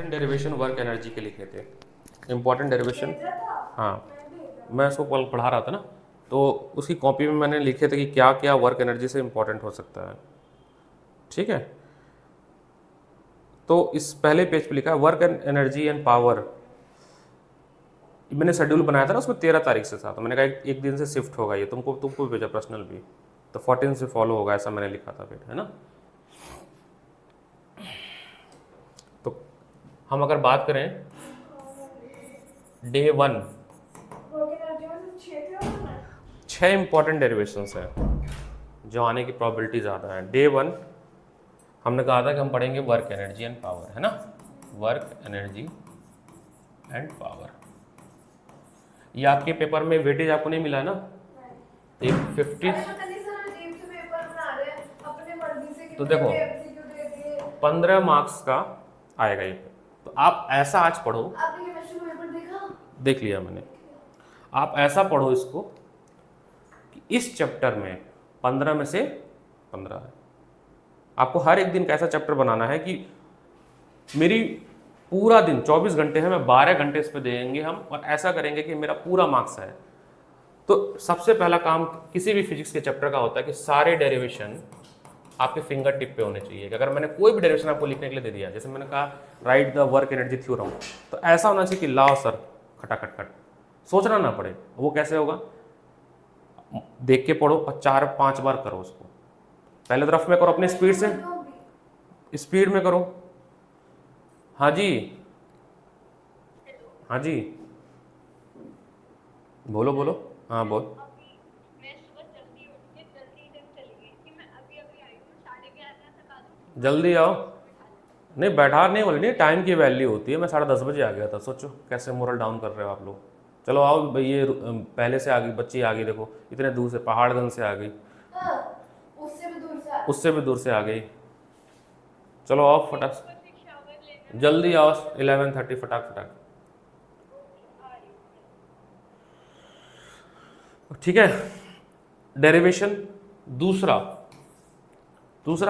Derivation work energy के लिखे थे, इम्पोर्टेंट डेरिवेशन। हाँ, मैं उसको कल पढ़ा रहा था ना, तो उसकी कॉपी में मैंने लिखे थे कि क्या क्या वर्क एनर्जी से इम्पोर्टेंट हो सकता है। ठीक है, तो इस पहले पेज पे लिखा है work and energy and power. मैंने शेड्यूल बनाया था ना, उसमें 13 तारीख से था, तो मैंने कहा एक दिन से शिफ्ट होगा ये, तुमको भी भेजा पर्सनल भी, तो 14 से फॉलो होगा, ऐसा मैंने लिखा था फिर, है ना। तो हम अगर बात करें डे 1, 6 इंपॉर्टेंट डेरिवेशंस हैं जो आने की प्रोबेबिलिटी ज़्यादा है। डे 1 हमने कहा था कि हम पढ़ेंगे वर्क एनर्जी एंड पावर, है ना, वर्क एनर्जी एंड पावर। ये आपके पेपर में वेटेज आपको नहीं मिला है ना, एक 50, तो देखो 15 मार्क्स का आएगा ये। तो आप ऐसा आज पढ़ो, देख लिया मैंने, आप ऐसा पढ़ो इसको कि इस चैप्टर में 15 में से 15 है। आपको हर एक दिन का ऐसा चैप्टर बनाना है कि मेरी पूरा दिन 24 घंटे है, मैं 12 घंटे इस पे देंगे हम, और ऐसा करेंगे कि मेरा पूरा मार्क्स है। तो सबसे पहला काम किसी भी फिजिक्स के चैप्टर का होता है कि सारे डेरिवेशन आपके फिंगर टिप पे होने चाहिए। कि अगर मैंने कोई भी डेरिवेशन आपको लिखने के लिए दे दिया, जैसे मैंने कहा right the work energy theorem, तो ऐसा होना चाहिए कि लाओ सर, खटाखट खट, सोचना ना पड़े। वो कैसे होगा, देख के पढ़ो और 4-5 बार करो उसको। पहले तरफ में करो अपनी स्पीड से, स्पीड में करो। हाँ जी, हाँ जी, बोलो बोलो, हाँ बोल। जल्दी आओ, नहीं बैठा नहीं बोले, नहीं टाइम की वैल्यू होती है। मैं 10:30 बजे आ गया था, सोचो कैसे मोरल डाउन कर रहे हो आप लोग। चलो आओ भाई, ये पहले से आ गई बच्ची, आ गई, देखो इतने दूर से, पहाड़गंज से आ गई, उससे भी दूर से आ गई। चलो आओ फटाक, जल्दी आओ, 11:30 फटाक फटाक। ठीक है, डेरिवेशन दूसरा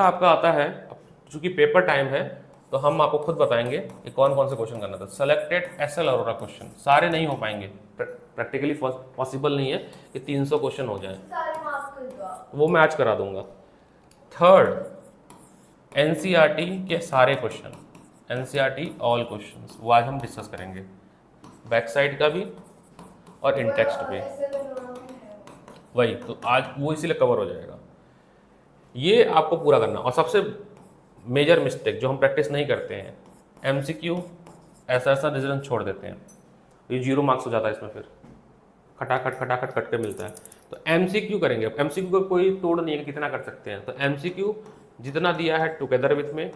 आपका आता है, चूंकि पेपर टाइम है तो हम आपको खुद बताएंगे कि कौन कौन से क्वेश्चन करना था। सेलेक्टेड एसएल अरोरा क्वेश्चन, सारे नहीं हो पाएंगे, प्रैक्टिकली पॉसिबल नहीं है कि 300 क्वेश्चन हो जाए, वो मैं आज करा दूंगा। थर्ड, एनसीईआरटी के सारे क्वेश्चन, एनसीईआरटी ऑल क्वेश्चंस, वो आज हम डिस्कस करेंगे, बैक साइड का भी और इन टेक्स्ट पे, वही तो आज वो इसीलिए कवर हो जाएगा। ये आपको पूरा करना। और सबसे मेजर मिस्टेक जो हम प्रैक्टिस नहीं करते हैं, एमसीक्यू ऐसा रिजल्ट छोड़ देते हैं, ये 0 मार्क्स हो जाता है इसमें, फिर खटाखट कट के मिलता है। तो एमसीक्यू करेंगे। एमसीक्यू का कोई तोड़ नहीं है कि कितना कर सकते हैं। तो एमसीक्यू जितना दिया है टुगेदर विथ में,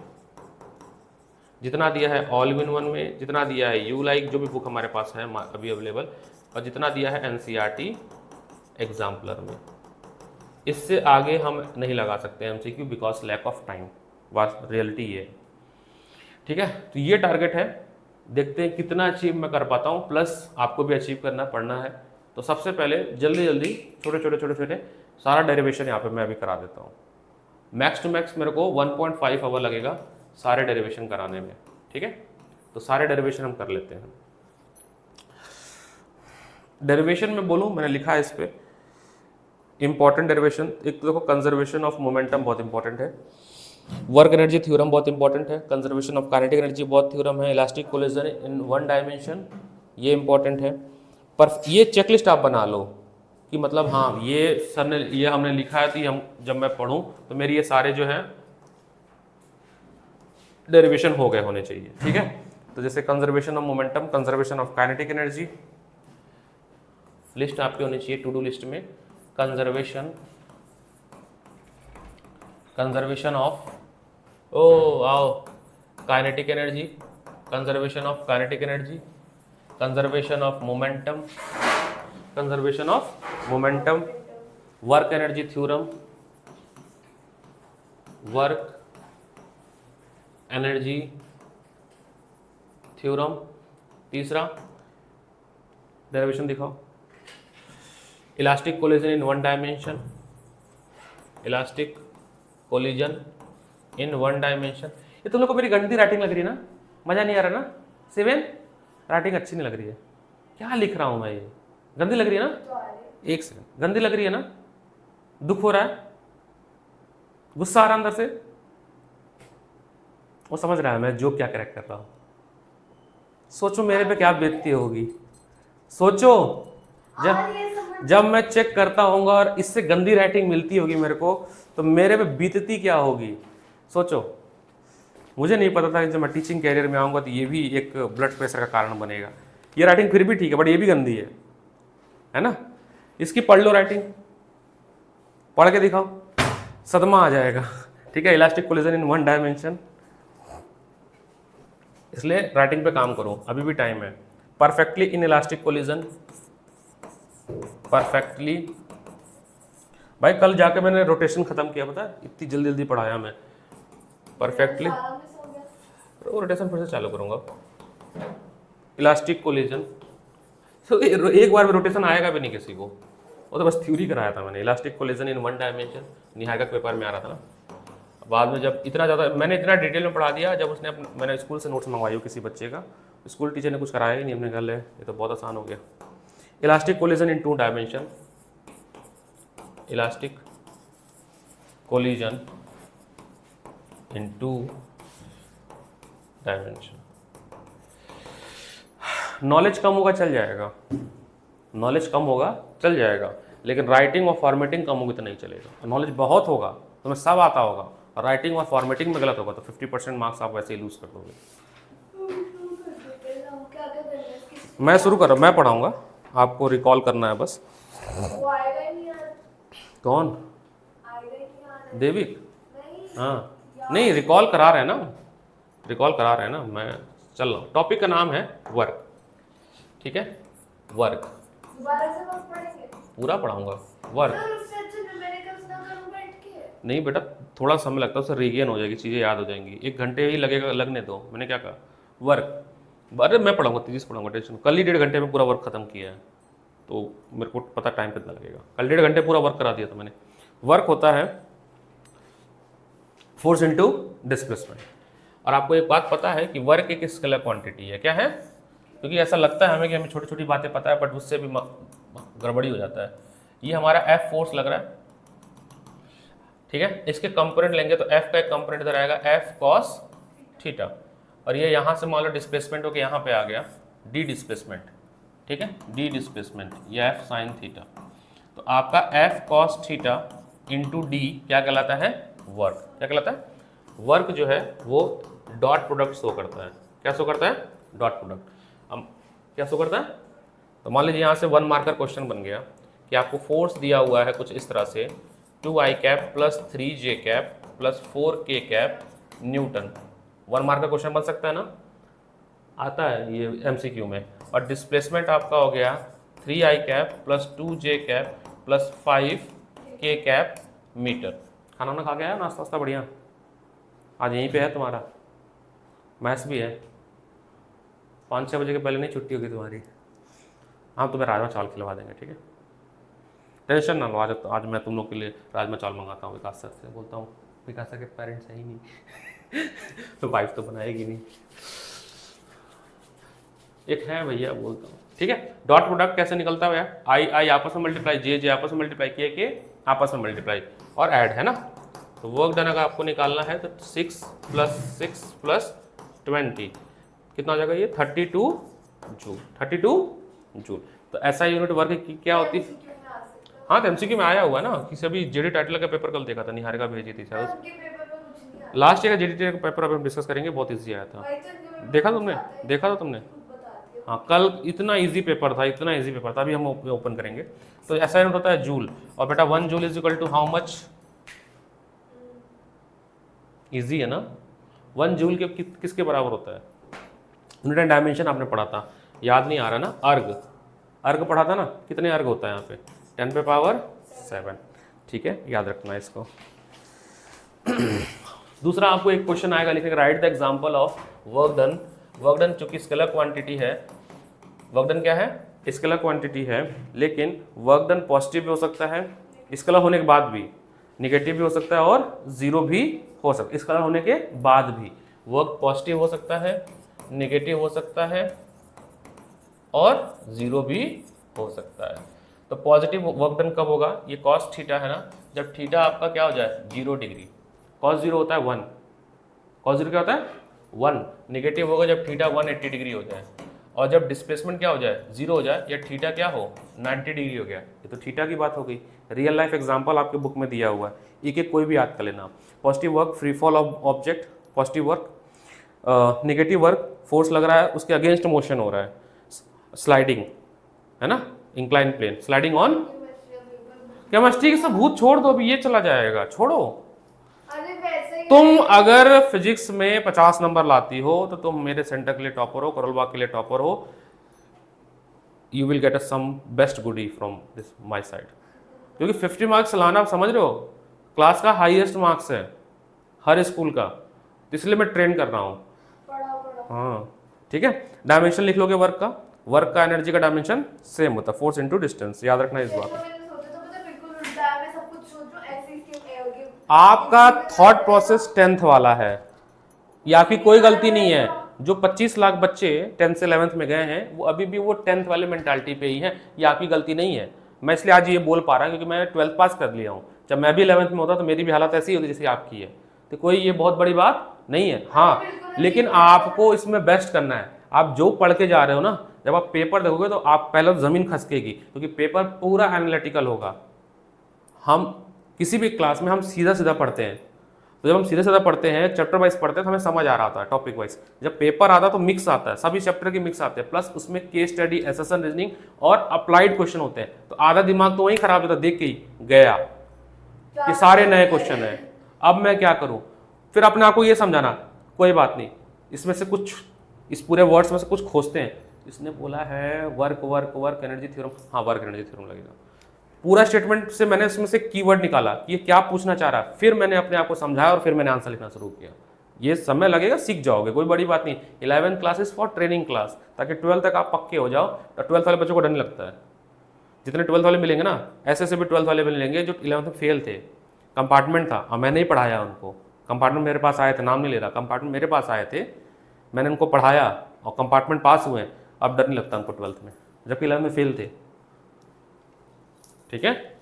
जितना दिया है ऑल इन वन में, जितना दिया है यू लाइक जो भी बुक हमारे पास है अभी अवेलेबल, और जितना दिया है एनसीईआरटी एग्जाम्पलर में, इससे आगे हम नहीं लगा सकते MCQ because lack of time. वास्तव रियलिटी ये है। ठीक है, तो ये टारगेट है, देखते हैं कितना अचीव मैं कर पाता हूँ, प्लस आपको भी अचीव करना पड़ना है। तो सबसे पहले जल्दी छोटे सारा डेरिवेशन यहाँ पे मैं अभी करा देता हूँ। मैक्स टू मैक्स मेरे को 1.5 आवर लगेगा सारे डेरिवेशन कराने में। ठीक है, तो सारे डेरिवेशन हम कर लेते हैं। डेरिवेशन में बोलूँ, मैंने लिखा है इस पर इंपॉर्टेंट डेरिवेशन। एक तो देखो, कंजर्वेशन ऑफ मोमेंटम बहुत इंपॉर्टेंट है, वर्क एनर्जी थ्योरम बहुत इंपॉर्टेंट है, कंजर्वेशन ऑफ काइनेटिक एनर्जी बहुत थ्योरम है, elastic collision in one dimension ये इंपॉर्टेंट है। पर ये चेकलिस्ट आप बना लो कि मतलब हाँ ये सर ने, ये हमने लिखा है, तो ये हम जब मैं पढ़ूँ तो मेरी ये सारे जो हैं डेरिवेशन हो गए होने चाहिए। ठीक है, तो जैसे conservation of momentum, conservation of kinetic energy, list आपकी होनी चाहिए टू डू लिस्ट में। कंजर्वेशन ऑफ आओ kinetic energy, conservation of kinetic energy, conservation of momentum, work energy theorem, work energy theorem. तीसरा डेरिवेशन दिखाओ, elastic collision in one dimension, elastic collision in one dimension. ये तुम लोग को मेरी गंदी राइटिंग लग रही है ना, मज़ा नहीं आ रहा ना? 7 राइटिंग अच्छी नहीं लग रही है, क्या लिख रहा हूँ मैं, ये गंदी लग रही है ना? एक सेकंड, गंदी लग रही है ना? दुख हो रहा है, गुस्सा आ रहा है अंदर से? वो समझ रहा है मैं जो क्या करेक्ट कर रहा हूँ। सोचो मेरे पे क्या बीतती होगी, सोचो जब मैं चेक करता होऊंगा और इससे गंदी राइटिंग मिलती होगी मेरे को, तो मेरे पे बीतती क्या होगी। सोचो, मुझे नहीं पता था कि जब मैं टीचिंग कैरियर में आऊँगा तो ये भी एक ब्लड प्रेशर का कारण बनेगा। ये राइटिंग फिर भी ठीक है, बट ये भी गंदी है ना? इसकी पढ़ लो राइटिंग, पढ़ के दिखाओ, सदमा आ जाएगा। ठीक है, इलास्टिक कोलिजन इन 1 डायमेंशन, इसलिए राइटिंग पे काम करो, अभी भी टाइम है। Perfectly in elastic collision, perfectly. भाई कल जाके मैंने रोटेशन खत्म किया, पता है, इतनी जल्दी जल्दी पढ़ाया मैं। परफेक्टली रोटेशन फिर से चालू करूंगा। इलास्टिक कोलिजन, तो एक बार में रोटेशन आएगा भी नहीं किसी को, वो तो बस थ्योरी कराया था मैंने। इलास्टिक कोलिजन इन 1 डायमेंशन निहायक पेपर में आ रहा था ना। बाद में जब इतना ज़्यादा मैंने इतना डिटेल में पढ़ा दिया, जब उसने मैंने स्कूल से नोट्स मंगवाई हो किसी बच्चे का, स्कूल टीचर ने कुछ कराया ही नहीं, हमने कहा ले ये तो बहुत आसान हो गया। Elastic collision in 2 dimension, elastic collision in 2 dimension. Knowledge कम होगा चल जाएगा, नॉलेज कम होगा चल जाएगा, लेकिन राइटिंग और फॉर्मेटिंग कम होगी तो नहीं चलेगा। नॉलेज बहुत होगा, तुम्हें सब आता होगा, और राइटिंग और फॉर्मेटिंग में गलत होगा तो 50% मार्क्स आप वैसे ही लूज कर दोगे। मैं शुरू कर रहा हूँ, मैं पढ़ाऊँगा, आपको रिकॉल करना है बस। कौन? देविक? हाँ, नहीं रिकॉल करा रहे हैं ना, रिकॉल करा रहे हैं ना, मैं चल रहा हूँ। टॉपिक का नाम है वर्क, ठीक है, वर्क। पूरा पढ़ाऊंगा वर्क। नहीं बेटा, थोड़ा समय लगता है, उससे रीगेन हो जाएगी, चीज़ें याद हो जाएंगी, 1 घंटे ही लगेगा, लगने दो। मैंने क्या कहा, वर्क। अरे मैं पढ़ाऊंगा, 30 पढ़ाऊंगा, टेंशन। कल ही 1.5 घंटे में पूरा वर्क खत्म किया है, तो मेरे को पता टाइम कितना लगेगा। कल 1.5 घंटे पूरा वर्क करा दिया था मैंने। वर्क होता है फोर्स इनटू डिस्प्लेसमेंट। और आपको एक बात पता है कि वर्क एक स्केलर क्वांटिटी है। क्या है? क्योंकि ऐसा लगता है हमें कि हमें छोटी छोटी बातें पता है, बट उससे भी गड़बड़ी हो जाता है। ये हमारा एफ फोर्स लग रहा है, ठीक है। इसके कंपोनेंट लेंगे तो एफ का एक कंपोनेंट इधर आएगा, एफ कॉस थीटा, और ये यहाँ से मान लो डिस्प्लेसमेंट होकर यहाँ पे आ गया डी डिस्प्लेसमेंट, ठीक है, डी डिस्प्लेसमेंट, ये एफ साइन थीटा। तो आपका F cos theta into D क्या कहलाता है? वर्क। क्या कहलाता है? वर्क जो है वो डॉट प्रोडक्ट शो करता है। क्या शो करता है? Dot product. अब क्या शो करता है? तो मान लीजिए यहाँ से 1 मार्कर क्वेश्चन बन गया कि आपको फोर्स दिया हुआ है कुछ इस तरह से 2i cap plus 3j cap plus 4k cap Newton. 1 marker question बन सकता है ना, आता है ये MCQ में। और डिस्प्लेसमेंट आपका हो गया 3i cap plus 2j cap plus 5k cap metre. खाना वाना खा के आया? नाश्ता वास्ता बढ़िया? आज यहीं पे है तुम्हारा, मैथ्स भी है, 5-6 बजे के पहले नहीं छुट्टी होगी तुम्हारी। हाँ, तुम्हें राजमा चावल खिलवा देंगे, ठीक है, टेंशन ना लो। आज मैं तुम लोग के लिए राजमा चावल मंगाता हूँ विकास सर से, बोलता हूँ विकास सर के पेरेंट्स है ही नहीं तो वाइफ तो बनाएगी नहीं, एक है भैया, बोलता हूँ, ठीक है। डॉट प्रोडक्ट कैसे निकलता है भैया? आई आपस में मल्टीप्लाई, जे आपस में मल्टीप्लाई, के आपस में मल्टीप्लाई और ऐड, है ना। तो वर्क डन अगर आपको निकालना है तो 6 + 6 + 20 कितना हो जाएगा? ये 32 जूल, 32 जूल। तो ऐसा यूनिट वर्क की क्या होती है? हाँ, तो MCQ में आया हुआ है ना, किसी अभी जेडी टाइटल का पेपर कल देखा था, निहारिका भेजी थी शायद। लास्ट ईयर का जेडी का पेपर अब हम डिस्कस करेंगे, बहुत ईजी आया था। देखा तुमने? देखा था तुमने? हाँ, कल इतना इजी पेपर था, इतना इजी पेपर था, अभी हम ओपन करेंगे। तो ऐसा यूनिट होता है जूल, और बेटा 1 joule is equal to how much? Easy है ना। 1 जूल के किसके बराबर होता है? यूनिट एंड डायमेंशन आपने पढ़ा था, याद नहीं आ रहा ना? अर्ग, अर्ग पढ़ा था ना, कितने अर्ग होता है यहाँ पे? 10⁻7, ठीक है, याद रखना इसको। दूसरा आपको एक क्वेश्चन आएगा, लिखेगा right the example of work done. Work done चूंकि स्केलर क्वांटिटी है, वर्क डन क्या है? स्केलर क्वांटिटी है, लेकिन वर्क डन पॉजिटिव भी हो सकता है, स्केलर होने के बाद भी निगेटिव भी हो सकता है, और 0 भी हो सकता है। स्केलर होने के बाद भी वर्क पॉजिटिव हो सकता है, नेगेटिव हो सकता है और 0 भी हो सकता है। तो पॉजिटिव वर्क डन कब होगा, ये कॉस थीटा है ना, जब थीटा आपका क्या हो जाए 0 डिग्री, कॉस 0 होता है 1, कॉस 0 क्या होता है 1, नेगेटिव होगा जब थीटा 180 डिग्री हो जाए, और जब डिस्प्लेसमेंट क्या हो जाए 0 हो जाए, या थीटा क्या हो 90 डिग्री हो गया। ये तो थीटा की बात हो गई। रियल लाइफ एग्जांपल आपके बुक में दिया हुआ है, एक एक कोई भी याद कर लेना। Positive work free fall of object, positive work, negative work force लग रहा है उसके अगेंस्ट मोशन हो रहा है, स्लाइडिंग है ना, incline plane, sliding on chemistry के सब भूत छोड़ दो, अभी ये चला जाएगा, छोड़ो। तुम अगर फिजिक्स में 50 नंबर लाती हो तो तुम मेरे सेंटर के लिए टॉपर हो, करोल बाग के लिए टॉपर हो, you will get a some best goodie from this my side, क्योंकि 50 मार्क्स लाना आप समझ रहे हो क्लास का हाईएस्ट मार्क्स है हर स्कूल का, इसलिए मैं ट्रेन कर रहा हूँ। हाँ ठीक है, डायमेंशन लिख लोगे वर्क का एनर्जी का डायमेंशन सेम होता है, फोर्स इनटू डिस्टेंस, याद रखना इस बात। आपका थॉट प्रोसेस 10th वाला है, ये आपकी कोई गलती नहीं है। जो 25 लाख बच्चे 10th से 11th में गए हैं वो अभी भी वो 10th वाले मेंटालिटी पे ही है, ये आपकी गलती नहीं है। मैं इसलिए आज ये बोल पा रहा हूँ क्योंकि मैं 12th पास कर लिया हूँ, जब मैं भी 11th में होता तो मेरी भी हालत ऐसी होती जैसी आपकी है, तो कोई ये बहुत बड़ी बात नहीं है। हाँ लेकिन आपको इसमें बेस्ट करना है, आप जो पढ़ के जा रहे हो ना, जब आप पेपर देखोगे तो आप पहले जमीन खसकेगी, क्योंकि पेपर पूरा एनालिटिकल होगा। हम किसी भी क्लास में हम सीधा सीधा पढ़ते हैं, तो जब हम सीधा सीधा पढ़ते हैं चैप्टर वाइज पढ़ते हैं तो हमें समझ आ रहा होता है टॉपिक वाइज, जब पेपर आता है तो मिक्स आता है, सभी चैप्टर के मिक्स आते हैं, प्लस उसमें केस स्टडी, एसेशन, रीजनिंग और अप्लाइड क्वेश्चन होते हैं, तो आधा दिमाग तो वहीं खराब होता है, देख के ही गया कि सारे नए क्वेश्चन है, अब मैं क्या करूं। फिर अपने आप को ये समझाना कोई बात नहीं, इसमें से कुछ, इस पूरे वर्ड्स में से कुछ खोजते हैं, इसने बोला है work work work energy theorem, हाँ वर्क एनर्जी थ्योरम लगेगा, पूरा स्टेटमेंट से मैंने इसमें से कीवर्ड निकाला कि ये क्या पूछना चाह रहा है, फिर मैंने अपने आप को समझाया और फिर मैंने आंसर लिखना शुरू किया। ये समय लगेगा, सीख जाओगे, कोई बड़ी बात नहीं। 11th class is for training class, ताकि 12th तक आप पक्के हो जाओ। तो 12th वाले बच्चों को डर नहीं लगता है, जितने 12th वाले मिलेंगे ना ऐसे से भी 12th वाले मिलेंगे जो 11th में फेल थे, कंपार्टमेंट था और मैंने ही पढ़ाया उनको, कंपार्टमेंट मेरे पास आए थे, नाम नहीं ले रहा, कंपार्टमेंट मेरे पास आए थे, मैंने उनको पढ़ाया और कंपार्टमेंट पास हुए, अब डर नहीं लगता उनको 12th में, जबकि 11th में फेल थे। ठीक है,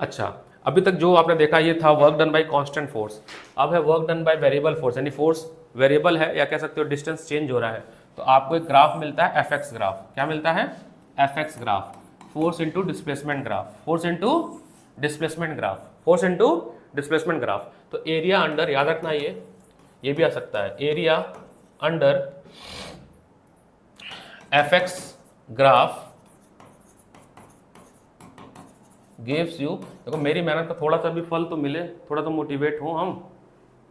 अच्छा अभी तक जो आपने देखा ये था work done bye constant force, अब है work done by variable force, यानी फोर्स वेरिएबल है या कह सकते हो डिस्टेंस चेंज हो रहा है, तो आपको एक ग्राफ मिलता है एफएक्स ग्राफ। क्या मिलता है? FX graph, force into displacement graph, force into displacement graph, force into displacement graph. तो एरिया अंडर, याद रखना ये भी आ सकता है, area under FX graph gives you, देखो मेरी मेहनत का थोड़ा सा भी फल तो मिले, थोड़ा तो मोटिवेट हो हम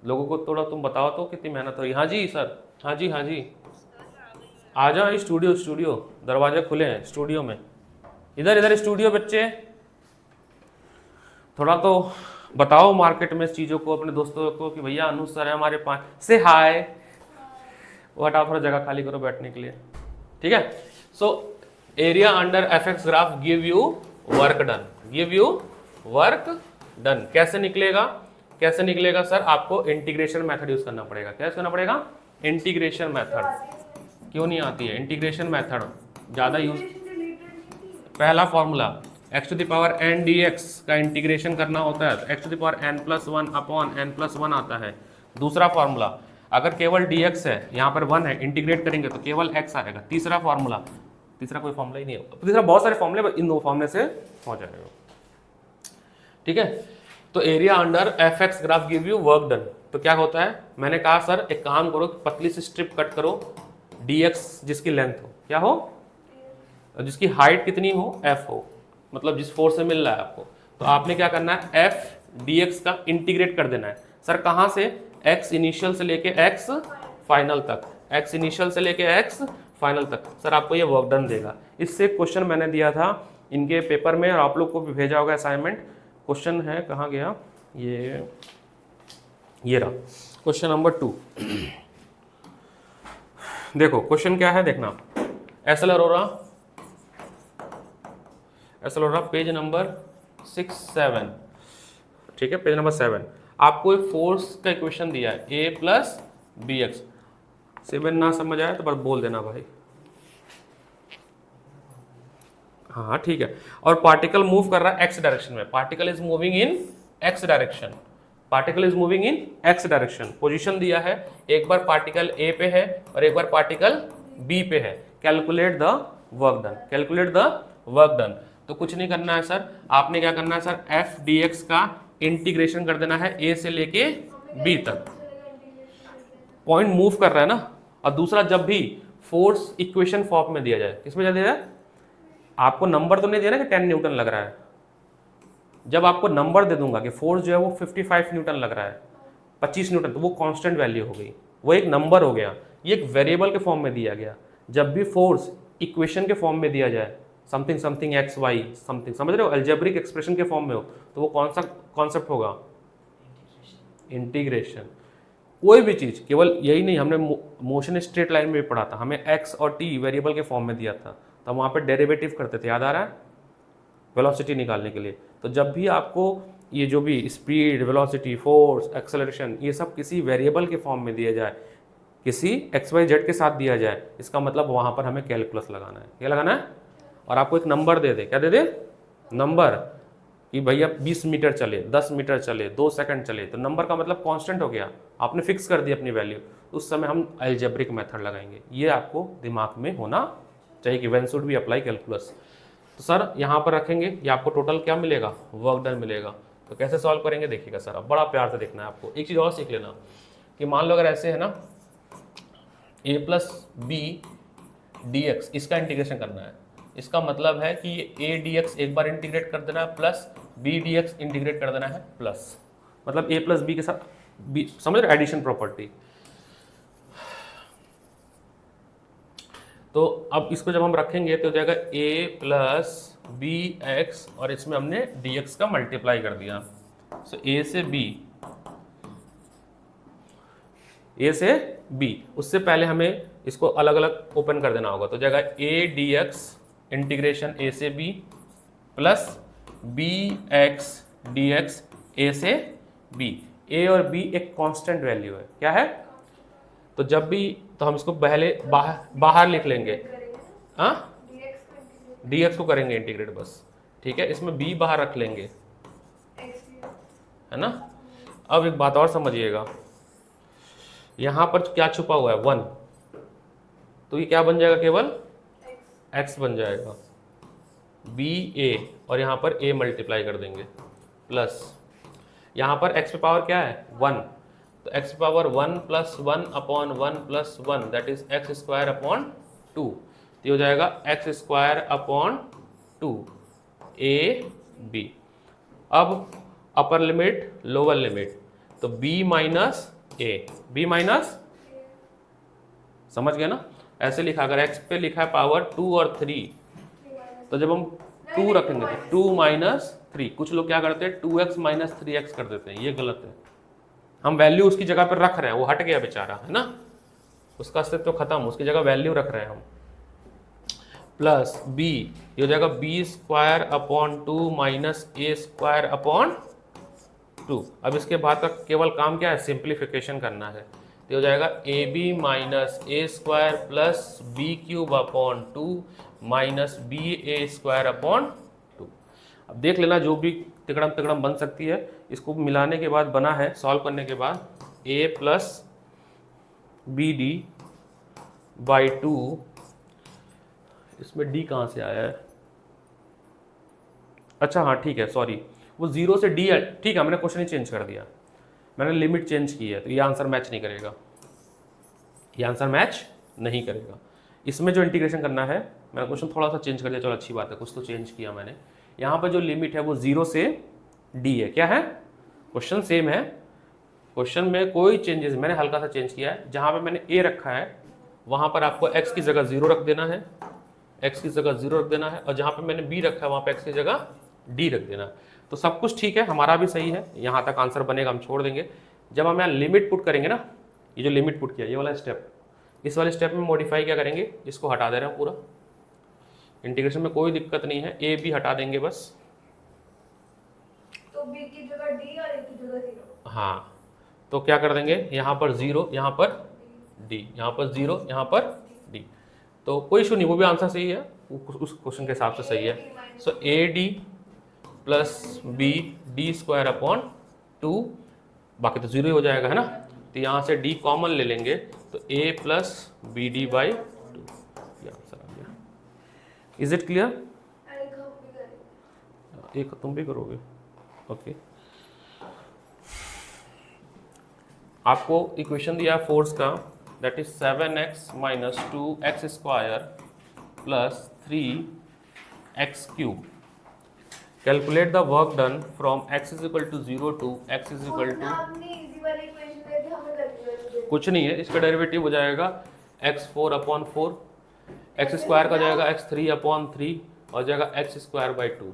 लोगों को, थोड़ा तुम बताओ तो कितनी मेहनत हो रही। हाँ जी सर, हाँ जी हाँ जी, आ जाओ स्टूडियो, दरवाजे खुले हैं स्टूडियो में, इधर स्टूडियो बच्चे, थोड़ा तो बताओ मार्केट में इस चीज़ों को अपने दोस्तों को कि भैया अनु सर है हमारे पास, से हाय, वो हटाओ, थोड़ा जगह खाली करो बैठने के लिए। ठीक है, so area under FX graph give you work done, give you work done. कैसे निकलेगा सर? आपको इंटीग्रेशन मेथड यूज करना पड़ेगा। क्या यूज करना पड़ेगा? Integration method. क्यों नहीं आती है इंटीग्रेशन मेथड? ज्यादा यूज, पहला formula x to the power n dx का इंटीग्रेशन करना होता है तो x to the power n+1 upon n+1 आता है। दूसरा फॉर्मूला, अगर केवल dx है, यहाँ पर 1 है, इंटीग्रेट करेंगे तो केवल x आएगा। तीसरा फॉर्मूला, तीसरा कोई फॉर्मूला ही नहीं है, तीसरा बहुत सारे फॉर्मूले, इन दो फॉर्मूले से हो जाएगा। ठीक है, तो area under F x graph give you work done. तो क्या होता है, मैंने कहा सर एक काम करो, पतली सी स्ट्रिप कट करो, dx जिसकी लेंथ हो, क्या हो, जिसकी हाइट कितनी हो, f हो, मतलब जिस फोर्स से मिल रहा है आपको, तो आपने क्या करना है, f dx का इंटीग्रेट कर देना है। सर कहाँ से? x इनिशियल से लेके x फाइनल तक, x इनिशियल से लेके x फाइनल तक, सर आपको ये वर्क डन देगा। इससे क्वेश्चन मैंने दिया था इनके पेपर में और आप लोग को भी भेजा होगा असाइनमेंट। क्वेश्चन है, कहाँ गया ये रहा क्वेश्चन नंबर 2। देखो क्वेश्चन क्या है, देखना, एसएल अरोरा पेज नंबर 6-7, ठीक है, पेज नंबर 7। आपको एक फोर्स का इक्वेशन दिया है a + bx। 7 ना समझ आया तो बस बोल देना भाई। हाँ ठीक है। और पार्टिकल मूव कर रहा है एक्स डायरेक्शन में, particle is moving in x direction, particle is moving in x direction. Position दिया है, एक बार पार्टिकल ए पे है और एक बार पार्टिकल बी पे है। Calculate the work done, calculate the work done. तो कुछ नहीं करना है सर, आपने क्या करना है सर, एफ डी एक्स का इंटीग्रेशन कर देना है ए से लेके बी तक। पॉइंट मूव कर रहा है ना। और दूसरा, जब भी फोर्स इक्वेशन फॉर्म में दिया जाए, किसमें दिया जाए, आपको नंबर तो नहीं दिया ना कि 10 न्यूटन लग रहा है, जब आपको नंबर दे दूंगा कि फोर्स जो है वो 55 न्यूटन लग रहा है, 25 न्यूटन, तो वो कांस्टेंट वैल्यू हो गई, वो एक नंबर हो गया, ये एक वेरिएबल के फॉर्म में दिया गया। जब भी फोर्स इक्वेशन के फॉर्म में दिया जाए, something something x Y something, समझ रहे हो, अलजेब्रिक एक्सप्रेशन के फॉर्म में हो, तो वो कौन सा कॉन्सेप्ट होगा, इंटीग्रेशन। कोई भी चीज, केवल यही नहीं, हमने मोशन स्ट्रेट लाइन में भी पढ़ा था, हमें एक्स और टी वेरिएबल के फॉर्म में दिया था, तो हम वहाँ पे डेरिवेटिव करते थे, याद आ रहा है, वेलोसिटी निकालने के लिए। तो जब भी आपको ये जो भी स्पीड, वेलोसिटी, फोर्स, एक्सेलरेशन, ये सब किसी वेरिएबल के फॉर्म में दिया जाए, किसी एक्स वाई जेड के साथ दिया जाए, इसका मतलब वहाँ पर हमें कैलकुलस लगाना है। क्या लगाना है? और आपको एक नंबर दे दे, क्या दे दे, नंबर, कि भैया 20 मीटर चले, 10 मीटर चले, 2 सेकंड चले, तो नंबर का मतलब कांस्टेंट हो गया, आपने फिक्स कर दी अपनी वैल्यू, उस समय हम अलजेब्रिक मेथड लगाएंगे। ये आपको दिमाग में होना चाहिए कि when should we apply calculus. तो सर यहाँ पर रखेंगे, ये आपको टोटल क्या मिलेगा, वर्क डन मिलेगा। तो कैसे सॉल्व करेंगे देखिएगा सर, अब बड़ा प्यार से देखना है आपको। एक चीज़ और सीख लेना कि मान लो अगर ऐसे है ना, a plus B D X, इसका इंटीग्रेशन करना है, इसका मतलब है कि a डी एक्स एक बार इंटीग्रेट कर देना है, plus b D X integrate कर देना है, प्लस, मतलब a प्लस बी के साथ b, समझ रहे, एडिशन प्रॉपर्टी। तो अब इसको जब हम रखेंगे तो हो जाएगा a प्लस बी एक्स, और इसमें हमने dx का मल्टीप्लाई कर दिया। सो a से b, उससे पहले हमें इसको अलग अलग ओपन कर देना होगा, तो जाएगा a dx इंटीग्रेशन a से b plus bx dx a से b। a और b एक कांस्टेंट वैल्यू है, क्या है, तो जब भी, तो हम इसको पहले बाहर लिख लेंगे, हाँ, dx को करेंगे इंटीग्रेट बस, ठीक है, इसमें b बाहर रख लेंगे, है ना। अब एक बात और समझिएगा, यहां पर क्या छुपा हुआ है, 1, तो ये क्या बन जाएगा, केवल x बन जाएगा, b a, और यहां पर a मल्टीप्लाई कर देंगे, प्लस यहां पर x पे पावर क्या है, 1, तो x power 1 plus 1 upon 1 plus 1, that is x square upon 2। तो हो जाएगा x square upon 2 a b। अब अपर लिमिट लोअर लिमिट, तो b minus a, b minus, समझ गए ना, ऐसे लिखा, अगर x पे लिखा है पावर 2 और 3, तो जब हम 2 रखेंगे तो 2 माइनस 3, कुछ लोग क्या करते हैं 2x माइनस 3x कर देते हैं, ये गलत है। हम वैल्यू उसकी जगह पर रख रहे हैं, वो हट गया बेचारा, है ना, उसका अस्तित्व तो खत्म, उसकी जगह वैल्यू रख रहे हैं हम, प्लस b, ये हो जाएगा b square upon 2 minus a square upon 2। अब इसके बाद का केवल काम क्या है, सिंप्लीफिकेशन करना है, तो हो जाएगा ab minus a square plus b cube upon 2 minus ba square upon 2। अब देख लेना, जो भी तिकड़म तिकड़म बन सकती है, इसको मिलाने के बाद बना है, सॉल्व करने के बाद a plus B D by 2, इसमें d कहाँ से आया है, अच्छा हाँ ठीक है, सॉरी, वो 0 से d है, ठीक है, मैंने क्वेश्चन ही चेंज कर दिया, मैंने लिमिट चेंज की है, तो ये आंसर मैच नहीं करेगा, ये आंसर मैच नहीं करेगा। इसमें जो इंटीग्रेशन करना है, मैंने क्वेश्चन थोड़ा सा चेंज कर दिया, चलो अच्छी बात है, कुछ तो चेंज किया मैंने। यहाँ पर जो लिमिट है वो 0 से d है, क्या है, क्वेश्चन सेम है, क्वेश्चन में कोई चेंजेस, मैंने हल्का सा चेंज किया है, जहाँ पे मैंने a रखा है वहाँ पर आपको x की जगह 0 रख देना है, x की जगह 0 रख देना है, और जहाँ पे मैंने b रखा है वहाँ पे x की जगह d रख देना है। तो सब कुछ ठीक है, हमारा भी सही है, यहाँ तक आंसर बनेगा, हम छोड़ देंगे। जब हम यहाँ लिमिट पुट करेंगे ना, ये जो लिमिट पुट किया, ये वाला स्टेप, इस वाले स्टेप में मॉडिफाई क्या करेंगे, इसको हटा दे रहे हैं पूरा, इंटीग्रेशन में कोई दिक्कत नहीं है, a b हटा देंगे बस, तो b की जगह d और a की जगह 0, हाँ, तो क्या कर देंगे, यहाँ पर 0, यहाँ पर डी, यहाँ पर 0, यहाँ पर डी, तो कोई इशू नहीं, वो भी आंसर सही है, उस क्वेश्चन के हिसाब से सही है। So A D plus B D square upon 2, बाकी तो 0 ही हो जाएगा है ना, तो यहाँ से डी कॉमन ले लेंगे तो ए प्लस बी डी बाई 2, ये आंसर आ गया। Is it clear? एक तुम भी करोगे, ओके। आपको इक्वेशन दिया फोर्स का, that is 7x minus 2x square plus 3x cube. Calculate the work done from x is equal to 0 to x is equal to, कुछ नहीं है, इसका डेरिवेटिव हो जाएगा x4 अपॉन 4, x स्क्वायर का जाएगा x3 अपॉन 3 और जाएगा x स्क्वायर बाई 2।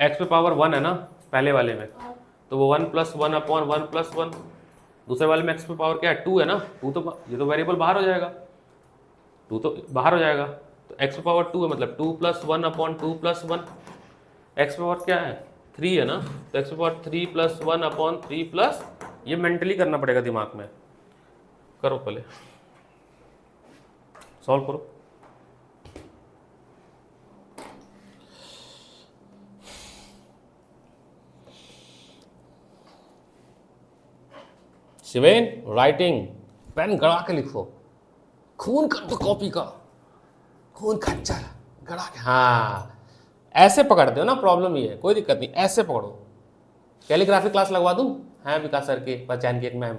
x पे पावर 1 है ना पहले वाले में, तो वो 1 प्लस 1 अपॉन 1 प्लस 1, दूसरे वाले में x पे पावर क्या है 2 है ना, 2 तो ये तो वेरिएबल बाहर हो जाएगा, 2 तो बाहर हो जाएगा, तो x पे पावर 2 है मतलब 2 प्लस 1 अपॉन 2 प्लस 1, x पे पावर क्या है 3 है ना, तो x पे पावर 3 प्लस 1 अपॉन 3 प्लस, ये मेंटली करना पड़ेगा दिमाग में, करो पहले सॉल्व करो। शिवेन राइटिंग पेन गड़ा के लिखो, खून कर दो कॉपी का, खून खच्चर गड़ा के, हाँ ऐसे पकड़ते हो ना, प्रॉब्लम ये है, कोई दिक्कत नहीं, ऐसे पकड़ो। कैलीग्राफी क्लास लगवा दूं, हैं विकास सर के, पहचान की एक मैम,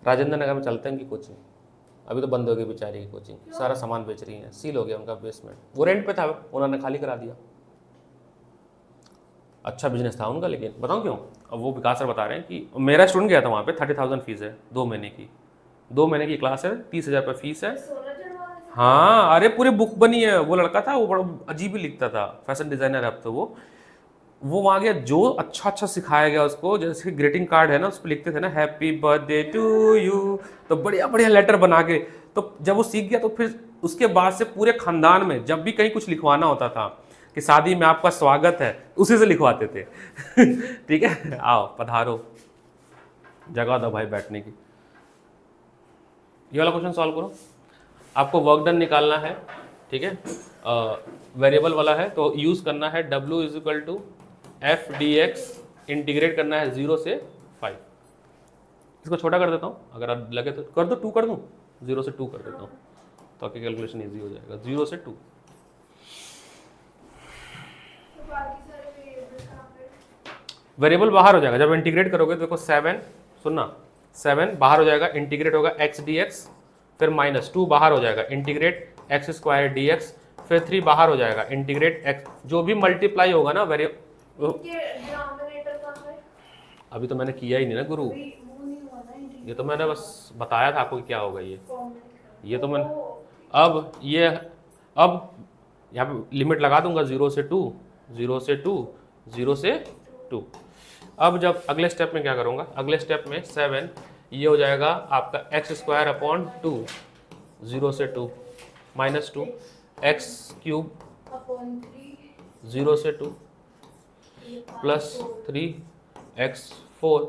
राजेंद्र नगर में चलते हैं उनकी कोचिंग, अभी तो बंद हो गई बेचारी की कोचिंग, सारा सामान बेच रही है, सील हो गया उनका बेसमेंट, वो रेंट पे था, उन्होंने खाली करा दिया। अच्छा बिजनेस था उनका, लेकिन बताऊं क्यों, अब वो विकास सर बता रहे हैं कि मेरा स्टूडेंट गया था वहाँ पे, 30,000 फीस है 2 महीने की क्लास है, 30,000 रुपये फीस है। हाँ अरे पूरी बुक बनी है, वो लड़का था वो बड़ा अजीब ही लिखता था, फैशन डिजाइनर है अब तो वो वहाँ गया, जो अच्छा सिखाया गया उसको, जैसे ग्रीटिंग कार्ड है ना उस पर लिखते थे ना हैप्पी बर्थडे टू यू, तो बढ़िया बढ़िया लेटर बना के, तो जब वो सीख गया तो फिर उसके बाद से पूरे खानदान में जब भी कहीं कुछ लिखवाना होता था कि शादी में आपका स्वागत है, उसी से लिखवाते थे ठीक है, आओ पधारो, जगह दो भाई बैठने की। ये वाला क्वेश्चन सॉल्व करो, आपको वर्क डन निकालना है, ठीक है, वेरिएबल वाला है तो यूज़ करना है W is equal to F D X, integrate करना है 0 से 5। इसको छोटा कर देता हूँ, अगर आप लगे तो कर दो, 2 कर दूँ, 0 से 2 कर देता हूँ ताकि कैलकुलेशन ईजी हो जाएगा, 0 से 2। वेरिएबल बाहर हो जाएगा जब इंटीग्रेट करोगे, देखो 7, सुनना 7 बाहर हो जाएगा, इंटीग्रेट होगा x dx, फिर -2 बाहर हो जाएगा, इंटीग्रेट x स्क्वायर dx, फिर 3 बाहर हो जाएगा, इंटीग्रेट x, जो भी मल्टीप्लाई होगा ना वेरिएबल, अभी तो मैंने किया ही नहीं ना गुरु, ये तो मैंने बस बताया था आपको कि क्या होगा ये तो मैंने, अब यहाँ पे लिमिट लगा दूंगा 0 से 2, 0 से 2, 0 से 2। अब जब अगले स्टेप में क्या करूँगा, अगले स्टेप में 7 ये हो जाएगा आपका x स्क्वायर अपॉन 2, 0 से 2, -2 x क्यूब 0 से 2 प्लस 3x4।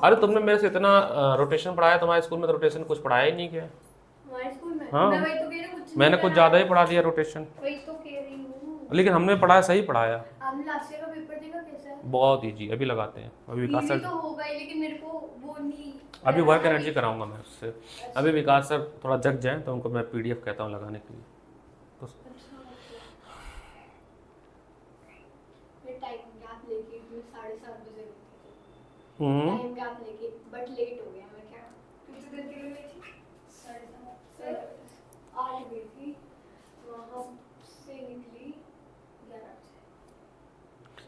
अरे तुमने मेरे से इतना रोटेशन पढ़ाया, तुम्हारे स्कूल में तो रोटेशन कुछ पढ़ाया ही नहीं क्या? हमारे स्कूल में हाँ मैं वही तो कह रही हूँ, कुछ मैंने नहीं कुछ पढ़ाया। ज़्यादा ही पढ़ा दिया रोटेशन, वही तो कह रही हूँ। लेकिन हमने पढ़ाया सही पढ़ाया, आपने लास्ट ईयर का पेपर देखा कैसा है? बहुत ईजी। अभी लगाते हैं, अभी विकास Easy सर, तो होगा ही, लेकिन मेरे को वो नहीं, अभी वर्क एनर्जी कराऊंगा मैं उससे। अभी विकास सर थोड़ा जग जाए तो उनको मैं PDF कहता हूँ लगाने के लिए। तो टाइम गैप लेके 7:30 बजे टाइम गैप लेके, बट लेट हो गया मैं, क्या कितने देर के लिए गई थी? 7:30 फिर 8 गई थी, वहाँ से निकली 11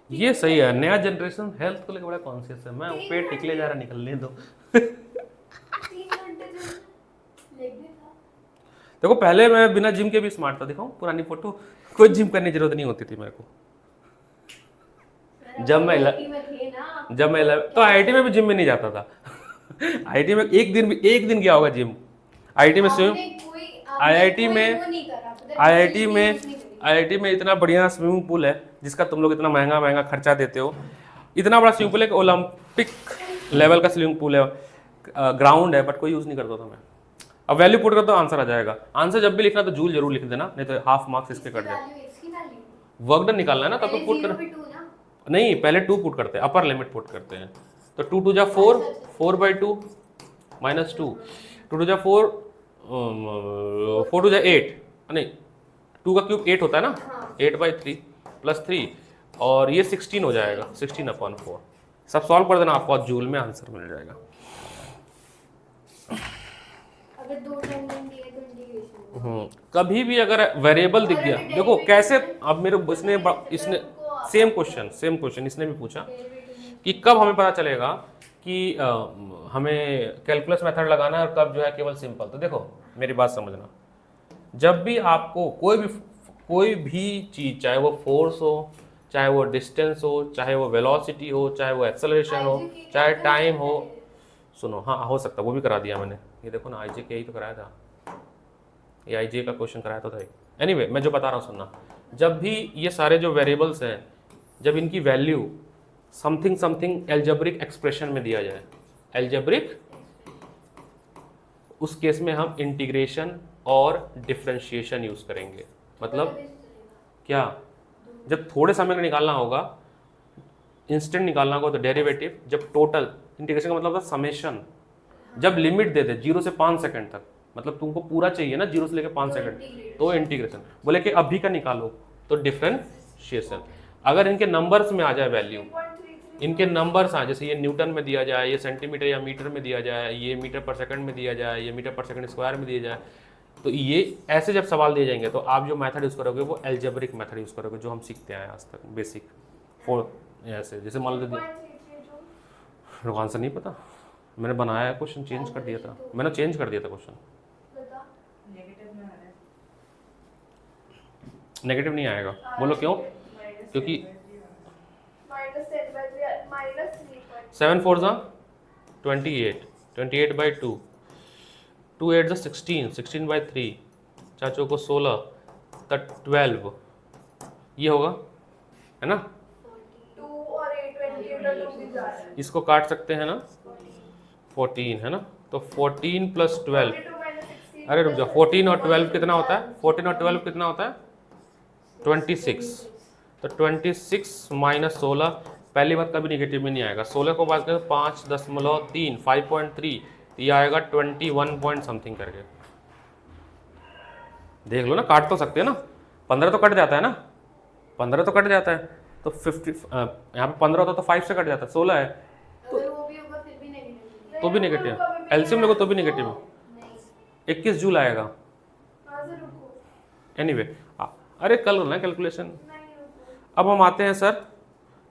बजे। ये सही है, नया जनरेशन हेल्थ को लेकर बड़ा कॉन्शियस है। मैं पेट निकले जा रहा, निकलने दो 3 घंटे लेट भी था। देखो पहले मैं बिना जिम के भी स्मार्ट था, दिखाऊं पुरानी फोटो, कोई जिम करने की जरूरत नहीं होती थी मेरे को। जब मैं तो IIT में भी जिम में नहीं जाता था IIT में एक दिन गया होगा जिम। IIT में इतना बढ़िया स्विमिंग पूल है जिसका तुम लोग इतना महंगा खर्चा देते हो। इतना बड़ा स्विमिंग पूल है कि ओलंपिक लेवल का स्विमिंग पूल है। ग्राउंड है बट कोई यूज़ नहीं करता था मैं। अब वैल्यू पुट करता हूँ आंसर आ जाएगा। आंसर जब भी लिखना तो जूल जरूर लिख देना, नहीं तो हाफ मार्क्स इसके कट जाए। वर्क डन निकालना है ना, तब तो पुट कर, नहीं पहले 2 पुट करते हैं, अपर लिमिट पुट करते हैं। तो 2 2 जा 4, 4/2 माइनस 2, 2 2 जा 4, 4 2 जा 8, नहीं 2 का क्यूब 8 होता है ना, 8/3 प्लस 3 और ये 16 हो जाएगा, 16/4। सब सॉल्व कर देना, आपको जूल में आंसर मिल जाएगा। अगर 2 टर्म दिए तो इंटीग्रेशन कभी भी अगर वेरिएबल दिख गया, देखो कैसे, अब मेरे इसने सेम क्वेश्चन इसने भी पूछा कि कब हमें पता चलेगा कि हमें कैलकुलस मेथड लगाना है और कब जो है केवल सिंपल। तो देखो मेरी बात समझना, जब भी आपको कोई भी चीज़, चाहे वो फोर्स हो, चाहे वो डिस्टेंस हो, चाहे वो वेलोसिटी हो, चाहे वो एक्सेलरेशन हो, चाहे टाइम हो, सुनो, हाँ हो सकता है, वो भी करा दिया मैंने, ये देखो ना IJ ही तो कराया था, ये IJ का क्वेश्चन कराया तो था। एनीवे मैं जो बता रहा हूँ सुनना, जब भी ये सारे जो वेरिएबल्स हैं, जब इनकी वैल्यू समथिंग एल्जेब्रिक एक्सप्रेशन में दिया जाए, एल्जेब्रिक, उस केस में हम इंटीग्रेशन और डिफरेंशिएशन यूज करेंगे। मतलब क्या, जब थोड़े समय का निकालना होगा, इंस्टेंट निकालना होगा तो डेरिवेटिव, जब टोटल, इंटीग्रेशन का मतलब था समेशन, जब लिमिट दे दे 0 से 5 सेकंड तक, मतलब तुमको पूरा चाहिए ना 0 से लेकर 5 सेकंड, तो इंटीग्रेशन। बोले कि अभी का निकालो तो डिफरेंशिएशन। अगर इनके नंबर्स में आ जाए वैल्यू, इनके नंबर्स आ, जैसे ये न्यूटन में दिया जाए, ये सेंटीमीटर या मीटर में दिया जाए, ये मीटर पर सेकंड में दिया जाए, ये मीटर पर सेकंड स्क्वायर में दिया जाए, तो ये ऐसे जब सवाल दिए जाएंगे तो आप जो मेथड यूज़ करोगे वो एल्जेब्रिक मेथड यूज़ करोगे, जो हम सीखते हैं आज तक बेसिक फोर। ऐसे जैसे मान लो, आंसर नहीं पता, मैंने बनाया है, क्वेश्चन चेंज कर दिया था, मैंने चेंज कर दिया था क्वेश्चन। नेगेटिव नहीं आएगा, बोलो क्यों? क्योंकि 7 4 जा 28, 28/2, 2 8 जा 16, 16/3, चाचों को 16, तक 12, ये होगा, है ना? 2 और 8 इसको काट सकते हैं ना, 14 है ना, तो 14 + 12, अरे रुक जाओ, 14 और 12 कितना होता है? 14 और 12 कितना होता है? 26। तो 26 - 16, पहली बात कभी निगेटिव में नहीं आएगा। 16 को बात करें 5.3, 5.3, ये आएगा 21 पॉइंट समथिंग करके। देख लो ना, काट तो सकते हैं ना, 15 तो कट जाता है ना, 15 तो कट जाता है, तो 50 यहाँ पे 15 होता तो 5 से कट जाता है, 16 है तो भी नेगेटिव, एलसीएम लोगों तो भी नेगेटिव है, 21 जूल आएगा। एनीवे अरे कल ना कैलकुलेशन। अब हम आते हैं सर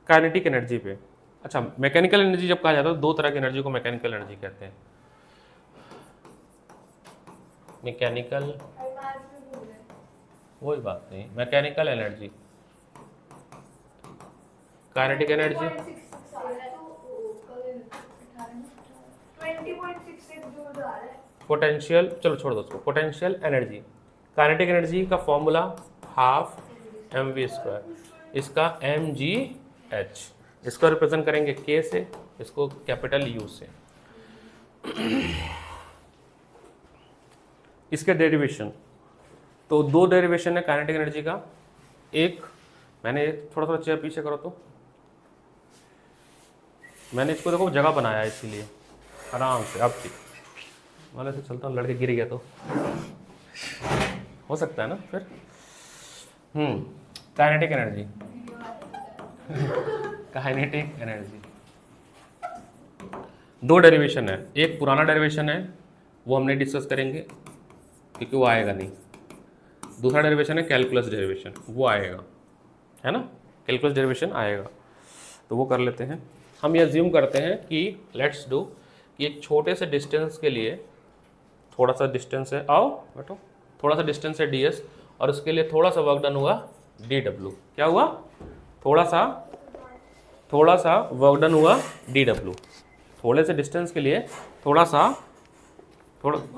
काइनेटिक एनर्जी पे। अच्छा, मैकेनिकल एनर्जी जब कहा जाता है तो 2 तरह की एनर्जी को मैकेनिकल एनर्जी कहते हैं। मैकेनिकल, वही बात नहीं, मैकेनिकल एनर्जी, काइनेटिक एनर्जी, 20.66 चलो छोड़ दो उसको, पोटेंशियल एनर्जी। काइनेटिक एनर्जी का फॉर्मूला 12 mv², इसका mgh, इसको रिप्रेजेंट करेंगे k से, इसको कैपिटल U से। इसके डेरिवेशन, तो 2 डेरिवेशन है काइनेटिक एनर्जी का। एक, मैंने थोड़ा चेयर पीछे करो तो, मैंने इसको देखो जगह बनाया है इसीलिए आराम से। अब ठीक, मैं ऐसे चलता हूँ, लड़के गिर गया तो हो सकता है ना फिर। Kinetic energy, kinetic energy 2 derivation है। एक पुराना डेरिवेशन है, वो हमने डिस्कस करेंगे क्योंकि वो आएगा नहीं। दूसरा डेरिवेशन है कैलकुलस डेरिवेशन, वो आएगा, है ना, कैलकुलस डेरिवेशन आएगा, तो वो कर लेते हैं। हम ये अज्यूम करते हैं कि लेट्स डू कि एक छोटे से डिस्टेंस के लिए, थोड़ा सा डिस्टेंस है, आओ बैठो, थोड़ा सा डिस्टेंस है ds, और उसके लिए थोड़ा सा वर्क डन हुआ dw। क्या हुआ? थोड़ा सा वर्क डन हुआ dw। थोड़े से डिस्टेंस के लिए थोड़ा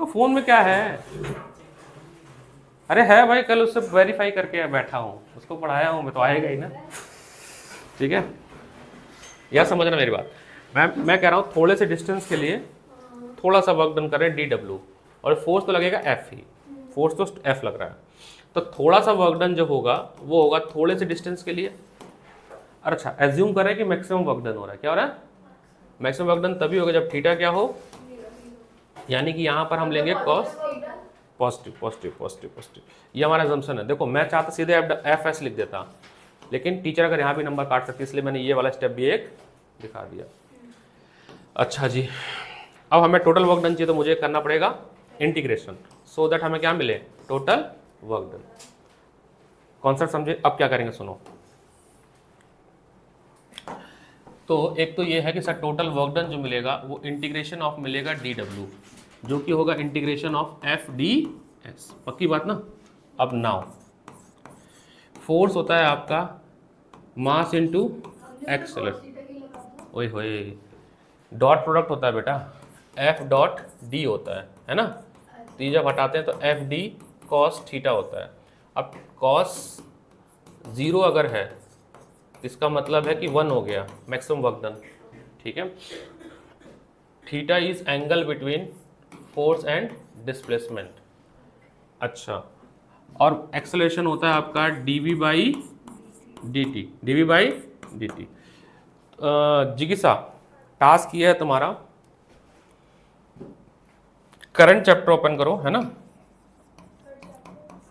फोन में क्या है? अरे है भाई, कल उससे वेरीफाई करके बैठा हूँ, उसको पढ़ाया हूँ मैं, तो आएगा ही ना, ठीक है? यह समझना मेरी बात। मैं कह रहा हूँ थोड़े से डिस्टेंस के लिए थोड़ा सा वर्क डन कर रहे हैं DW, और फोर्स तो लगेगा F ही, फोर्स तो F लग रहा है, तो थोड़ा सा वर्क डन जो होगा वो होगा थोड़े से डिस्टेंस के लिए। अच्छा, एज्यूम करें कि मैक्सिमम वर्क डन हो रहा है, क्या हो रहा है? मैक्सिमम वर्क डन तभी होगा जब थीटा क्या हो, यानी कि यहाँ पर हम लेंगे cos positive positive positive positive, ये हमारा अजम्पशन है। देखो मैं चाहता सीधे FS लिख देता, लेकिन टीचर अगर यहाँ भी नंबर काट सकती है, इसलिए मैंने ये वाला स्टेप भी एक दिखा दिया। अच्छा जी, अब हमें टोटल वर्क डन चाहिए, तो मुझे करना पड़ेगा इंटीग्रेशन, सो दैट हमें क्या मिले, टोटल वर्क डन। कॉन्सेप्ट समझे? अब क्या करेंगे सुनो, तो एक तो ये है कि सर टोटल वर्क डन जो मिलेगा वो इंटीग्रेशन ऑफ मिलेगा DW, जो कि होगा इंटीग्रेशन ऑफ FDS, पक्की बात ना। अब नाउ फोर्स होता है आपका मास इंटू एक्सेलरेशन, ओए होए, डॉट प्रोडक्ट होता है बेटा, F.D होता है ना, तो ये जब हटाते हैं तो FD cos थीटा होता है। अब cos 0 अगर है, इसका मतलब है कि 1 हो गया मैक्सिमम वर्क डन, ठीक है। Theta is angle between force and displacement. अच्छा, और एक्सेलरेशन होता है आपका dV/dt, dV/dt। जिगिसा टास्क ये है तुम्हारा, करंट चैप्टर ओपन करो, है ना,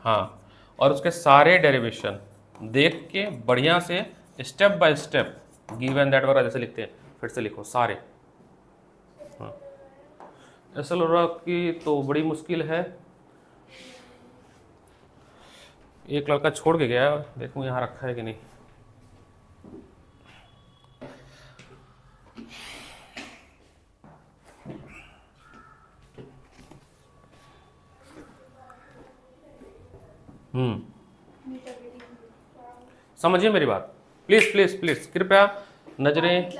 हाँ, और उसके सारे डेरिवेशन देख के बढ़िया से step by step given that वगैरह जैसे लिखते हैं, फिर से लिखो सारे। हाँ, एसएलओरा की तो बड़ी मुश्किल है, एक लड़का छोड़ के गया, देखूं यहाँ रखा है कि नहीं। समझिए मेरी बात, प्लीज प्लीज प्लीज, कृपया नजरें।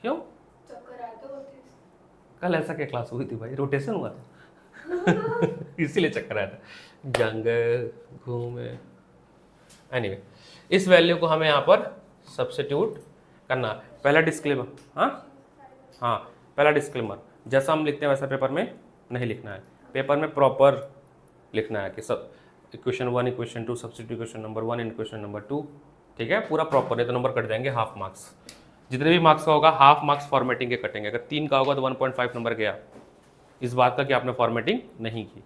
क्यों? कल ऐसा क्या क्लास हुई थी भाई, रोटेशन हुआ था इसीलिए चक्कर आया था, जंग घूमे। एनीवे, इस वैल्यू को हमें यहाँ पर सब्स्टिट्यूट करना है। पहला डिस्क्लेमर, हाँ पहला डिस्क्लेमर, जैसा हम लिखते हैं वैसा पेपर में नहीं लिखना है, पेपर में प्रॉपर लिखना है कि सब equation 1 equation 2 substitute equation number 1 in equation number 2, ठीक है, पूरा प्रॉपर, नहीं तो नंबर कट जाएंगे हाफ मार्क्स। जितने भी मार्क्स का होगा हाफ मार्क्स फॉर्मेटिंग के कटेंगे, अगर 3 का होगा तो 1.5 नंबर गया, इस बात का कि आपने फॉर्मेटिंग नहीं की।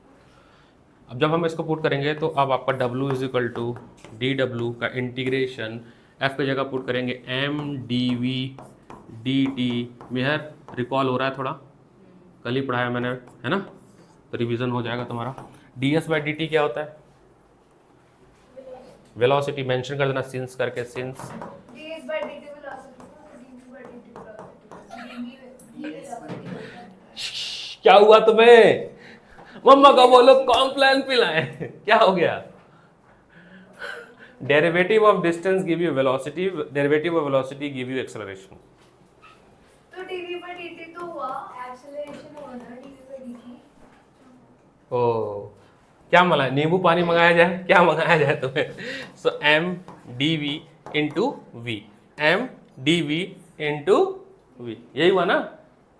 अब जब हम इसको पुट करेंगे तो अब आपका W is equal to DW का इंटीग्रेशन F की जगह पुट करेंगे MdV/dt। मेहर रिकॉल हो रहा है थोड़ा, कल ही पढ़ाया मैंने, है ना, तो रिवीजन हो जाएगा तुम्हारा। ds/dt क्या होता है? वेलोसिटी, मेंशन कर देना सिंस करके, सिंस क्या हुआ तुम्हें? मम्मा का बोलो कॉम्प्लान पिलाएं क्या हो गया? Derivative of distance give you velocity, derivative of velocity give you acceleration. तो dV/dt तो हुआ, एक्सेलरेशन हुआ ना dV/dt। ओ, क्या मंगाया, नींबू पानी मंगाया जाए, क्या मंगाया जाए तुम्हें? So mdv into V, mdv into V, यही हुआ ना,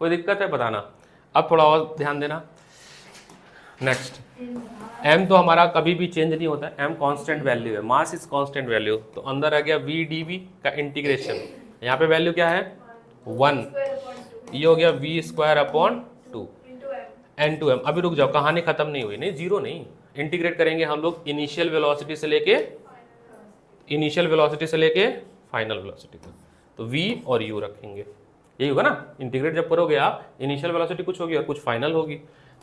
कोई दिक्कत है बताना। अब थोड़ा और ध्यान देना। नेक्स्ट, m तो हमारा कभी भी चेंज नहीं होता है, m कांस्टेंट वैल्यू है, मास इज कांस्टेंट वैल्यू, तो अंदर आ गया v dv का इंटीग्रेशन, यहाँ पे वैल्यू क्या है 1, ये हो गया v²/2 n/m। अभी रुक जाओ, कहानी खत्म नहीं हुई, नहीं जीरो नहीं, इंटीग्रेट करेंगे हम लोग इनिशियल वेलोसिटी से लेके फाइनल वेलोसिटी तक, तो v और u रखेंगे, यही होगा ना। इंटीग्रेट जब करोगे आप, इनिशियल वेलोसिटी कुछ होगी और कुछ फाइनल होगी,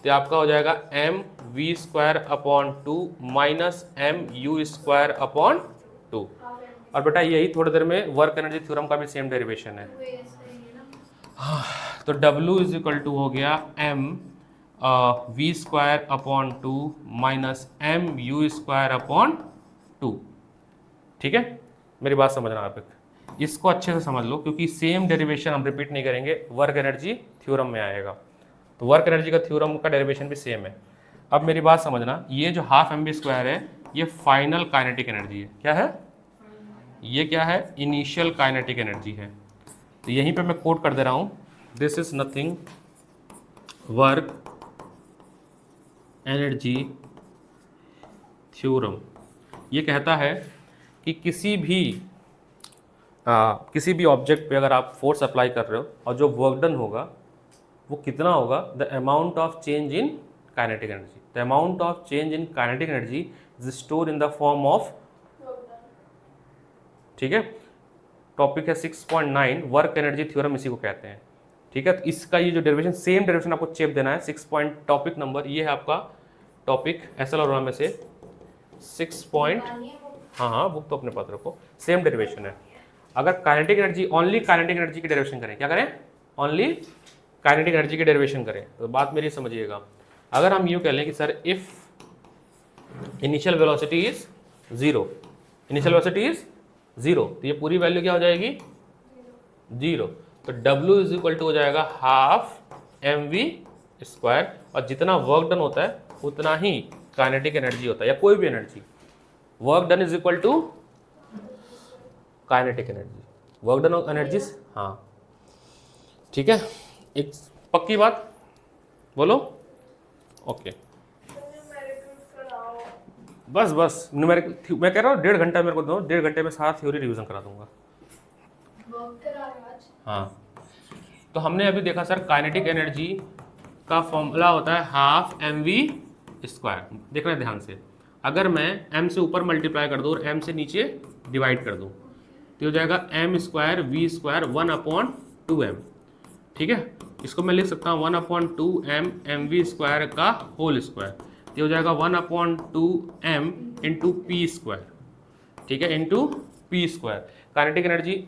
तो आपका हो जाएगा mv²/2 माइनस mu²/2। और बेटा यही थोड़ी देर में वर्क एनर्जी थ्योरम का भी सेम डेरिवेशन है। तो W इज इक्वल टू हो गया mv²/2 माइनस mu²/2, ठीक है, मेरी बात समझना आप, इसको अच्छे से समझ लो, क्योंकि सेम डेरिवेशन हम रिपीट नहीं करेंगे, वर्क एनर्जी थ्योरम में आएगा, तो वर्क एनर्जी का थ्योरम का डेरिवेशन भी सेम है। अब मेरी बात समझना, ये जो हाफ mv² है ये फाइनल काइनेटिक एनर्जी है, क्या है ये, क्या है, इनिशियल काइनेटिक एनर्जी है। तो यहीं पे मैं कोट कर दे रहा हूं, this is nothing work energy theorem. ये कहता है कि किसी भी ऑब्जेक्ट पे अगर आप फोर्स अप्लाई कर रहे हो और जो वर्क डन होगा वो कितना होगा, the amount of change in kinetic energy, the amount of change in kinetic energy is store in the form of, ठीक है। टॉपिक है 6.9 वर्क एनर्जी थ्योरम, इसी को कहते हैं, ठीक है। तो इसका ये जो डेरिवेशन, सेम डेरिवेशन आपको चेप देना है। 6 पॉइंट टॉपिक नंबर, ये है आपका टॉपिक एसएल और में से 6 पॉइंट, हाँ बुक तो अपने पास रखो, सेम डेरिवेशन है। अगर kinetic energy, only kinetic energy की डेरिवेशन करें, क्या करें, ओनली काइनेटिक एनर्जी की डेरिवेशन करें, तो बात मेरी समझिएगा। अगर हम यूँ कह लें कि sir if initial velocity is 0, initial velocity is 0, तो ये पूरी वैल्यू क्या हो जाएगी, 0। तो W इज इक्वल टू हो जाएगा हाफ mv², और जितना वर्क डन होता है उतना ही काइनेटिक एनर्जी होता है, या कोई भी energy, work done is equal to kinetic energy, work done energies, हाँ ठीक है। एक पक्की बात बोलो, ओके। बस न्यूमेरिकल मैं कह रहा हूँ 1.5 घंटा मेरे को दो, 1.5 घंटे में सारा थ्योरी रिवीजन करा दूंगा। हाँ, तो हमने अभी देखा सर काइनेटिक एनर्जी का फॉर्मूला होता है हाफ mv²। देखना ध्यान से, अगर मैं m से ऊपर मल्टीप्लाई कर दूँ और m से नीचे डिवाइड कर दूँ तो हो जाएगा m² v² 1/2m, ठीक है। इसको मैं लिख सकता हूँ 1/2m mv² का होल स्क्वायर, तो हो जाएगा 1/2m इंटू p², ठीक है, इंटू p²। काइनेटिक एनर्जी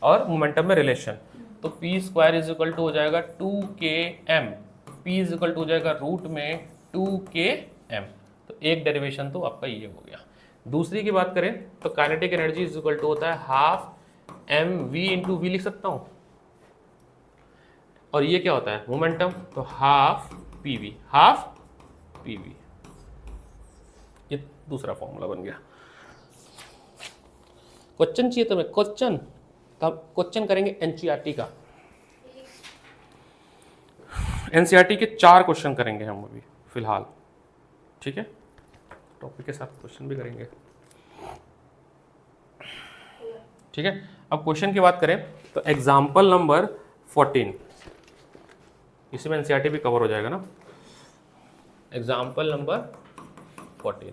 और मोमेंटम में रिलेशन, तो p² इज इक्वल टू हो जाएगा 2km, p is equal to हो जाएगा रूट में 2km। तो एक डेरिवेशन तो आपका ये हो गया। दूसरी की बात करें तो kinetic energy is equal to होता है हाफ mv इंटू v लिख सकता हूँ, और ये क्या होता है मोमेंटम, तो हाफ pv, हाफ pv, ये दूसरा फॉर्मूला बन गया। क्वेश्चन चाहिए तुम्हें, क्वेश्चन, तब क्वेश्चन करेंगे एनसीईआरटी का। एनसीईआरटी के 4 क्वेश्चन करेंगे हम अभी फिलहाल, ठीक है, टॉपिक के साथ क्वेश्चन भी करेंगे, ठीक है। अब क्वेश्चन की बात करें तो एग्जाम्पल नंबर 14, इसी में एनसीईआरटी भी कवर हो जाएगा ना। एग्जाम्पल नंबर 14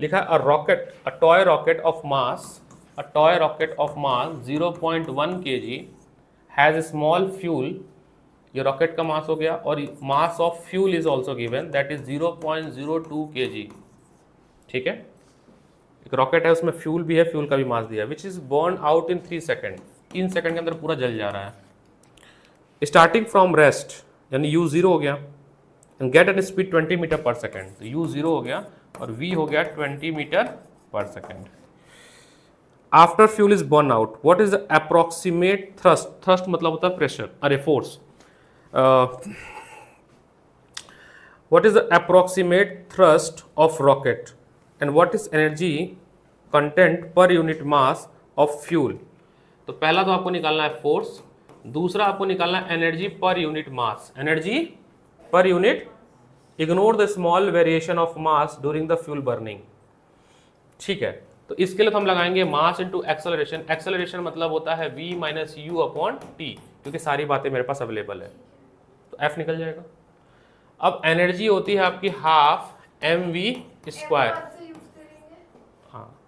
लिखा है a rocket, a toy rocket of mass, a toy rocket of mass 0.1 kg has a small fuel, ये रॉकेट का मास हो गया, और मास of fuel is also given that is 0.02 kg, ठीक है। एक रॉकेट है उसमें फ्यूल भी है, फ्यूल का भी मास दिया है, which is burn out in 3 second, 3 second के अंदर पूरा जल जा रहा है। स्टार्टिंग फ्रॉम रेस्ट यानी u0 हो गया, and get an speed 20 metre पर सेकेंड, तो u0 हो गया और v हो गया 20 मीटर पर second. After fuel is burn out what is the approximate thrust, thrust मतलब होता है प्रेशर, अरे force, what is the approximate thrust of rocket and what is energy content per unit mass of fuel. तो पहला तो आपको निकालना है फोर्स, दूसरा आपको निकालना है एनर्जी पर unit mass, energy per unit, ignore the small variation of mass during the fuel burning, ठीक है। तो इसके लिए तो हम लगाएंगे मास इनटू एक्सेलरेशन, एक्सेलरेशन मतलब होता है v minus you upon T, क्योंकि सारी बातें मेरे पास अवेलेबल है, तो f निकल जाएगा। अब एनर्जी होती है आपकी हाफ mv², हाँ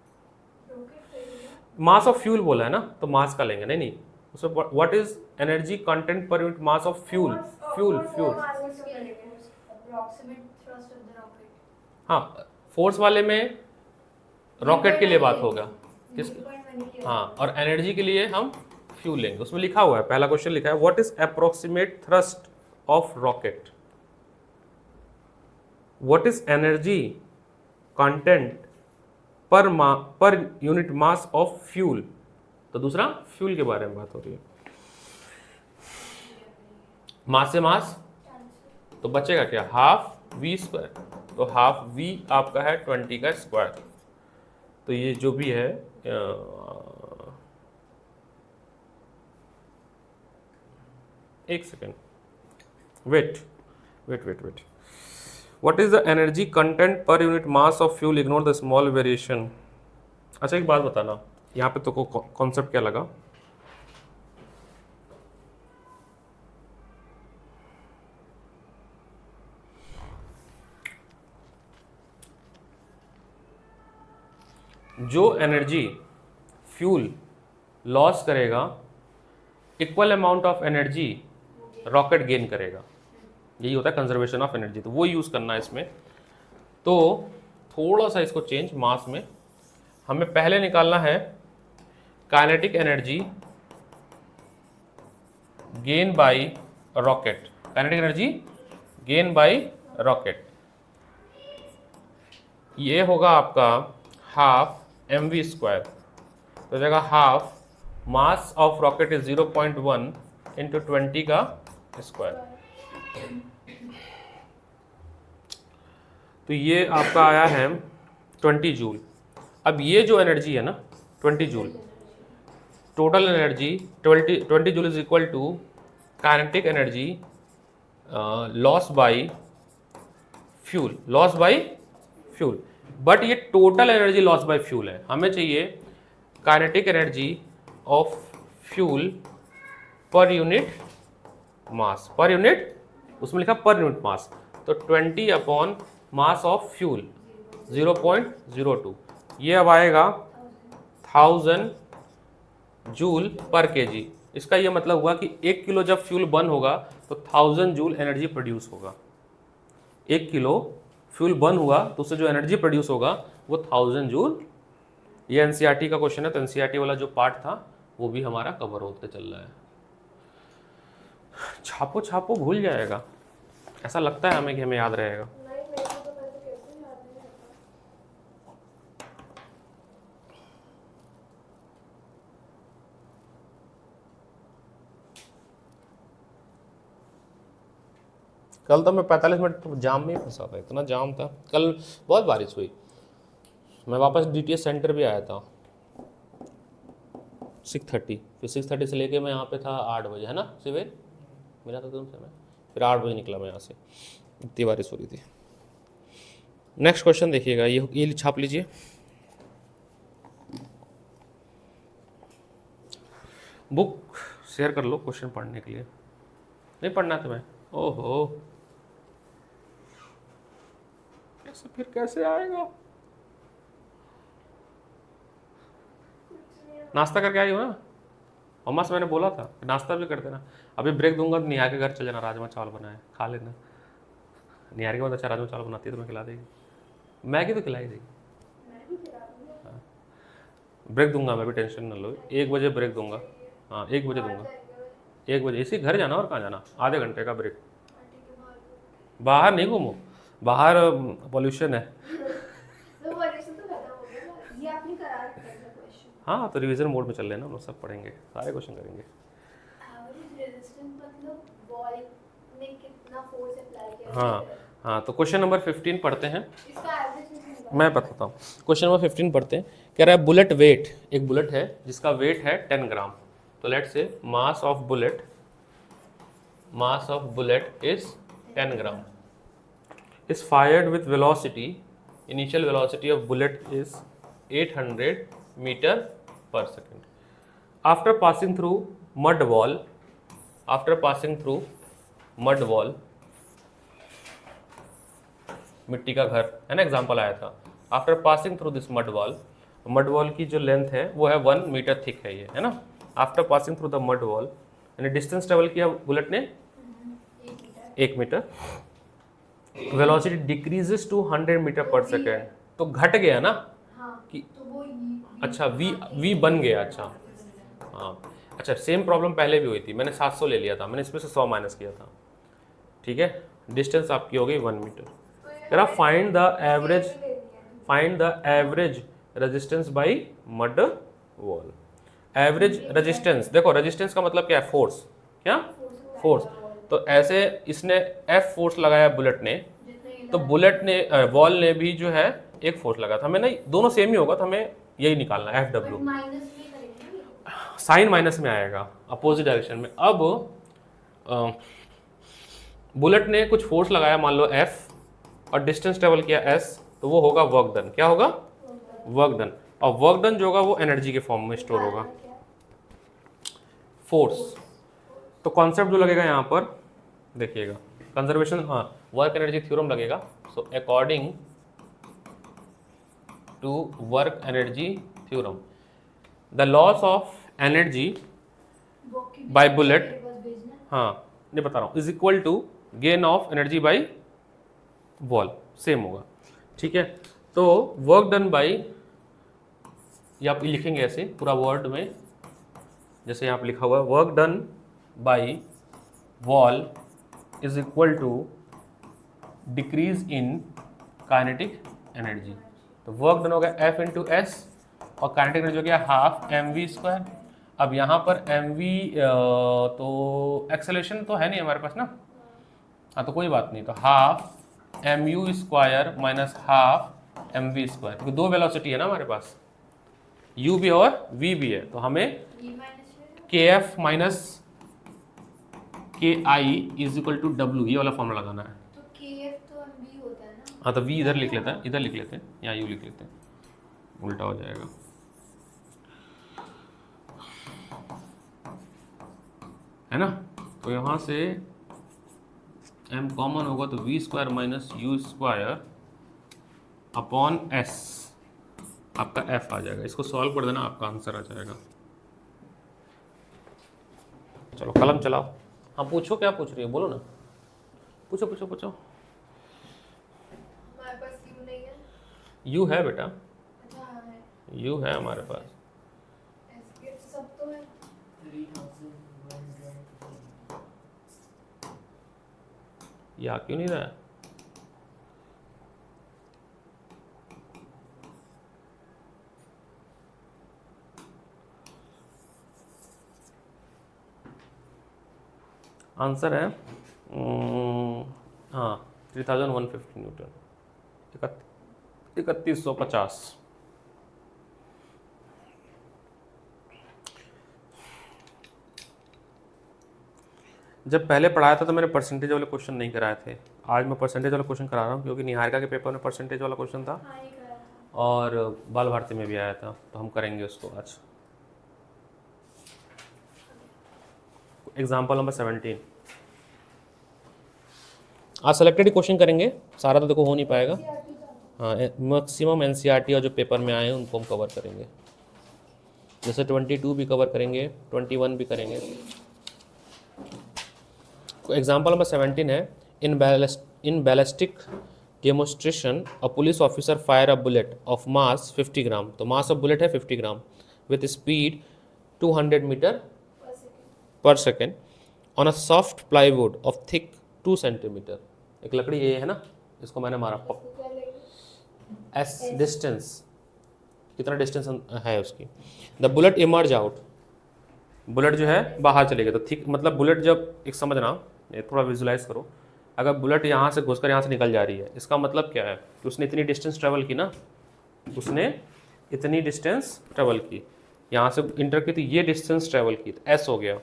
मास ऑफ फ्यूल बोला है ना, तो मास का लेंगे, नहीं उसमें what is energy content per unit mass of fuel, fuel, हाँ फोर्स वाले में रॉकेट के लिए बात होगा किस, हाँ, और एनर्जी के लिए हम फ्यूल लेंगे, उसमें लिखा हुआ है, पहला क्वेश्चन लिखा है what is approximate thrust of rocket, what is energy content per unit mass of fuel, तो दूसरा फ्यूल के बारे में बात हो रही है। मास से मास तो बचेगा क्या, हाफ v², तो हाफ v आपका है 20 का स्क्वायर, तो ये जो भी है एक second, wait wait wait wait, what is the energy content per unit mass of fuel, ignore the small variation. अच्छा एक बात बताना, यहाँ पे तो कॉन्सेप्ट क्या लगा? जो एनर्जी फ्यूल लॉस करेगा, equal amount of energy rocket gain करेगा, यही होता है कंजर्वेशन ऑफ एनर्जी। तो वो यूज करना है इसमें। तो थोड़ा सा इसको चेंज, मास में हमें पहले निकालना है kinetic energy gain by rocket, kinetic energy gain by rocket. ये होगा आपका हाफ mv स्क्वायर, तो जाएगा half mass of rocket is 0.1 into 20 का स्क्वायर। तो ये आपका आया है 20 जूल। अब ये जो एनर्जी है ना 20 joule, total energy 20 joule is equal to kinetic energy loss by fuel, loss by fuel. But ये total energy loss by fuel है, हमें चाहिए kinetic energy of fuel per unit mass, per unit, उसमें लिखा पर unit मास, तो 20 upon mass of fuel 0.02, ये अब आएगा 1000 जूल पर केजी। इसका ये मतलब हुआ कि 1 किलो जब फ्यूल बर्न होगा तो 1000 जूल एनर्जी प्रोड्यूस होगा। 1 किलो फ्यूल बर्न हुआ तो उससे जो एनर्जी प्रोड्यूस होगा वो 1000 जूल। ये एनसीईआरटी का क्वेश्चन है, तो एनसीईआरटी वाला जो पार्ट था वो भी हमारा कवर होते चल रहा है। छापो छापो भूल जाएगा, ऐसा लगता है हमें कि हमें याद रहेगा। कल तो मैं 45 मिनट जाम में ही फंसा था, इतना जाम था कल, बहुत बारिश हुई। मैं वापस डीटीएस सेंटर भी आया था 6:30, फिर 6:30 से लेके मैं यहाँ पे था 8 बजे, है ना सिवेल मिला था तुमसे मैं, फिर 8 बजे निकला मैं यहाँ से, इतनी बारिश हो रही थी। नेक्स्ट क्वेश्चन देखिएगा, ये छाप लीजिए। बुक शेयर कर लो क्वेश्चन पढ़ने के लिए, नहीं पढ़ना है तुम्हें? ओहो कैसे, फिर कैसे आएगा? नाश्ता करके आई हो ना, मम्मा से मैंने बोला था नाश्ता भी कर देना। अभी ब्रेक दूंगा तो निहार के घर चले जाना, राजमा चावल बनाए खा लेना। निहार के बाद अच्छा राजमा चावल बनाती है, तुम्हें खिला देगी, मैगी तो खिलाई देगी। हाँ ब्रेक दूंगा मैं भी, टेंशन न लो। 1 बजे ब्रेक दूंगा, हाँ 1 बजे दूंगा, 1 बजे। इसी घर जाना, और कहाँ जाना, आधे घंटे का ब्रेक। बाहर नहीं घूमो, बाहर पॉल्यूशन है। हाँ तो रिवीजन मोड में चल लेना, हम लोग सब पढ़ेंगे, सारे क्वेश्चन करेंगे। हाँ हाँ, तो क्वेश्चन नंबर 15 पढ़ते हैं, मैं बताता हूँ। क्वेश्चन नंबर 15 पढ़ते हैं। कह रहा है बुलेट वेट, एक बुलेट है जिसका वेट है 10 ग्राम। तो लेट से मास of bullet is 10 gram, is fired with velocity, initial velocity of bullet is 800 meter per second. After passing through mud wall, मिट्टी का घर है ना, एग्जाम्पल आया था। After passing through this mud wall की जो लेंथ है वो है 1 मीटर थिक है, ये है ना। After passing through the mud wall, यानी डिस्टेंस ट्रेवल किया बुलेट ने 1 metre. Velocity decreases to 100 metre पर सेकेंड, तो घट गया ना कि अच्छा v बन गया। अच्छा हाँ, अच्छा सेम प्रॉब्लम पहले भी हुई थी, मैंने 700 ले लिया था, मैंने इसमें से 100 माइनस किया था, ठीक है। डिस्टेंस आपकी हो गई 1 मीटर। जरा find the average resistance bye mud wall. Average resistance, देखो रेजिस्टेंस का मतलब क्या है, फोर्स, क्या फोर्स। तो ऐसे इसने F फोर्स लगाया बुलेट ने, तो बुलेट ने वॉल ने भी जो है एक फोर्स लगा था। हमें ना दोनों सेम ही होगा, तो हमें यही निकालना है FW। साइन माइनस में आएगा अपोजिट डायरेक्शन में। अब बुलेट ने कुछ फोर्स लगाया मान लो F और डिस्टेंस ट्रेवल किया S, तो वो होगा वर्क डन। क्या होगा? Work done. और वर्क डन जो होगा वो एनर्जी के फॉर्म में स्टोर होगा, फोर्स। तो कॉन्सेप्ट जो लगेगा यहाँ पर देखिएगा, कंजर्वेशन, हाँ, वर्क एनर्जी थ्योरम लगेगा। So according to work energy theorem the loss of energy by bullet, हाँ नहीं बता रहा हूँ, is equal to gain of energy by wall, same होगा। ठीक है, तो वर्क डन बाय, ये आप लिखेंगे ऐसे पूरा वर्ड में, जैसे यहाँ पे लिखा हुआ है work done by wall is equal to decrease in kinetic energy. तो वर्क डन हो गया F इंटू एस और काइनेटिक एनर्जी हो गया हाफ mv²। अब यहाँ पर mv तो एक्सेलरेशन तो है नहीं हमारे पास ना, हाँ तो कोई बात नहीं, तो half mu² minus half mv², क्योंकि दो वेलोसिटी है ना हमारे पास, u भी और v भी है, तो हमें kf माइनस ki is equal to w, ये वाला फॉर्मूला लगाना है। तो kf तो mv होता है ना, हाँ तो v इधर लिख लेते हैं, इधर लिख लेते हैं, यहाँ u लिख लेते हैं, उल्टा हो जाएगा। है ना, तो यहाँ से m कॉमन होगा तो v² minus u² upon s, आपका f आ जाएगा। इसको सॉल्व कर देना, आपका आंसर आ जाएगा। चलो कलम चलाओ। हाँ पूछो, क्या पूछ रही हो, बोलो ना, पूछो पूछो पूछो। हमारे पास u नहीं है। u है बेटा, अच्छा है, u है हमारे पास। इसके सब तो है। ये आ क्यों नहीं रहा है? आंसर है हाँ 3150 न्यूटन, 3150। जब पहले पढ़ाया था तो मैंने परसेंटेज वाले क्वेश्चन नहीं कराए थे, आज मैं परसेंटेज वाला क्वेश्चन करा रहा हूँ, क्योंकि निहारिका के पेपर में परसेंटेज वाला क्वेश्चन था हाँ, ये करा था। और बाल भारती में भी आया था, तो हम करेंगे उसको आज। एग्जाम्पल नंबर 17, आज सेलेक्टेड क्वेश्चन करेंगे, सारा तो देखो हो नहीं पाएगा। हाँ मैक्सिमम एनसीईआरटी और जो पेपर में आए हैं उनको हम कवर करेंगे, जैसे 22 भी कवर करेंगे, 21 भी करेंगे। एग्जाम्पल नंबर 17 है, in ballistic demonstration a police officer fire a bullet of mass 50 gram, तो मास ऑफ बुलेट है 50 ग्राम विथ स्पीड 200 मीटर पर second on a soft plywood of thick 2 centimetre. एक लकड़ी ये है ना, इसको मैंने मारा एस डिस्टेंस, कितना डिस्टेंस है उसकी। The bullet emerge out, bullet जो है बाहर चले गए, तो थिक मतलब बुलेट जब, एक समझना, थोड़ा विजुलाइज करो, अगर बुलेट यहाँ से घुसकर यहाँ से निकल जा रही है, इसका मतलब क्या है कि उसने इतनी डिस्टेंस ट्रेवल की ना, उसने इतनी डिस्टेंस ट्रेवल की, यहाँ से इंटर की तो ये डिस्टेंस ट्रेवल की, तो एस हो गया।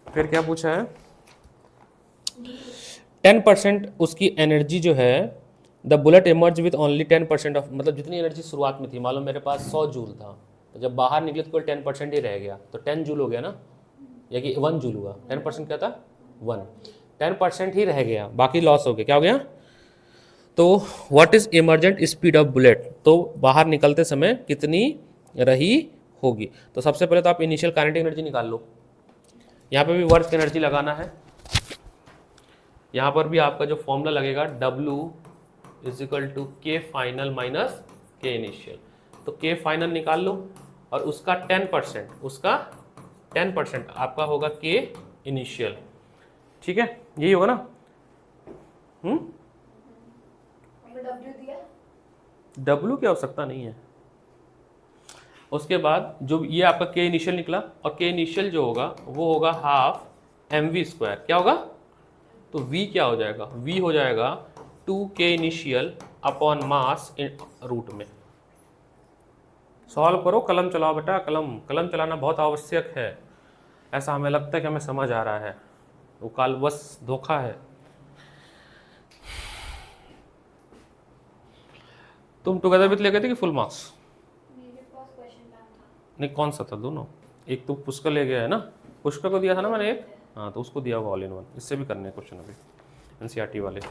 फिर क्या पूछा है, 10% उसकी एनर्जी जो है, the bullet emerge with only 10% of, मतलब जितनी एनर्जी शुरुआत में थी, मालूम मेरे पास 100 जूल था, तो जब बाहर निकले तो 10% ही रह गया, तो 10 जूल हो गया ना, या कि 1 जूल हुआ, 10% क्या था 1, 10% ही रह गया, बाकी लॉस हो गया। क्या हो गया, तो what is emergent speed of bullet, तो बाहर निकलते समय कितनी रही होगी। तो सबसे पहले तो आप इनिशियल काइनेटिक एनर्जी निकाल लो, यहाँ पे भी वर्क एनर्जी लगाना है, यहाँ पर भी आपका जो फॉर्मूला लगेगा W इज इक्वल टू के फाइनल माइनस के इनिशियल, तो के फाइनल निकाल लो और उसका 10% आपका होगा के इनिशियल। ठीक है, यही होगा ना। W दिया, W की आवश्यकता नहीं है। उसके बाद जो ये आपका के इनिशियल निकला, और के इनिशियल जो होगा वो होगा हाफ mv², क्या होगा, तो v क्या हो जाएगा, v हो जाएगा 2k इनिशियल अपॉन मास इन रूट में। सॉल्व करो, कलम चलाओ बेटा, कलम चलाना बहुत आवश्यक है, ऐसा हमें लगता है कि हमें समझ आ रहा है। वो काल बस धोखा है। तुम टुगेदर विथ ले गए थे कि फुल मार्क्स? मेरे पास क्वेश्चन बैंक था। नहीं, कौन सा था? दोनों? एक तो पुष्कर ले गया है ना, पुष्कर को दिया था ना मैंने एक, हाँ तो उसको दिया होगा ऑल इन वन। इससे भी करने क्वेश्चन अभी एनसीईआरटी वाले। तो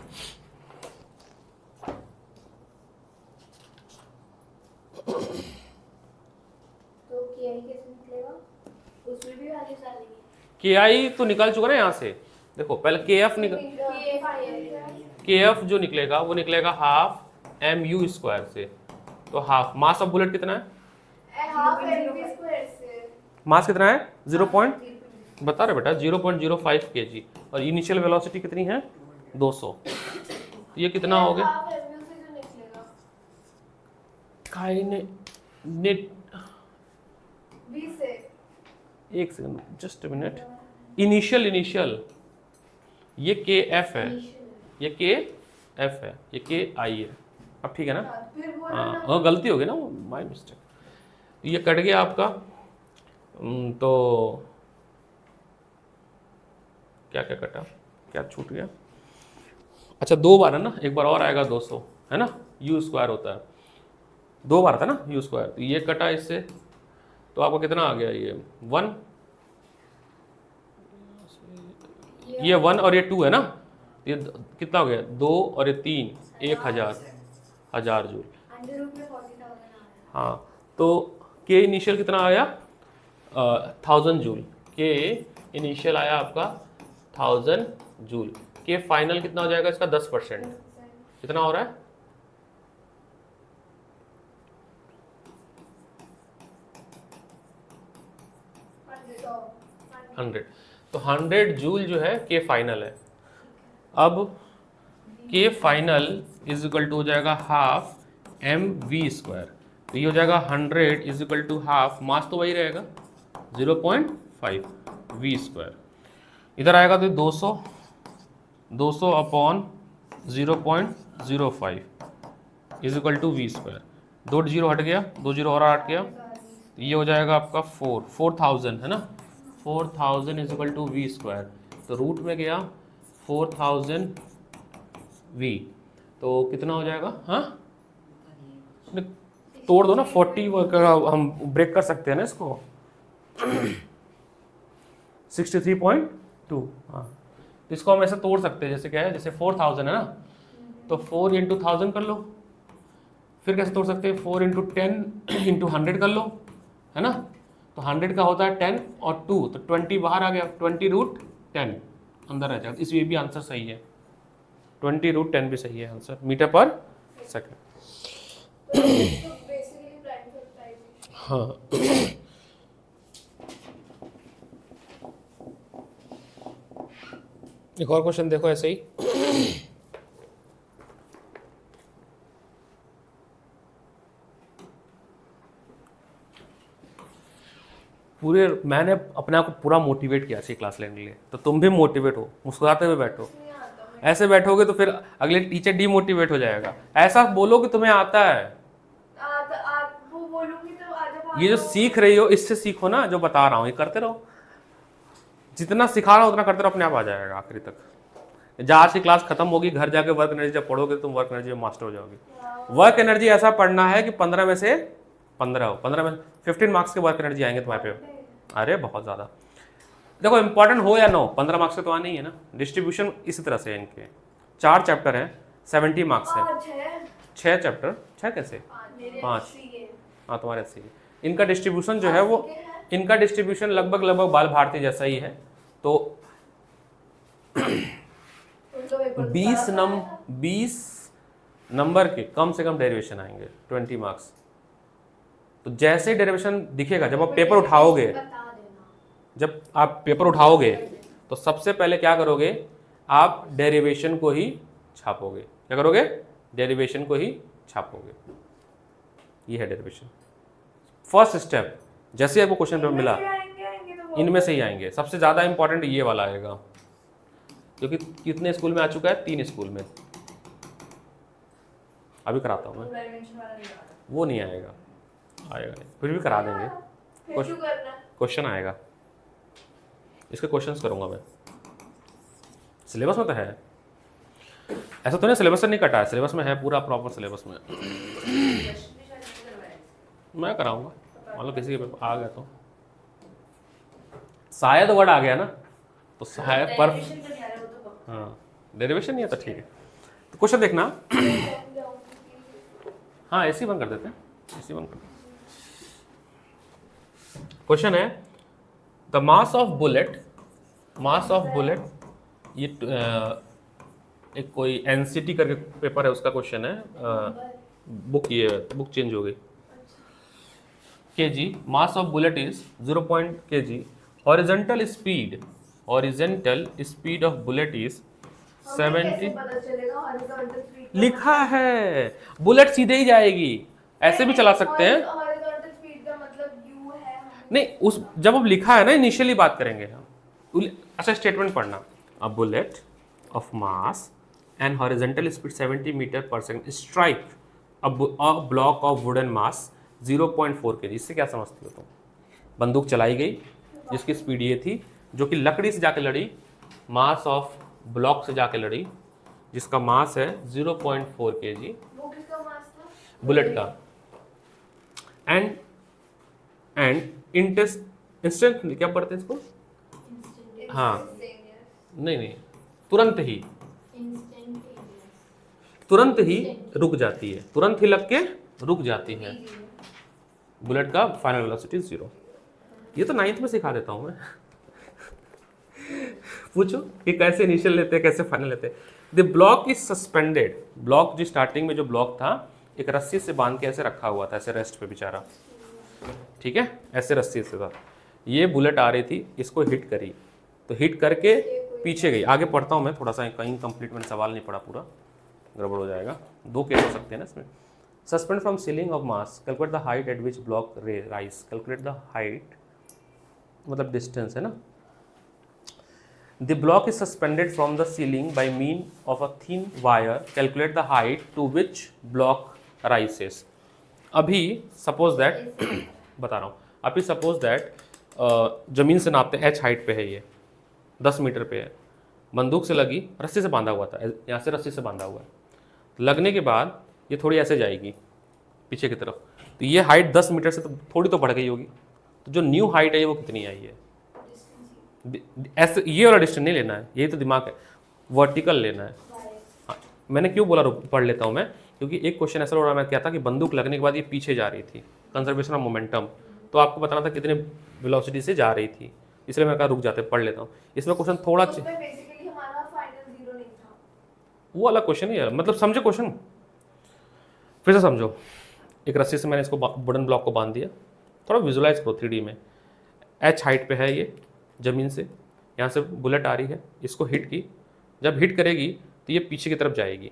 केआई कैसे निकलेगा? उसमें भी वैल्यूज डालेंगे? केआई तो निकल चुका ना यहाँ से, देखो पहले केएफ निकल, केएफ जो निकलेगा वो निकलेगा हाफ mu स्क्वायर से। तो हाफ मास ऑफ बुलेट कितना है? हाफ mv स्क्वायर से। मास कितना है? 0. बता रहे बेटा 0.05 kg। और इनिशियल वेलोसिटी कितनी है? 200। ये कितना हो गया? हाफ mv से जो निकलेगा काइनेटिक, 20 से। एक second, just a minute. Initial ये के एफ है, ये के एफ है, ये के आई है। अब ठीक है ना? फिर वो हाँ गलती हो गई ना, माय मिस्टेक। ये कट गया आपका। तो क्या क्या कटा, क्या छूट गया? अच्छा 2 बार है ना, एक बार और आएगा 200 है ना, यू स्क्वायर होता है, 2 बार था ना यू स्क्वायर। तो ये कटा इससे, तो आपको कितना आ गया? ये 1, ये 1 और ये 2 है ना, ये कितना हो गया? 2 और ये 3, 1000 जूल। अंडर रूट में 40,000 आ रहा है। हाँ तो के इनिशियल कितना आया? 1000 जूल। के इनिशियल आया आपका 1000 जूल। के फाइनल कितना हो जाएगा इसका? 10%। कितना हो रहा है? हंड्रेड। तो 100 जूल जो है के फाइनल है। अब के फाइनल इज इक्वल टू हो जाएगा हाफ mv स्क्वायर। तो ये हो जाएगा 100 इज इक्वल टू हाफ, मास तो वही रहेगा 0.5 v स्क्वायर। इधर आएगा तो 200 upon 0.05 is equal to V square. 2 zero हट गया, 2 जीरो और हट गया, ये हो जाएगा आपका 4000 है ना। 4000 is equal to V square. तो रूट में गया 4000 v, तो कितना हो जाएगा? हाँ तोड़ दो ना, 40 हम ब्रेक कर सकते हैं ना इसको 63.2। हाँ तो इसको हम ऐसे तोड़ सकते हैं, जैसे क्या है, जैसे 4000 है ना, तो 4 इंटू 1000 कर लो। फिर कैसे तोड़ सकते हैं? 4 इंटू 10 इंटू 100 कर लो, है ना। तो 100 का होता है 10 और 2, तो 20 बाहर आ गया, 20 रूट 10 अंदर आ जाएगा। इसलिए भी आंसर सही है, 20 रूट 10 भी सही है आंसर, मीटर पर सेकेंड। हाँ एक और क्वेश्चन देखो ऐसे ही। पूरे मैंने अपने आप को पूरा मोटिवेट किया अच्छी क्लास लेने के लिए, तो तुम भी मोटिवेट हो, मुस्कुराते हुए बैठो। ऐसे बैठोगे तो फिर अगले टीचर डीमोटिवेट हो जाएगा। ऐसा बोलो कि तुम्हें आता है। ये जो सीख रही हो इससे सीखो ना, जो बता रहा हूँ ये करते रहो। जितना सिखा रहा हूँ उतना करते रहो, अपने आप आ जाएगा आखिरी तक। जब आज की क्लास खत्म होगी, घर जाके वर्क एनर्जी जब पढ़ोगे तुम वर्क एनर्जी में मास्टर हो जाओगे। वर्क एनर्जी ऐसा पढ़ना है कि 15 में से 15 हो, 15 में 15 मार्क्स के वर्क एनर्जी आएंगे तुम्हारे पे। अरे बहुत ज़्यादा। देखो इंपॉर्टेंट हो या नो, 15 मार्क्स के तो आने ही है ना। डिस्ट्रीब्यूशन इसी तरह से है इनके। 4 चैप्टर हैं, 70 मार्क्स है। 6 चैप्टर, 6 कैसे? 5। हाँ तुम्हारे 80। इनका डिस्ट्रीब्यूशन जो है वो, इनका डिस्ट्रीब्यूशन लगभग बाल भारती जैसा ही है। तो 20 नंबर के कम से कम डेरिवेशन आएंगे, 20 मार्क्स। तो जैसे डेरिवेशन दिखेगा, जब आप पेपर उठाओगे, जब आप पेपर उठाओगे तो सबसे पहले क्या करोगे? आप डेरिवेशन को ही छापोगे। क्या करोगे? डेरिवेशन को ही छापोगे। ये है डेरिवेशन, फर्स्ट स्टेप। जैसे आपको क्वेश्चन पेपर मिला, इनमें से ही आएंगे। सबसे ज़्यादा इंपॉर्टेंट ये वाला आएगा, क्योंकि कितने स्कूल में आ चुका है? 3 स्कूल में। अभी कराता हूँ मैं, वो नहीं आएगा, आएगा नहीं, फिर भी करा देंगे। क्वेश्चन आएगा, इसके क्वेश्चंस करूँगा मैं। सिलेबस में तो है, ऐसा तो नहीं सिलेबस से नहीं कटा है, सिलेबस में है पूरा प्रॉपर सिलेबस में। मैं कराऊंगा, मान लो किसी के पेपर आ गया तो, शायद वर्ड आ गया ना तो शायद पर, हाँ डेरिवेशन नहीं है तो ठीक है। तो क्वेश्चन देखना, हाँ ऐसे ही बंद कर देते हैं, ऐसे ही बंद कर देते हैं। क्वेश्चन है the mass of bullet, mass of bullet, ये एक कोई एनसीटी करके पेपर है उसका क्वेश्चन है, बुक ये बुक चेंज हो गई। kg mass of bullet is 0. kg, horizontal speed of bullet is 70। लिखा है बुलेट सीधे ही जाएगी, ऐसे भी चला सकते हैं, नहीं उस जब अब लिखा है ना इनिशियली बात करेंगे हम। अच्छा स्टेटमेंट पढ़ना, a bullet of mass and horizontal speed 70 metre per second strike a block of wooden mass 0.4 kg। इससे क्या समझती हो तुम? बंदूक चलाई गई जिसकी स्पीड ये थी, जो कि लकड़ी से जाके लड़ी, मास ऑफ ब्लॉक से जाके लड़ी, जिसका मास है 0.4 kg, वो किसका मास था? बुलेट का। एंड इंस्टेंट क्या पढ़ते हैं इसको? हाँ नहीं तुरंत ही रुक जाती है, तुरंत ही लग के रुक जाती है। बुलेट का फाइनल वेलोसिटी 0। ये तो 9th में सिखा देता हूँ मैं। पूछो कि कैसे इनिशियल लेते हैं, कैसे फाइनल लेते हैं। The block is suspended, block जो स्टार्टिंग में जो ब्लॉक था एक रस्सी से बांध के ऐसे रखा हुआ था, ऐसे रेस्ट पे बेचारा, ठीक है, ऐसे रस्सी से था। ये बुलेट आ रही थी, इसको हिट करी, तो हिट करके पीछे गई। आगे पढ़ता हूँ मैं थोड़ा सा, कहीं कंप्लीट मैंने सवाल नहीं पढ़ा, पूरा गड़बड़ हो जाएगा। 2 केस हो सकते हैं ना इसमें। Suspend from ceiling of mass, calculate the height at which block rise, calculate the height मतलब डिस्टेंस है ना। The block is suspended from the ceiling by mean of a thin wire, calculate the height to which block rises. अभी suppose that बता रहा हूँ, अभी suppose that जमीन से नापते h हाइट पे है, ये 10 मीटर पे है, बंदूक से लगी, रस्सी से बांधा हुआ था, यहाँ से रस्सी से बांधा हुआ है, लगने के बाद ये थोड़ी ऐसे जाएगी पीछे की तरफ, तो ये हाइट 10 मीटर से तो थोड़ी तो बढ़ गई होगी, तो जो न्यू हाइट है वो कितनी आई है? ऐसे ये वाला डिस्टेंस नहीं लेना है, यही तो दिमाग है, वर्टिकल लेना है। हाँ, मैंने क्यों बोला पढ़ लेता हूँ मैं, क्योंकि एक क्वेश्चन ऐसा हो रहा, मैं क्या था कि बंदूक लगने के बाद ये पीछे जा रही थी, कंजर्वेशन ऑफ मोमेंटम, तो आपको बताना था कितने वेलोसिटी से जा रही थी, इसलिए मैं कहा रुक जाते पढ़ लेता हूँ। इसमें क्वेश्चन थोड़ा वो वाला क्वेश्चन ही है, मतलब समझो क्वेश्चन, फिर से समझो। एक रस्सी से मैंने इसको वुडन ब्लॉक को बांध दिया, थोड़ा विजुलाइज करो 3D में। h हाइट पे है ये ज़मीन से, यहाँ से बुलेट आ रही है, इसको हिट की, जब हिट करेगी तो ये पीछे की तरफ जाएगी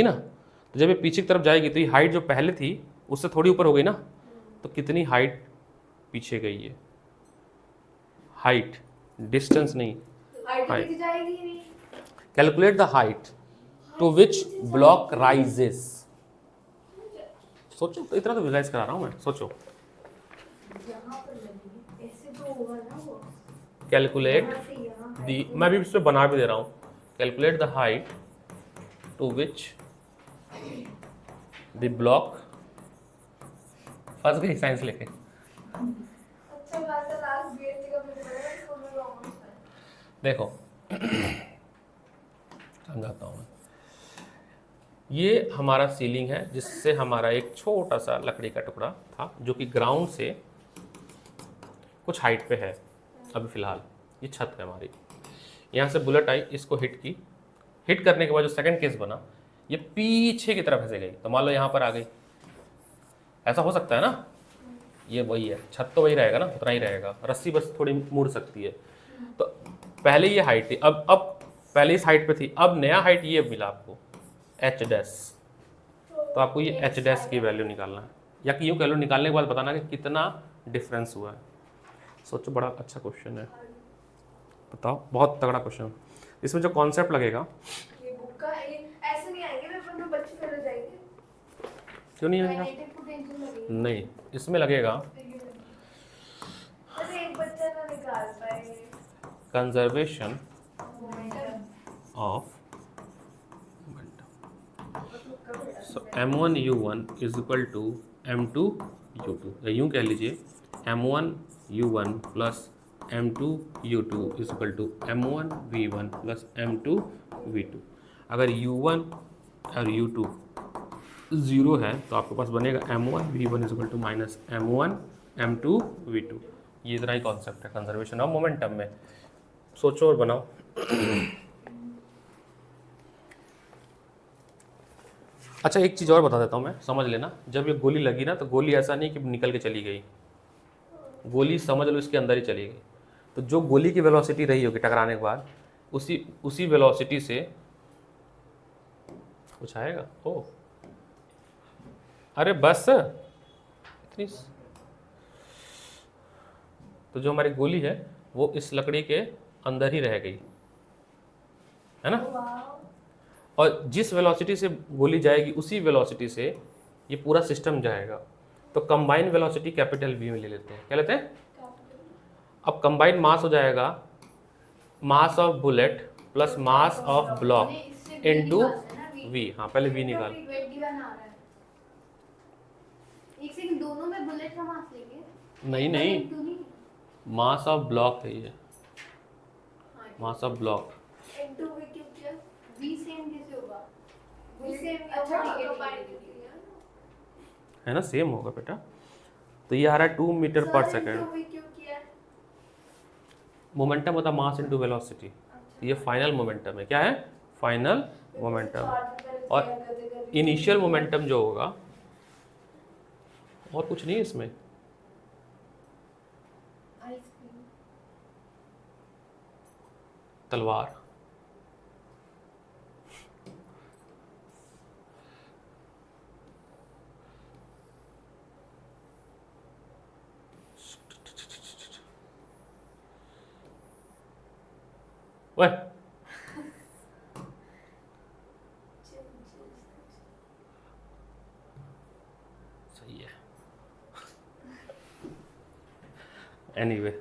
ना, तो जब ये पीछे की तरफ जाएगी तो ये हाइट जो पहले थी उससे थोड़ी ऊपर हो गई ना, तो कितनी हाइट पीछे गई है? हाइट, डिस्टेंस नहीं, height. Calculate the height to which block rises. सोचो, तो इतना तो विजुलाइज करा रहा हूँ मैं, सोचो। कैलकुलेट दी, मैं भी इसमें बना भी दे रहा हूँ, calculate the height to which the block, फंस गई साइंस लेके। देखो समझाता हूँ मैं, ये हमारा सीलिंग है जिससे हमारा एक छोटा सा लकड़ी का टुकड़ा था जो कि ग्राउंड से कुछ हाइट पे है, अभी फ़िलहाल ये छत है हमारी। यहाँ से बुलेट आई, इसको हिट की, हिट करने के बाद जो सेकंड केस बना, ये पीछे की तरफ ऐसे गई, तो मान लो यहाँ पर आ गई, ऐसा हो सकता है ना, ये वही है, छत तो वही रहेगा ना, उतना ही रहेगा, रस्सी बस थोड़ी मुड़ सकती है। तो पहले ये हाइट थी, अब पहले इस हाइट पे थी, अब नया हाइट ये मिला आपको h डैश, तो आपको ये h डैश की वैल्यू निकालना है, या कि यूँ कह लो, निकालने के बाद बताना कि कितना डिफरेंस हुआ है। सोचो, बड़ा अच्छा क्वेश्चन है, बताओ, बहुत तगड़ा क्वेश्चन। इसमें जो कॉन्सेप्ट लगेगा, ये बुक का है, ऐसे नहीं आएंगे पेपर में, बच्चे फेल हो जाएंगे। क्यों नहीं आएगा? नहीं, इसमें लगेगा एक बच्चा ना निकाल पाए conservation of so m1u1 is equal to m2u2, या यूँ कह लीजिए m1u1 plus m2u2 is equal to m1v1 plus m2v2। अगर u1 और u2 ज़ीरो है तो आपके पास बनेगा m1v1 is equal to minus m1 m2v2। ये इतना ही कॉन्सेप्ट है कंजर्वेशन ऑफ मोमेंटम में। सोचो और बनाओ। अच्छा एक चीज़ और बता देता हूँ मैं, समझ लेना। जब ये गोली लगी ना तो गोली ऐसा नहीं कि निकल के चली गई, गोली समझ लो इसके अंदर ही चली गई। तो जो गोली की वेलोसिटी रही होगी टकराने के बाद उसी वेलोसिटी से कुछ आएगा। ओ अरे बस इतनी, तो जो हमारी गोली है वो इस लकड़ी के अंदर ही रह गई, है ना। और जिस वेलोसिटी से गोली जाएगी उसी वेलोसिटी से ये पूरा सिस्टम जाएगा। तो कंबाइन वेलोसिटी कैपिटल वी में ले लेते हैं। क्या लेते हैं? अब कंबाइन मास हो जाएगा mass of bullet plus mass of block into V. हाँ पहले वी निकाल। एक सेकंड, दोनों में बुलेट का मास लेंगे? नहीं मास ऑफ ब्लॉक है ये, mass of block into v क्यों किया? वी सेम कैसे होगा? वी सेम अच्छा है ना, सेम होगा बेटा। तो ये आ रहा है 2 मीटर पर सेकेंड। मोमेंटम होता मास इनटू वेलोसिटी। ये फाइनल मोमेंटम है। क्या है? Final momentum. और इनिशियल मोमेंटम जो होगा, और कुछ नहीं है इसमें। तलवार। वह सही है। एनीवे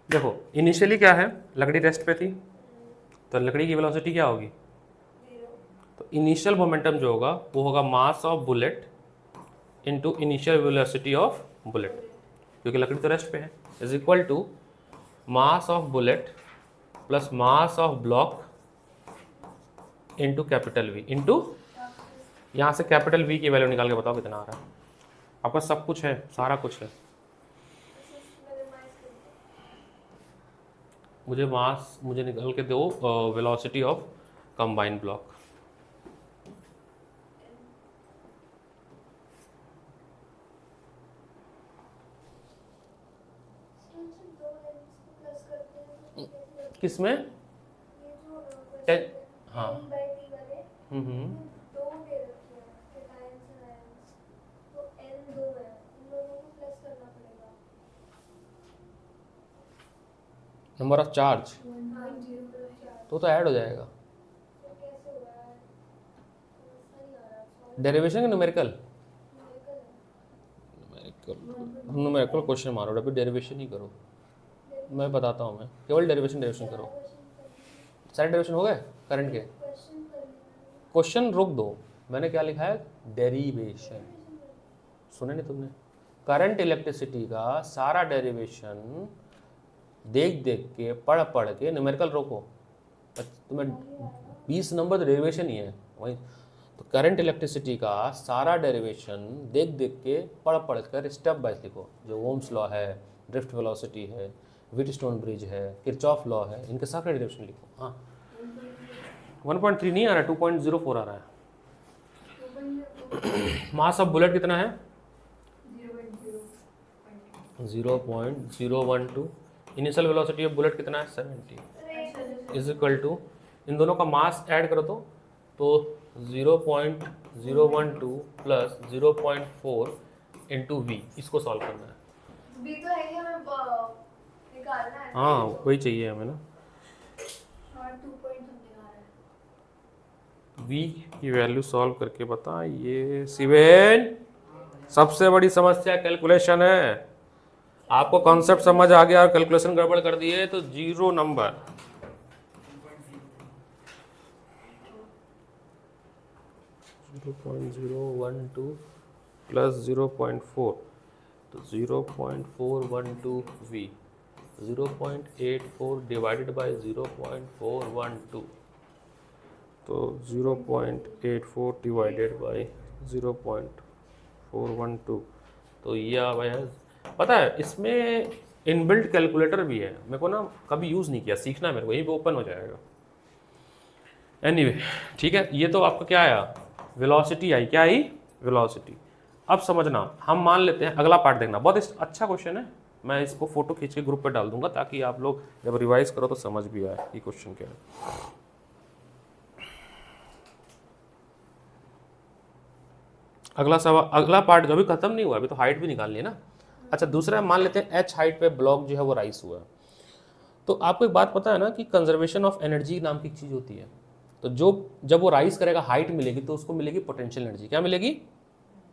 देखो इनिशियली क्या है, लकड़ी रेस्ट पे थी तो लकड़ी की वेलोसिटी क्या होगी? तो इनिशियल मोमेंटम जो होगा वो होगा mass of bullet into initial velocity of bullet, क्योंकि लकड़ी तो रेस्ट पे है, is equal to mass of bullet plus mass of block into capital v into, यहाँ से कैपिटल वी की वैल्यू निकाल के बताओ कितना आ रहा है। आपका सब कुछ है, सारा कुछ है। मुझे निकाल के दो वेलोसिटी ऑफ कंबाइन ब्लॉक। किसमें? हाँ नंबर ऑफ चार्ज तो ऐड हो जाएगा। डेरिवेशन का न्यूमेरिकल क्वेश्चन मारो, अभी डेरिवेशन ही करो। मैं बताता हूँ, मैं केवल डेरिवेशन करो। सारे डेरिवेशन हो गए करंट के। क्वेश्चन रोक दो, मैंने क्या लिखा है? डेरिवेशन। सुने नहीं तुमने? करंट इलेक्ट्रिसिटी का सारा डेरिवेशन देख के पढ़ के न्यूमेरिकल रोको। तुम्हें 20 नंबर तो डेरिवेशन ही है वही। तो करंट इलेक्ट्रिसिटी का सारा डेरिवेशन देख के पढ़ कर स्टेप बाय लिखो। जो ओम्स लॉ है, ड्रिफ्ट वेलोसिटी है, व्हीटस्टोन ब्रिज है, किरचॉफ लॉ है, इनके सारे डेरिवेशन लिखो। हाँ 1.3 नहीं आ रहा है, 2.04 आ रहा है। मास ऑफ बुलेट कितना है? 0.012। इनिशियल वेलोसिटी ऑफ बुलेट कितना है? 70 इज इक्वल टू, इन दोनों का मास ऐड करो तो 0.012 प्लस 0.4 इंटू वी। इसको सॉल्व करना है। वी तो है, हमें निकालना है। हाँ वही चाहिए हमें ना। वी की वैल्यू सॉल्व करके बता। ये सिवेन सबसे बड़ी समस्या कैलकुलेशन है। आपको कॉन्सेप्ट समझ आ गया और कैलकुलेशन गड़बड़ कर दिए तो 0 नंबर। 0.012 प्लस 0.4 तो 0.412 V, 0.84 डिवाइडेड बाय 0.412 तो 0.84 डिवाइडेड बाय 0.412 तो ये आ गया। पता है इसमें इनबिल्ट कैलकुलेटर भी है, मेरे को ना कभी यूज़ नहीं किया, सीखना है मेरे को, यहीं पे ओपन हो जाएगा। एनीवे ठीक है, ये तो आपका क्या आया, वेलोसिटी आई, क्या आई, वेलोसिटी। अब समझना, हम मान लेते हैं, अगला पार्ट देखना, बहुत अच्छा क्वेश्चन है, मैं इसको फोटो खींच के ग्रुप पे डाल दूंगा ताकि आप लोग जब रिवाइज करो तो समझ भी आए ये क्वेश्चन क्या है। अगला सवाल, अगला पार्ट जो अभी खत्म नहीं हुआ, अभी तो हाइट भी निकालनी है ना। अच्छा दूसरा मान लेते हैं h हाइट पे ब्लॉक जो है वो राइज हुआ है। तो आपको एक बात पता है ना कि कंजर्वेशन ऑफ एनर्जी नाम की चीज़ होती है। तो जो जब वो राइज करेगा हाइट मिलेगी तो उसको मिलेगी पोटेंशियल एनर्जी। क्या मिलेगी,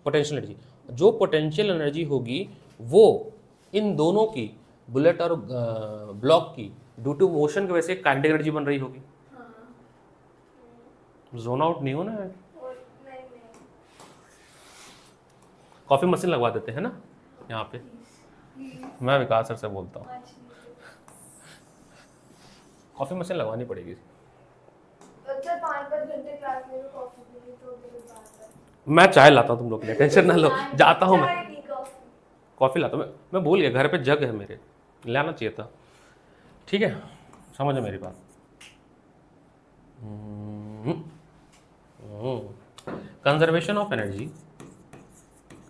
पोटेंशियल एनर्जी। जो पोटेंशियल एनर्जी होगी वो इन दोनों की, बुलेट और ब्लॉक की, ड्यू टू मोशन की वजह से काइनेटिक एनर्जी बन रही होगी। जोन आउट नहीं हो ना, कॉफी मशीन लगवा देते हैं ना यहाँ पे, मैं विकास सर से बोलता हूँ कॉफी मशीन लगवानी पड़ेगी। मैं चाय लाता हूँ तुम लोग के लिए, टेंशन ना लो, जाता हूँ मैं कॉफी लाता हूँ। मैं भूल गया, घर पे जग है मेरे, लाना चाहिए था। ठीक है, समझो मेरी बात। कंजर्वेशन ऑफ एनर्जी,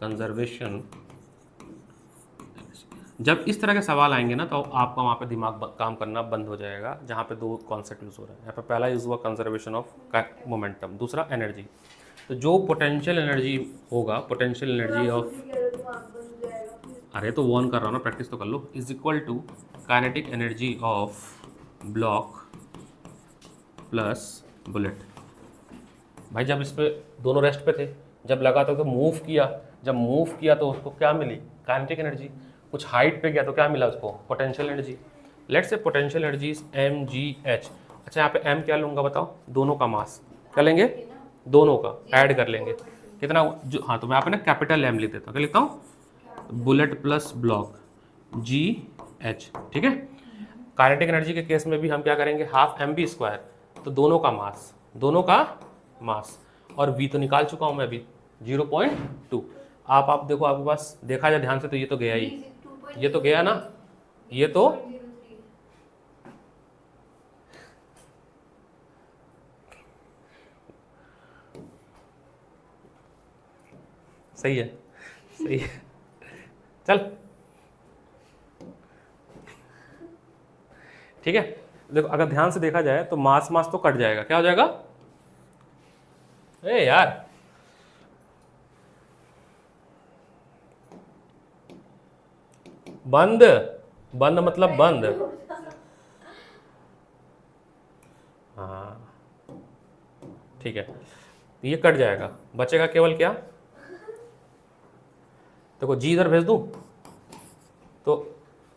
कंजर्वेशन, जब इस तरह के सवाल आएंगे ना तो आपका वहाँ पे दिमाग काम करना बंद हो जाएगा। जहाँ पे दो कॉन्सेप्ट यूज़ हो रहे हैं, यहाँ पे पहला यूज़ हुआ कंजर्वेशन ऑफ मोमेंटम, दूसरा एनर्जी। तो जो पोटेंशियल एनर्जी होगा, पोटेंशियल एनर्जी ऑफ, अरे तो वो ऑन कर रहा हूँ ना, प्रैक्टिस तो कर लो, is equal to kinetic energy of block plus bullet. भाई जब इस पे दोनों रेस्ट पे थे, जब लगा तो मूव किया, जब मूव किया तो उसको क्या मिली, काइनेटिक एनर्जी। कुछ हाइट पे गया तो क्या मिला उसको, potential energy. Let's say potential energy mgh। अच्छा यहाँ पे m क्या लूँगा बताओ, दोनों का मास क्या लेंगे, दोनों का ऐड कर लेंगे कितना जो, हाँ तो मैं यहाँ पे ना कैपिटल m लिख देता हूँ, क्या लिखता हूँ, बुलेट प्लस ब्लॉक gh। ठीक है, काइनेटिक एनर्जी के केस में भी हम क्या करेंगे, हाफ mv स्क्वायर, तो दोनों का मास, दोनों का मास, और v तो निकाल चुका हूँ मैं अभी 0.2। आप देखो आपके पास, देखा जाए ध्यान से तो ये तो गया ही, ये तो गया ना, ये तो सही है, सही है, चल ठीक है। देखो अगर ध्यान से देखा जाए तो मास मास तो कट जाएगा, क्या हो जाएगा, ए यार बंद, बंद मतलब बंद, हाँ ठीक है, ये कट जाएगा, बचेगा केवल क्या, देखो जी इधर भेज दूं तो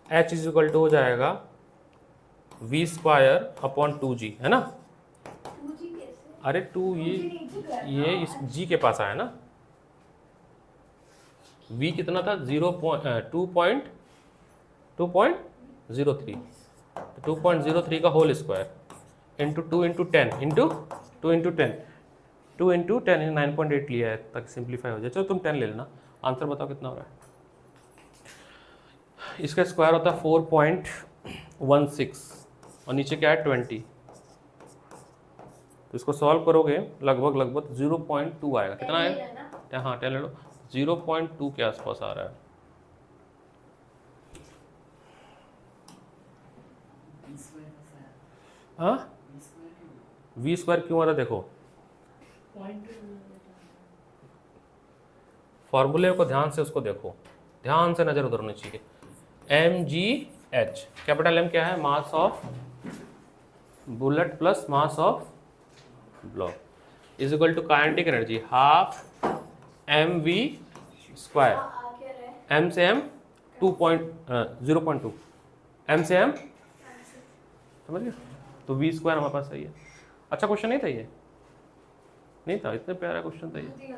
h इज इक्वल टू हो जाएगा v स्क्वायर अपॉन 2g, है ना। अरे 2 ये इस g के पास आया ना, v कितना था 2.03, 2.03 का whole square into 2 into 10 into 2 into 10, 2 into 10 9.8 लिया है ताकि सिंप्लीफाई हो जाए। चलो तुम 10 ले लेना, आंसर बताओ कितना हो रहा है। इसका स्क्वायर होता है 4.16 और नीचे क्या है 20, तो इसको सॉल्व करोगे लगभग 0.2 आएगा। कितना आएगा, हाँ 10 ले लो, 0.2 के आसपास आ रहा है। हाँ v स्क्वायर क्यों आ रहा है, देखो फॉर्मूले को ध्यान से, उसको देखो, ध्यान से नजर उधर होनी चाहिए। mgh, कैपिटल M क्या है, mass of bullet plus mass of block is equal to kinetic energy half mv square, m से m 0.2 m से m, समझ गए? तो v स्क्वायर हमारे पास सही है। अच्छा क्वेश्चन नहीं था ये? नहीं था, इतना प्यारा क्वेश्चन था ये।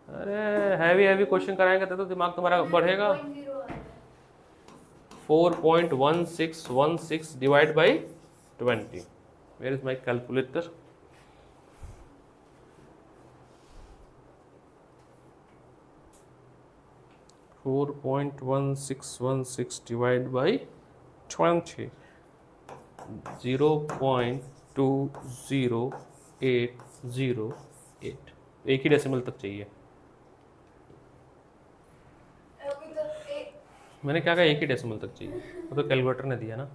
अरे हैवी क्वेश्चन कराएंगे तो दिमाग तुम्हारा बढ़ेगा। 4.1616 divide by 20। Where is my calculator? Four 4.1616 divide by 20, 0.20808। एक ही डेसिमल तक चाहिए। मैंने क्या कहा, एक ही डेसिमल तक चाहिए, वो तो कैलकुलेटर ने दिया ना।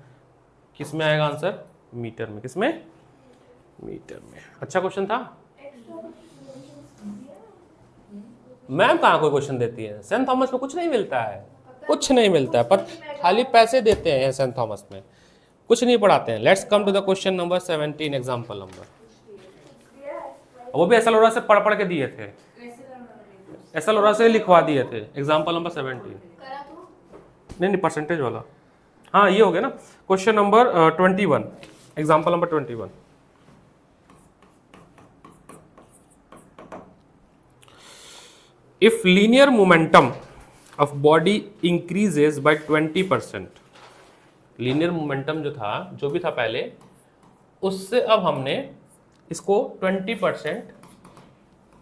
किस में आएगा आंसर? मीटर में। किस में? मीटर में। अच्छा क्वेश्चन था। मैम कहाँ कोई क्वेश्चन देती है? सेंट थॉमस में कुछ नहीं मिलता है, कुछ नहीं मिलता है, पर खाली पैसे देते हैं सेंट थॉमस में, कुछ नहीं पढ़ाते हैं। Let's come to the question number 17, example number. वो भी एसएलओरा से पढ़ के दिए थे, एसएलओरा से लिखवा दिए थे। एग्जाम्पल नंबर 17 नहीं परसेंटेज वाला। हाँ ये हो गया ना। Question number 21, example number 21। If linear momentum of body increases by 20%, linear momentum जो था, जो भी था पहले, उससे अब हमने इसको 20%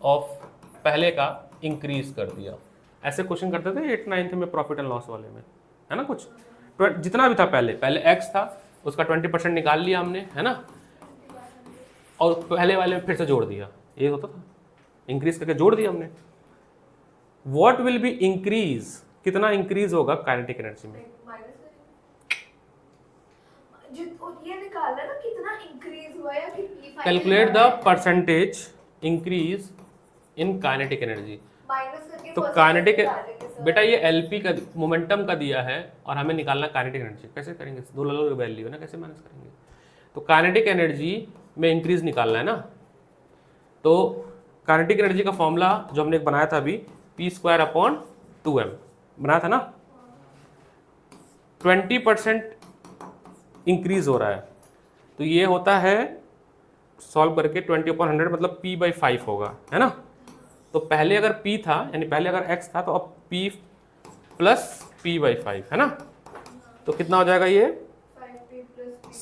ऑफ पहले का इंक्रीज कर दिया। ऐसे क्वेश्चन करते थे 8th 9th में प्रॉफिट एंड लॉस वाले में, है ना। कुछ जितना भी था पहले x था, उसका 20% निकाल लिया हमने, है ना, और पहले वाले में फिर से जोड़ दिया। ये होता था, इंक्रीज करके जोड़ दिया हमने। व्हाट विल बी इंक्रीज, कितना इंक्रीज होगा काइनेटिक एनर्जी में? ये निकालना ना कितना इंक्रीज हुआ या calculate the percentage increase in kinetic energy. तो काइनेटिक बेटा ये एलपी का मोमेंटम का दिया है और हमें निकालना काइनेटिक एनर्जी। कैसे करेंगे? दो अलग अलग वैल्यू है ना, कैसे मैनेज करेंगे? तो काइनेटिक एनर्जी में इंक्रीज निकालना है ना। तो काइनेटिक एनर्जी का फॉर्मूला जो हमने बनाया था अभी, p²/2m बनाया था ना। 20% इंक्रीज हो रहा है, तो ये होता है सॉल्व करके 20/100 मतलब p/5 होगा, है ना। तो पहले अगर p था, यानी पहले अगर x था, तो अब p + p/5 है ना। तो कितना हो जाएगा ये?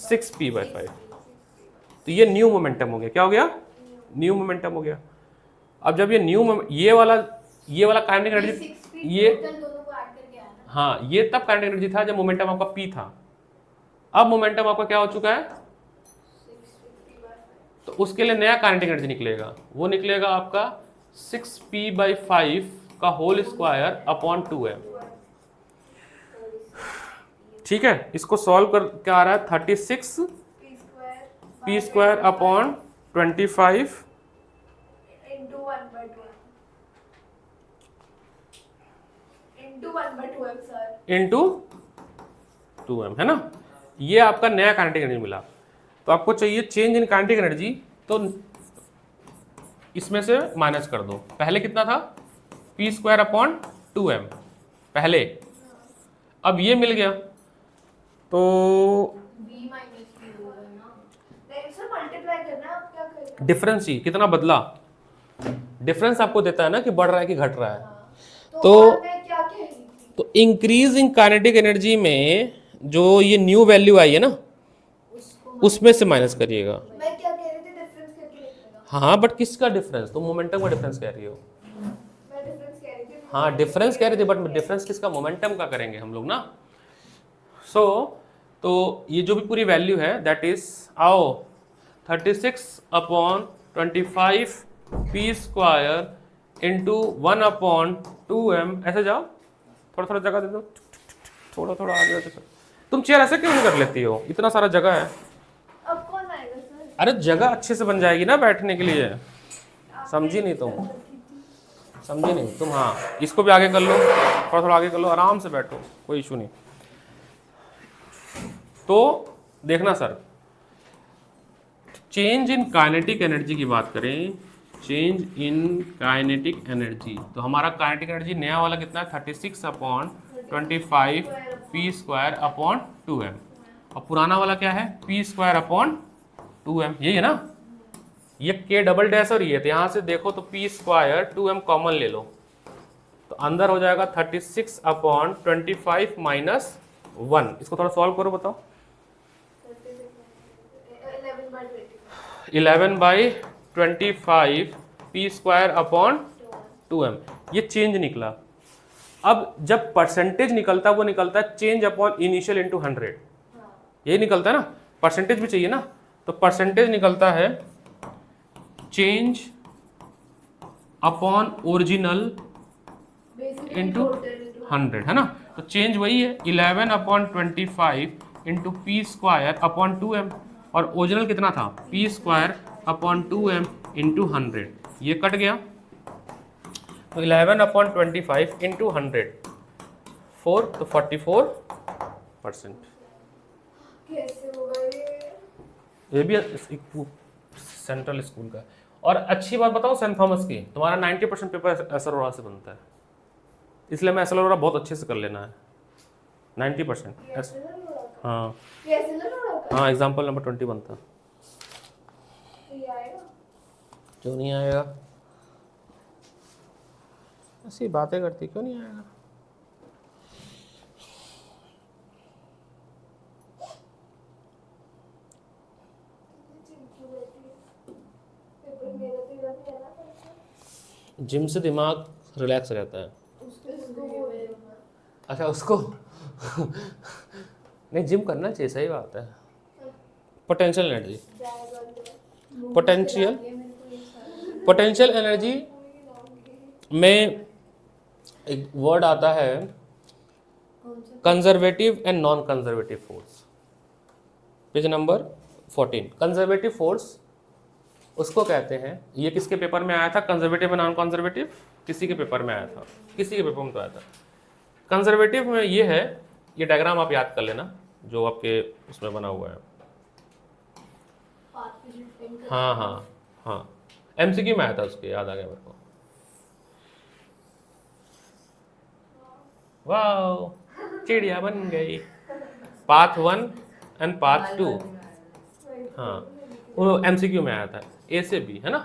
6p/5। तो ये न्यू मोमेंटम हो गया। क्या हो गया? न्यू मोमेंटम हो गया। अब जब ये वाला काइनेटिक एनर्जी, ये हाँ ये तब काइनेटिक एनर्जी था जब मोमेंटम आपका p था। अब मोमेंटम आपका क्या हो चुका है? तो उसके लिए नया काइनेटिक एनर्जी निकलेगा, वो निकलेगा आपका 6p/5 का होल स्क्वायर अपॉन 2m। ठीक है, इसको सॉल्व कर क्या आ रहा है? 36 p² अपॉन 25 इंटू 2m, है ना। ये आपका नया काइनेटिक एनर्जी मिला। तो आपको चाहिए चेंज इन काइनेटिक एनर्जी, तो इसमें से माइनस कर दो। पहले कितना था? p² अपॉन 2m पहले, अब ये मिल गया तो डिफरेंस ही कितना बदला, डिफरेंस आपको देता है ना कि बढ़ रहा है कि घट रहा है। तो इंक्रीज इन काइनेटिक एनर्जी में जो ये न्यू वैल्यू आई है ना, उसमें से माइनस करिएगा। मैं क्या कह रही थी? डिफरेंस करके लिखना। हाँ बट किसका डिफरेंस? तो मोमेंटम का डिफरेंस कह रही हो। मैं डिफरेंस कह रही थी। हाँ डिफरेंस कह रही थी, बट डिफरेंस किसका? मोमेंटम का करेंगे हम लोग ना। तो ये जो भी पूरी वैल्यू है दैट इज आओ 36/25 p² इंटू 1/2m। ऐसे जाओ, थोड़ा थोड़ा जगह दे दो, थोड़ा थोड़ा आगे हो। तुम चेयर ऐसे क्यों नहीं कर लेती हो? इतना सारा जगह है। अब कौन आएगा सर? अरे जगह अच्छे से बन जाएगी ना बैठने के लिए। समझी नहीं तुम, समझी नहीं तुम। हाँ इसको भी आगे कर लो, थोड़ा थोड़ा आगे कर लो, आराम से बैठो, कोई इशू नहीं। तो देखना sir, change in kinetic energy की बात करें, चेंज इन काइनेटिक एनर्जी, तो हमारा काइनेटिक एनर्जी नया वाला कितना है? 36/25 25 पी स्क्वायर अपॉन 2m, और पुराना वाला क्या है पी स्क्वायर अपॉन 2m, यही है ना। ये k डबल डैश और ये तो यहाँ से देखो तो पी स्क्वायर 2m कॉमन ले लो तो अंदर हो जाएगा 36 अपॉन 25 माइनस 1। इसको थोड़ा सॉल्व करो, बताओ। 11/25 पी स्क्वायर अपॉन 2m, ये चेंज निकला। अब जब परसेंटेज निकलता वो निकलता है चेंज अपॉन इनिशियल इंटू 100, यही निकलता है ना। परसेंटेज भी चाहिए ना, तो परसेंटेज निकलता है चेंज अपॉन ओरिजिनल इंटू 100, है ना। तो चेंज वही है 11/25 into P square upon 2m, और ओरिजिनल कितना था P square upon 2m into 100, ये कट गया। तो 11/25 इंटू 100 4, तो 44%। कैसे होगा ये भी सेंट्रल स्कूल का। और अच्छी बात बताओ सेंट थॉमस की, तुम्हारा 90% पेपर एसअरोरा से बनता है, इसलिए मैं एसअरोरा बहुत अच्छे से कर लेना है 90%। हाँ हाँ, एग्जाम्पल नंबर 20 बनता। क्यों नहीं आएगा, ऐसी बातें करती, क्यों नहीं आएगा। जिम से दिमाग रिलैक्स रहता है। अच्छा उसको नहीं, जिम करना चाहिए, सही बात है। पोटेंशियल एनर्जी, पोटेंशियल एनर्जी में एक वर्ड आता है conservative and non conservative force, page number 14। Conservative force उसको कहते हैं, ये किसके पेपर में आया था, कंजर्वेटिव एंड नॉन कंजर्वेटिव, किसी के पेपर में आया था, किसी के पेपर में तो आया था। कंजर्वेटिव में ये है, ये डायग्राम आप याद कर लेना जो आपके उसमें बना हुआ है। हाँ हाँ हाँ, एमसीक्यू में आया था, उसके याद आ गया मेरे को। वाह, चिड़िया बन गई। पाथ 1 एंड पाथ 2, हाँ वो एमसीक्यू में आया था, ए से बी, है ना।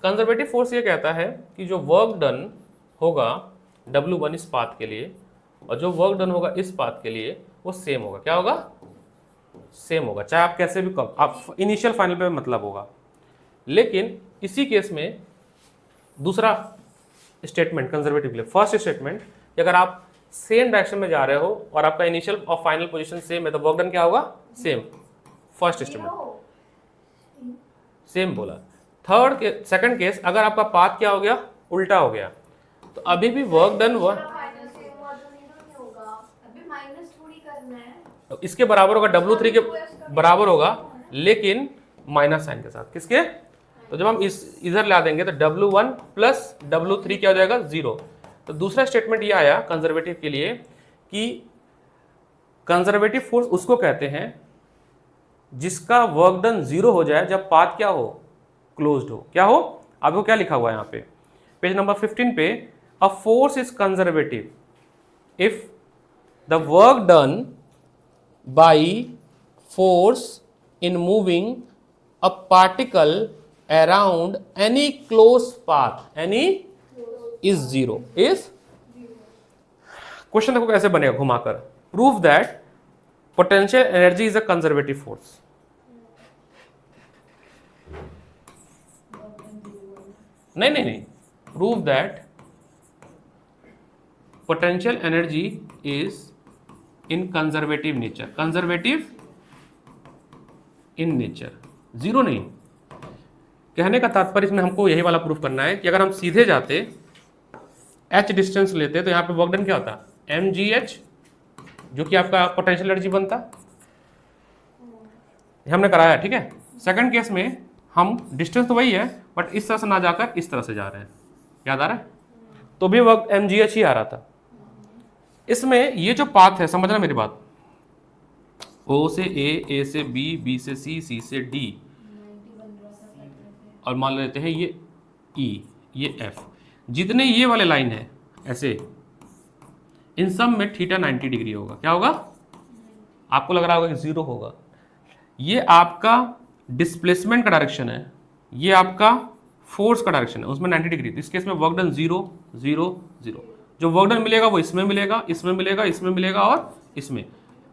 कंजर्वेटिव फोर्स ये कहता है कि जो वर्क डन होगा W1 इस पाथ के लिए और जो वर्क डन होगा इस पाथ के लिए वो सेम होगा। क्या होगा, सेम होगा, चाहे आप कैसे भी कब आप इनिशियल फाइनल पे मतलब होगा। लेकिन इसी केस में दूसरा स्टेटमेंट कंजर्वेटिव के लिए, फर्स्ट स्टेटमेंट कि अगर आप सेम डायरेक्शन में जा रहे हो और आपका इनिशियल और फाइनल पोजीशन सेम है तो वर्क डन क्या होगा, सेम। फर्स्ट स्टेटमेंट सेम बोला। थर्ड के सेकंड केस, अगर आपका पाथ क्या हो गया, उल्टा हो गया, तो अभी भी वर्क डन हुआ, तो इसके बराबर होगा, W3 के बराबर होगा, लेकिन माइनस साइन के साथ। किसके, तो जब हम इस इधर ला देंगे तो W1 प्लस W3 क्या हो जाएगा, 0। तो दूसरा स्टेटमेंट ये आया कंजर्वेटिव के लिए कि कंजर्वेटिव फोर्स उसको कहते हैं जिसका वर्क डन 0 हो जाए जब पाथ क्या हो, क्लोज्ड हो। क्या हो, आपको क्या लिखा हुआ है यहाँ पे पेज नंबर 15 पे, a force is conservative if the work done by force in moving a particle around any close path, any is 0, is. Question देखो कैसे बनेगा घुमाकर, prove that potential energy is a conservative force. नहीं, prove that potential energy is in conservative nature, conservative in nature, 0 नहीं। कहने का तात्पर्य इसमें हमको यही वाला प्रूफ करना है कि अगर हम सीधे जाते h डिस्टेंस लेते तो यहाँ पे वर्क डन क्या होता, mgh, जो कि आपका पोटेंशियल एनर्जी बनता, हमने कराया, ठीक है। सेकंड केस में हम डिस्टेंस तो वही है बट इस तरह से ना जाकर इस तरह से जा रहे हैं, याद आ रहा है, तो भी वर्क mgh ही आ रहा था। इसमें ये जो पाथ है, समझना मेरी बात, O से A से B से C से D, और मान लेते हैं ये E, ये F, जितने ये वाले लाइन है ऐसे, इन सब में थीटा 90 डिग्री होगा। क्या होगा? आपको लग रहा होगा कि 0 होगा। ये आपका डिस्प्लेसमेंट का डायरेक्शन है, ये आपका फोर्स का डायरेक्शन है, उसमें 90 डिग्री। तो इस केस में वर्क डन 0 0 0। जो वर्क डन मिलेगा वो इसमें मिलेगा, इसमें मिलेगा, इसमें मिलेगा और इसमें।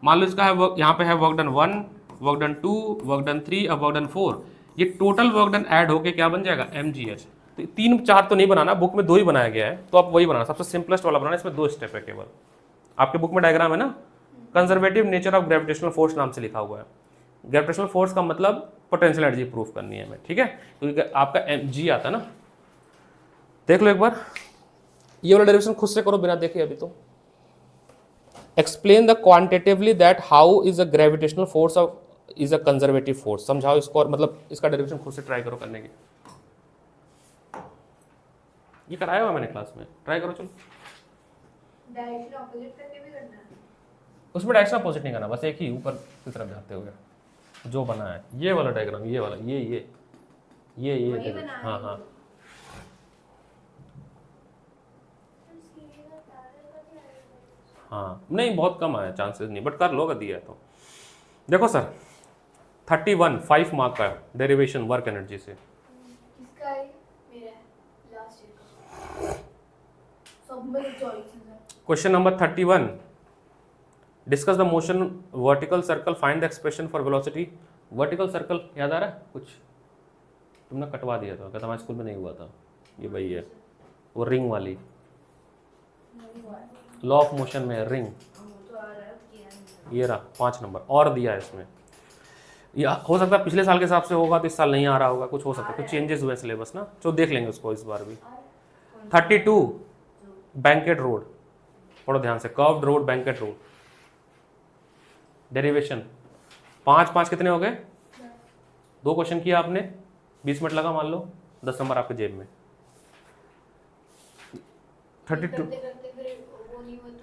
मान लो इसका है वर्क, यहाँ पे है work done 1, work done 2, work done 3 और वर्क डन 4। ये टोटल वर्क डन ऐड होके क्या बन जाएगा? mgh। तो 3 4 तो नहीं बनाना, बुक में 2 ही बनाया गया है, तो आप वही बनाना, सबसे सिंपलेस्ट वाला बनाना। इसमें 2 स्टेप है केवल। आपके बुक में डायग्राम है ना, conservative nature of gravitational force नाम से लिखा हुआ है। ग्रेविटेशनल फोर्स का मतलब पोटेंशियल एनर्जी प्रूफ करनी है हमें, ठीक है? क्योंकि आपका mg आता है ना। देख लो एक बार, ये वाला डेरिवेशन खुद से करो बिना देखे अभी तो। Explain the quantitatively that how is a gravitational force of is a conservative force. समझाओ इसको, और मतलब इसका डेरिवेशन खुद से ट्राई करो करने की। ये कराया हुआ मैंने क्लास में, ट्राई करो। चलो, डायरेक्शन ऑपोजिट करके भी करना है। उसमें डायरेक्शन अपोजिट नहीं करना, बस एक ही ऊपर की तरफ जाते हुए जो बना है ये वाला डायग्राम, ये वाला, ये हाँ हाँ। हाँ नहीं, बहुत कम आया, चांसेस नहीं, बट कर लो अगर दिया है तो। देखो सर, 31 5 मार्क का डेरिवेशन वर्क एनर्जी से। किसका है? मेरा है, लास्ट ईयर का। सब मेरे चॉइसेस हैं। Question number 31, discuss the motion vertical circle, find the expression for velocity. Vertical circle याद आ रहा है कुछ? तुमने कटवा दिया था, कहता हमारे स्कूल में नहीं हुआ था। ये वही है, वो रिंग वाली, लॉ ऑफ मोशन में रिंग। ये रहा 5 नंबर और दिया है इसमें। या हो सकता है पिछले साल के हिसाब से होगा तो इस साल नहीं आ रहा होगा, कुछ हो सकता है, कुछ चेंजेस हुए सिलेबस ना, तो देख लेंगे उसको इस बार भी। 32 बैंकेट रोड, पढ़ो ध्यान से, curved road, banquet road, derivation. 5 5 कितने हो गए? 2 क्वेश्चन किया आपने, 20 मिनट लगा, मान लो 10 नंबर आपके जेब में।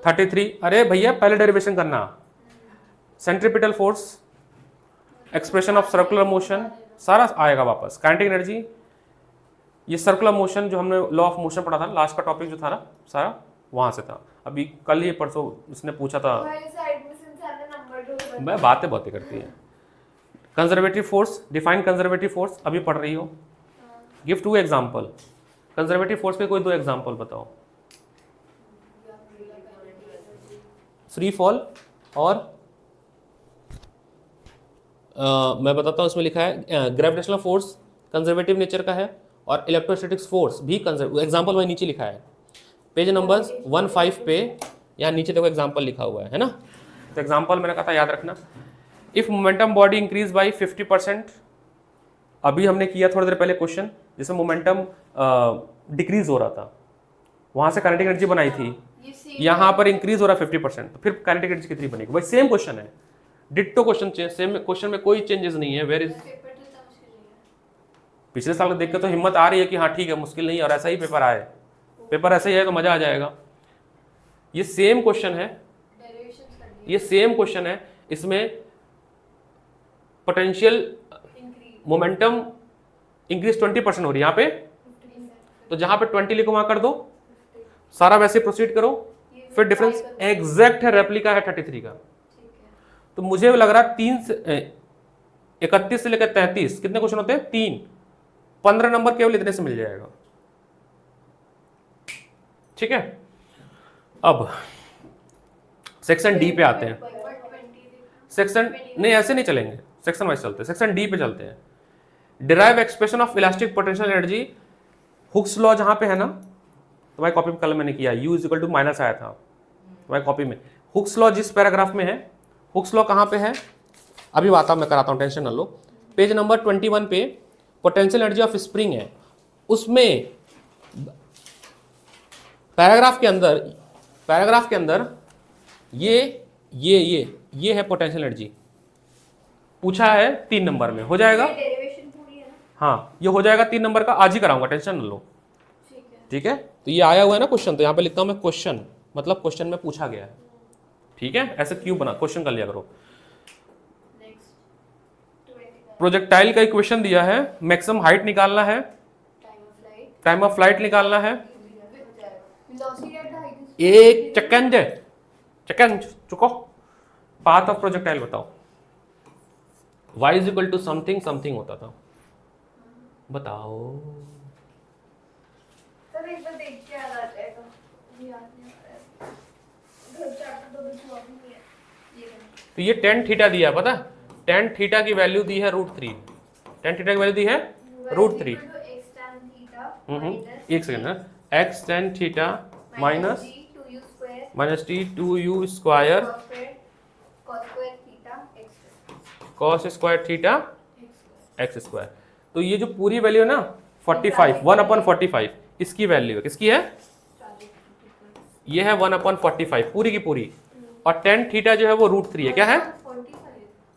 33, अरे भैया पहले डेरिवेशन करना। Centripetal force, expression of circular motion, सारा आएगा वापस। काइनेटिक एनर्जी, ये सर्कुलर मोशन जो हमने लॉ ऑफ मोशन पढ़ा था, लास्ट का टॉपिक जो था ना सारा वहां से था। अभी कल ये परसों उसने पूछा था, मैं बातें बहुत करती है। Conservative force, define conservative force अभी पढ़ रही हो। गिव 2 एग्जांपल, कंजर्वेटिव फोर्स के कोई 2 एग्जांपल बताओ। फ्री फॉल और मैं बताता हूँ, इसमें लिखा है ग्रेविटेशनल फोर्स कंजर्वेटिव नेचर का है, और इलेक्ट्रोस्टैटिक्स फोर्स भी कंजर्वेटिव। एग्जांपल वही नीचे लिखा है, पेज नंबर 15 पे, यहाँ नीचे देखो एग्जांपल लिखा हुआ है ना। तो एग्जांपल मैंने कहा था याद रखना। If momentum body increase by 50%, अभी हमने किया थोड़ी देर पहले क्वेश्चन जिसमें मोमेंटम डिक्रीज हो रहा था, वहां से काइनेटिक एनर्जी बनाई थी, यहाँ पर इंक्रीज हो रहा है 50%, तो फिर काइनेटिक एनर्जी कितनी बनेगी? वही सेम क्वेश्चन है, डिट्टो क्वेश्चन, सेम क्वेश्चन में कोई चेंजेस नहीं है। वेर इज, पिछले साल को देख के तो हिम्मत आ रही है कि हाँ ठीक है मुश्किल नहीं है, और ऐसा ही पेपर आए, पेपर ऐसे ही है तो मजा आ जाएगा। ये सेम क्वेश्चन है, ये सेम क्वेश्चन है, इसमें पोटेंशियल मोमेंटम इंक्रीज 20% हो रही है यहाँ पे, तो जहां पे 20 लिखो वहां कर दो, सारा वैसे प्रोसीड करो, फिर डिफरेंस एग्जैक्ट है, रेप्लिका है 33 का। तो मुझे लग रहा है 31 से लेकर 33 कितने क्वेश्चन होते हैं? 3, 15 नंबर केवल इतने से मिल जाएगा, ठीक है। अब सेक्शन डी पे आते हैं। सेक्शन नहीं, ऐसे नहीं चलेंगे, सेक्शन वाइज चलते हैं। सेक्शन डी पे चलते हैं। Derive expression of elastic potential energy, Hooke's law जहां पे है ना, तुम्हारी कॉपी में कल मैंने किया, U इक्वल टू माइनस आया था तुम्हारी कॉपी में। हुक्स लॉ जिस पैराग्राफ में है, हुक्स लॉ कहां पे है अभी आता हूं, मैं कराता हूं, टेंशन न लो। पेज नंबर 21 पे पोटेंशियल एनर्जी ऑफ स्प्रिंग है, उसमें पैराग्राफ के अंदर ये है पोटेंशियल एनर्जी, पूछा है 3 नंबर में, हो जाएगा। हाँ ये हो जाएगा 3 नंबर का, आज ही कराऊंगा, टेंशन न लो, ठीक है। तो ये आया हुआ है ना क्वेश्चन, तो यहाँ पे लिखता हूं मैं क्वेश्चन, मतलब क्वेश्चन में पूछा गया है, ठीक है। ऐसे क्यों बना, क्वेश्चन कर लिया करो। प्रोजेक्टाइल का इक्वेशन दिया है, मैक्सिमम हाइट निकालना है, टाइम ऑफ फ्लाइट निकालना है, 1 सेकंड चक्कर चुको। पाथ ऑफ प्रोजेक्टाइल बताओ। y is equal to something something होता था, बताओ। सर एक बार देख के आ जाता है तो याद नहीं आ रहा है, घर चैप्टर तो कुछ हुआ भी नहीं है। ये तो ये tan थीटा दिया, पता है tan थीटा की वैल्यू दी है √3, tan थीटा की वैल्यू दी है √3। एक सेकंड ना, x tan theta minus t 2u square cos square theta x square. तो ये जो पूरी वैल्यू है ना 45, 1/45 इसकी वैल्यू है, किसकी है? ये है 1/45 पूरी की पूरी, और tan थीटा जो है वो √3 है। क्या है?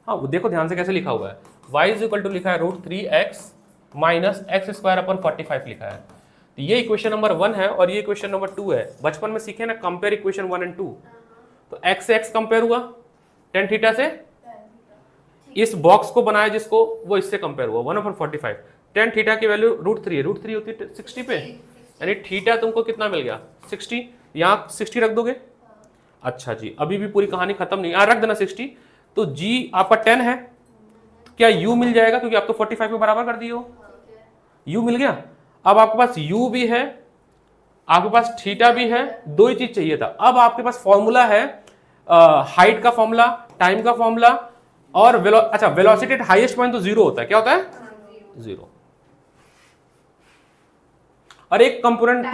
हाँ वो देखो ध्यान से कैसे लिखा हुआ है, y इज इक्वल टू लिखा है √3x minus x square upon 45 लिखा है। तो ये इक्वेशन नंबर 1 है और ये इक्वेशन नंबर 2 है। बचपन में सीखे ना कंपेयर इक्वेशन 1 और 2, तो x से x कंपेयर हुआ tan थीटा से, इस बॉक्स को बनाया जिसको, वो इससे कंपेयर हुआ 1/45। tan थीटा की वैल्यू √3 है, √3 होती है 60 पे, यानी थीटा तुमको कितना मिल गया 60। यहाँ 60 रख दोगे। अच्छा जी, अभी भी पूरी कहानी खत्म नहीं, यहाँ रख देना 60। तो g आपका 10 है, क्या u मिल जाएगा क्योंकि आप तो 45 में बराबर कर दिए हो, u मिल गया। अब आपके पास u भी है, आपके पास थीटा भी है, दो ही चीज चाहिए था। अब आपके पास फॉर्मूला है हाइट का फॉर्मूला, टाइम का फॉर्मूला और अच्छा वेलोसिटी एट हाईएस्ट पॉइंट तो 0 होता है। क्या होता है? 0। और एक कंपोनेंट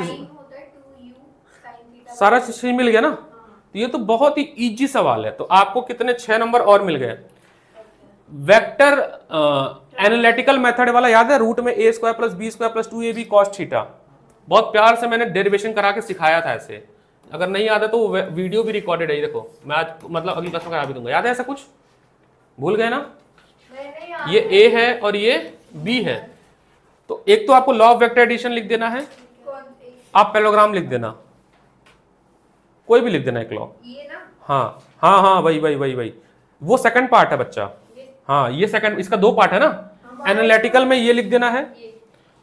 सारा चीज मिल गया ना, तो ये तो बहुत ही इजी सवाल है। तो आपको कितने 6 नंबर और मिल गए। वेक्टर एनालिटिकल मेथड वाला याद है, रूट में a square plus b square plus 2ab cos theta, बहुत प्यार से मैंने डेरिवेशन करा के सिखाया था ऐसे। अगर नहीं याद है तो वीडियो भी रिकॉर्डेड है, देखो मैं आज मतलब अगली क्लास में करा भी दूंगा। याद है ऐसा कुछ? भूल गए ना? ये a है और ये b है। तो एक तो आपको लॉ ऑफ वेक्टर एडिशन लिख देना है, आप पैरेललोग्राम लिख देना, कोई भी लिख देना एक लॉ। हाँ हाँ हाँ वही वो सेकंड पार्ट है बच्चा। हाँ ये सेकंड, इसका 2 पार्ट है ना। एनालिटिकल में ये लिख देना है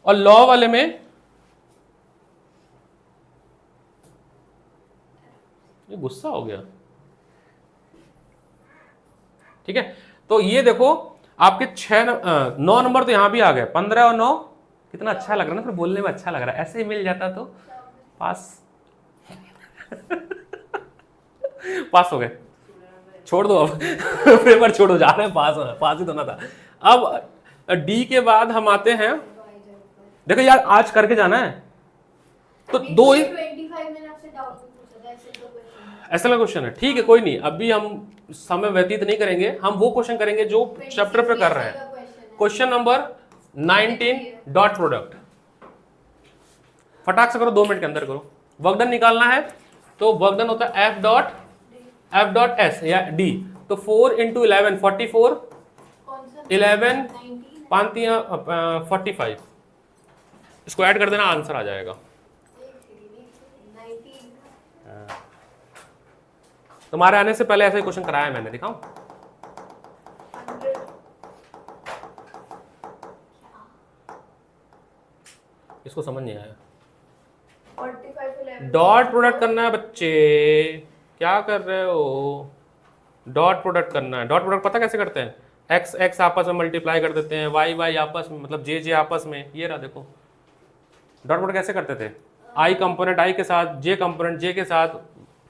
और लॉ वाले में ये गुस्सा हो गया। ठीक है, तो ये देखो आपके 9 नंबर तो यहां भी आ गए। 15 और 9 कितना अच्छा लग रहा है ना, फिर बोलने में अच्छा लग रहा है। ऐसे ही मिल जाता तो पास पास हो गए, छोड़ दो अब पेपर छोड़ो, जा रहे हैं पास होना, पास ही तो ना था। अब डी के बाद हम आते हैं, देखो यार आज करके जाना है तो 2 ही ऐसा क्वेश्चन है। ठीक है कोई नहीं, अभी हम समय व्यतीत नहीं करेंगे, हम वो क्वेश्चन करेंगे जो चैप्टर पे कर रहे हैं। क्वेश्चन नंबर 19 डॉट प्रोडक्ट, फटाक से करो, 2 मिनट के अंदर करो। वर्क डन निकालना है तो वर्क डन होता है F डॉट S या D। तो 4 × 11 44, 11 45, इसको ऐड कर देना, आंसर आ जाएगा। तुम्हारे आने से पहले ऐसा ही क्वेश्चन कराया मैंने, दिखाऊं? इसको समझ नहीं आया। डॉट प्रोडक्ट करना है बच्चे, क्या कर रहे हो? डॉट प्रोडक्ट करना है। डॉट प्रोडक्ट पता कैसे करते हैं? एक्स एक्स आपस में मल्टीप्लाई कर देते हैं, वाई वाई आपस में, मतलब जे जे आपस में। ये रहा देखो, डॉट प्रोडक्ट कैसे करते थे? आई कंपोनेंट आई के साथ, जे कंपोनेंट जे के साथ,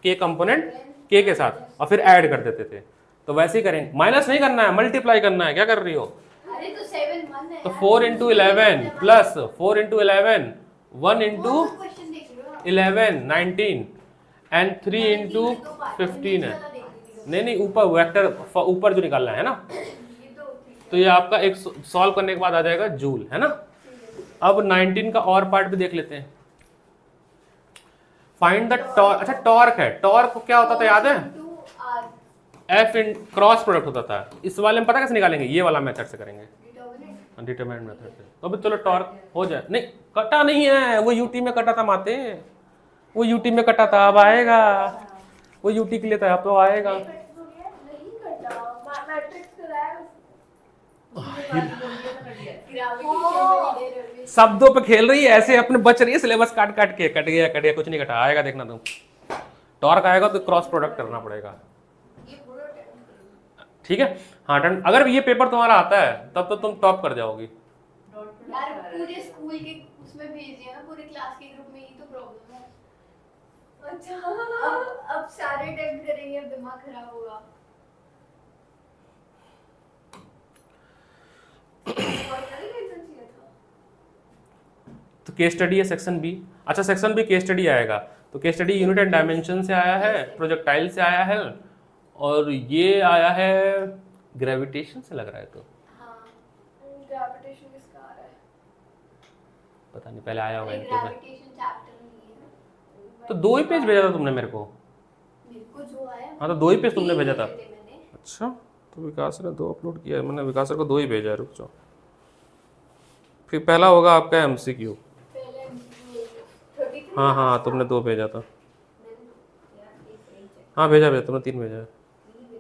के कंपोनेंट के साथ, और फिर ऐड कर देते थे। तो वैसे ही करेंगे, माइनस नहीं करना है, मल्टीप्लाई करना है। क्या कर रही हो? अरे तो 7 1 है। तो 4 × 11 प्लस 4 × 11 1 × 11 19 एंड 3 × 15 है। नहीं ऊपर वेक्टर ऊपर जो निकालना है ना, तो ये आपका एक सॉल्व करने के बाद आ जाएगा जूल, है ना। अब 19 का और पार्ट भी देख लेते हैं। Find the torque. अच्छा टॉर्क है, टॉर्क क्या होता था याद है? F इन क्रॉस प्रोडक्ट होता था। इस वाले में पता कैसे निकालेंगे? ये वाला मेथड से करेंगे, डिटरमिनेंट मेथड से। तो अभी चलो टॉर्क हो जाए। नहीं कटा नहीं है, वो यूटी में कटा था माते, वो यूटी में कटा था, अब आएगा। वो यूटी के लिए था, अब तो आएगा। शब्दों पे खेल रही है ऐसे, अपने बच रही है, सिलेबस काट काट के। कट गया कुछ नहीं कटा, आएगा देखना तुम। टॉर्क आएगा तो क्रॉस प्रोडक्ट करना पड़ेगा। ठीक है, हाँ डन। अगर ये पेपर तुम्हारा आता है तब तो तुम टॉप कर जाओगी। यार पूरे स्कूल के उसमें भेज दिया ना, पूरे क्लास के ग्रुप में, ही तो प्रॉब्लम है। अच्छा अब सारे अटेम्प्ट करेंगे, अब दिमाग खराब होगा। तो केस स्टडी है सेक्शन बी। अच्छा सेक्शन बी केस स्टडी आएगा, तो case study unit and dimension से आया है, प्रोजेक्टाइल से आया है, और ये आया है ग्रेविटेशन से लग रहा है। तो हाँ ग्रेविटेशन किसका आ रहा है पता नहीं, पहले आया होगा इनके में। ग्रेविटेशन चैप्टर नहीं है। तो 2 ही पेज भेजा था तुमने मेरे को। जो आया हाँ तो 2 ही पेज तुमने भेजा था। अच्छा तो विकास ने 2 अपलोड किया है, मैंने विकास को 2 ही भेजा है। रुक जाओ, फिर पहला होगा आपका एमसीक्यू। हाँ हाँ तुमने 2 भेजा था। हाँ भेजा तुमने 3 भेजा है।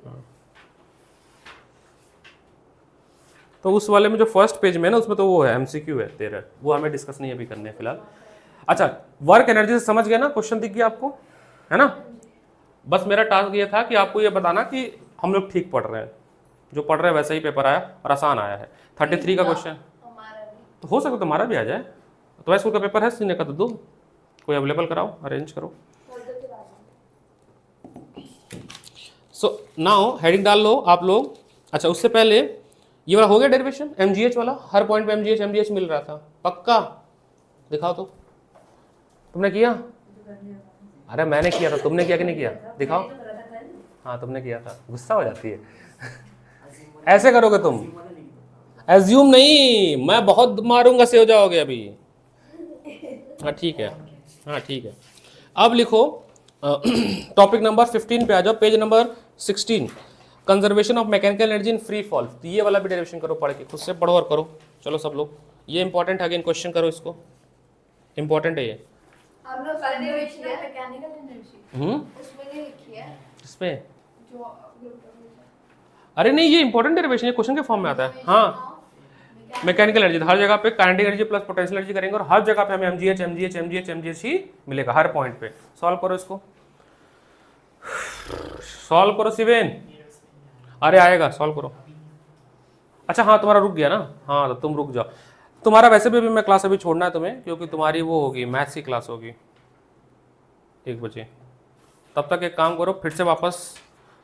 हाँ। तो उस वाले में जो फर्स्ट पेज में ना, उसमें तो वो है एमसीक्यू है तेरा, वो हमें डिस्कस नहीं अभी करने फिलहाल। अच्छा वर्क एनर्जी से समझ गए ना, क्वेश्चन दिख गया आपको, है ना। बस मेरा टास्क ये था कि आपको ये बताना कि हम लोग ठीक पढ़ रहे हैं, जो पढ़ रहे हैं वैसा ही पेपर आया और आसान आया है। 33 का क्वेश्चन तो हो सकता तुम्हारा भी आ जाए। तुम्हारे स्कूल का पेपर है सीने का, तो दो कोई अवेलेबल कराओ, अरेंज करो। सो नाउ हेडिंग डाल लो आप लोग। अच्छा उससे पहले ये वाला हो गया डेरिवेशन, एमजीएच वाला, हर पॉइंट पे एमजीएच मिल रहा था, पक्का दिखाओ तो। तुमने किया? अरे मैंने किया था, तुमने किया कि नहीं किया? दिखाओ। हाँ तुमने किया था, गुस्सा हो जाती है ऐसे करोगे तुम, एज्यूम नहीं, मैं बहुत मारूंगा से हो जाओगे अभी। हाँ ठीक है, हाँ ठीक है। अब लिखो टॉपिक नंबर 15 पे आ जाओ, page number 16, conservation of mechanical energy in free fall. तो ये वाला भी डेरिवेशन करो, पढ़ के खुद से पढ़ो और करो। चलो सब लोग, ये इंपॉर्टेंट है, अगेन क्वेश्चन करो इसको, इंपॉर्टेंट है ये। हम लोग कंजर्वेशन ऑफ मैकेनिकल एनर्जी उसमें नहीं लिखी है इसमें जो। अरे नहीं ये इंपॉर्टेंट डेरिवेशन, ये क्वेश्चन के फॉर्म में आता है। हाँ मैकेनिकल एनर्जी हर जगह पे kinetic energy plus potential energy करेंगे, और हर जगह पे हमें एमजीएच ही मिलेगा हर पॉइंट पे। सॉल्व करो इसको, सॉल्व करो शिवेन। अरे आएगा, सॉल्व करो। अच्छा हाँ तुम्हारा रुक गया ना, हाँ तो तुम रुक जाओ। तुम्हारा वैसे भी मैं क्लास अभी छोड़ना है तुम्हें, क्योंकि तुम्हारी वो होगी मैथ्स की क्लास होगी 1 बजे। तब तक एक काम करो, फिर से वापस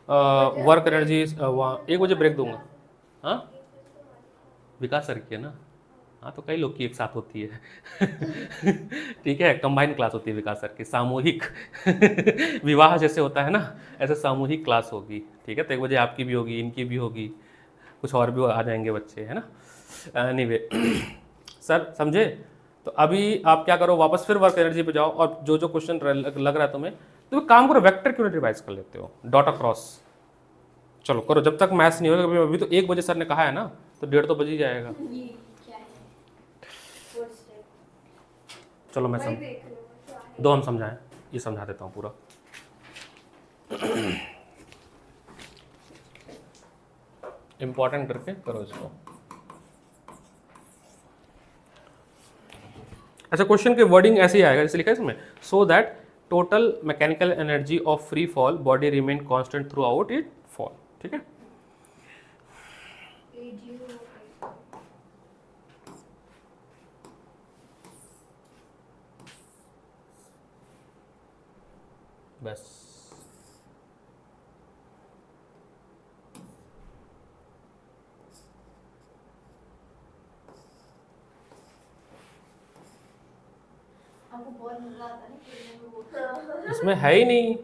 वर्क एनर्जी, वहाँ 1 बजे ब्रेक दूंगा। हाँ विकास सर की है ना, हाँ तो कई लोग की एक साथ होती है ठीक है, कंबाइंड क्लास होती है विकास सर की, सामूहिक विवाह जैसे होता है ना, ऐसे सामूहिक क्लास होगी। ठीक है, तो 1 बजे आपकी भी होगी, इनकी भी होगी, कुछ और भी आ जाएंगे बच्चे, है ना। एनीवे सर समझे। तो अभी आप क्या करो, वापस फिर वर्क एनर्जी पे जाओ, और जो जो क्वेश्चन लग रहा है तुम्हें, तो काम करो, वेक्टर क्यों नहीं रिवाइज कर लेते हो, डॉट अक्रॉस। चलो करो, जब तक मैथ्स नहीं होगा। अभी तो 1 बजे सर ने कहा है ना, तो 1:30 तो बज ही जाएगा। चलो मैं दो हम समझाएं, ये समझा देता हूँ पूरा। इंपॉर्टेंट करके करो इसको। अच्छा क्वेश्चन के वर्डिंग ऐसे ही आएगा जैसे लिखा है इसमें, so that total mechanical energy of free fall body remain constant through out it fall. ठीक है, बस इसमें है ही नहीं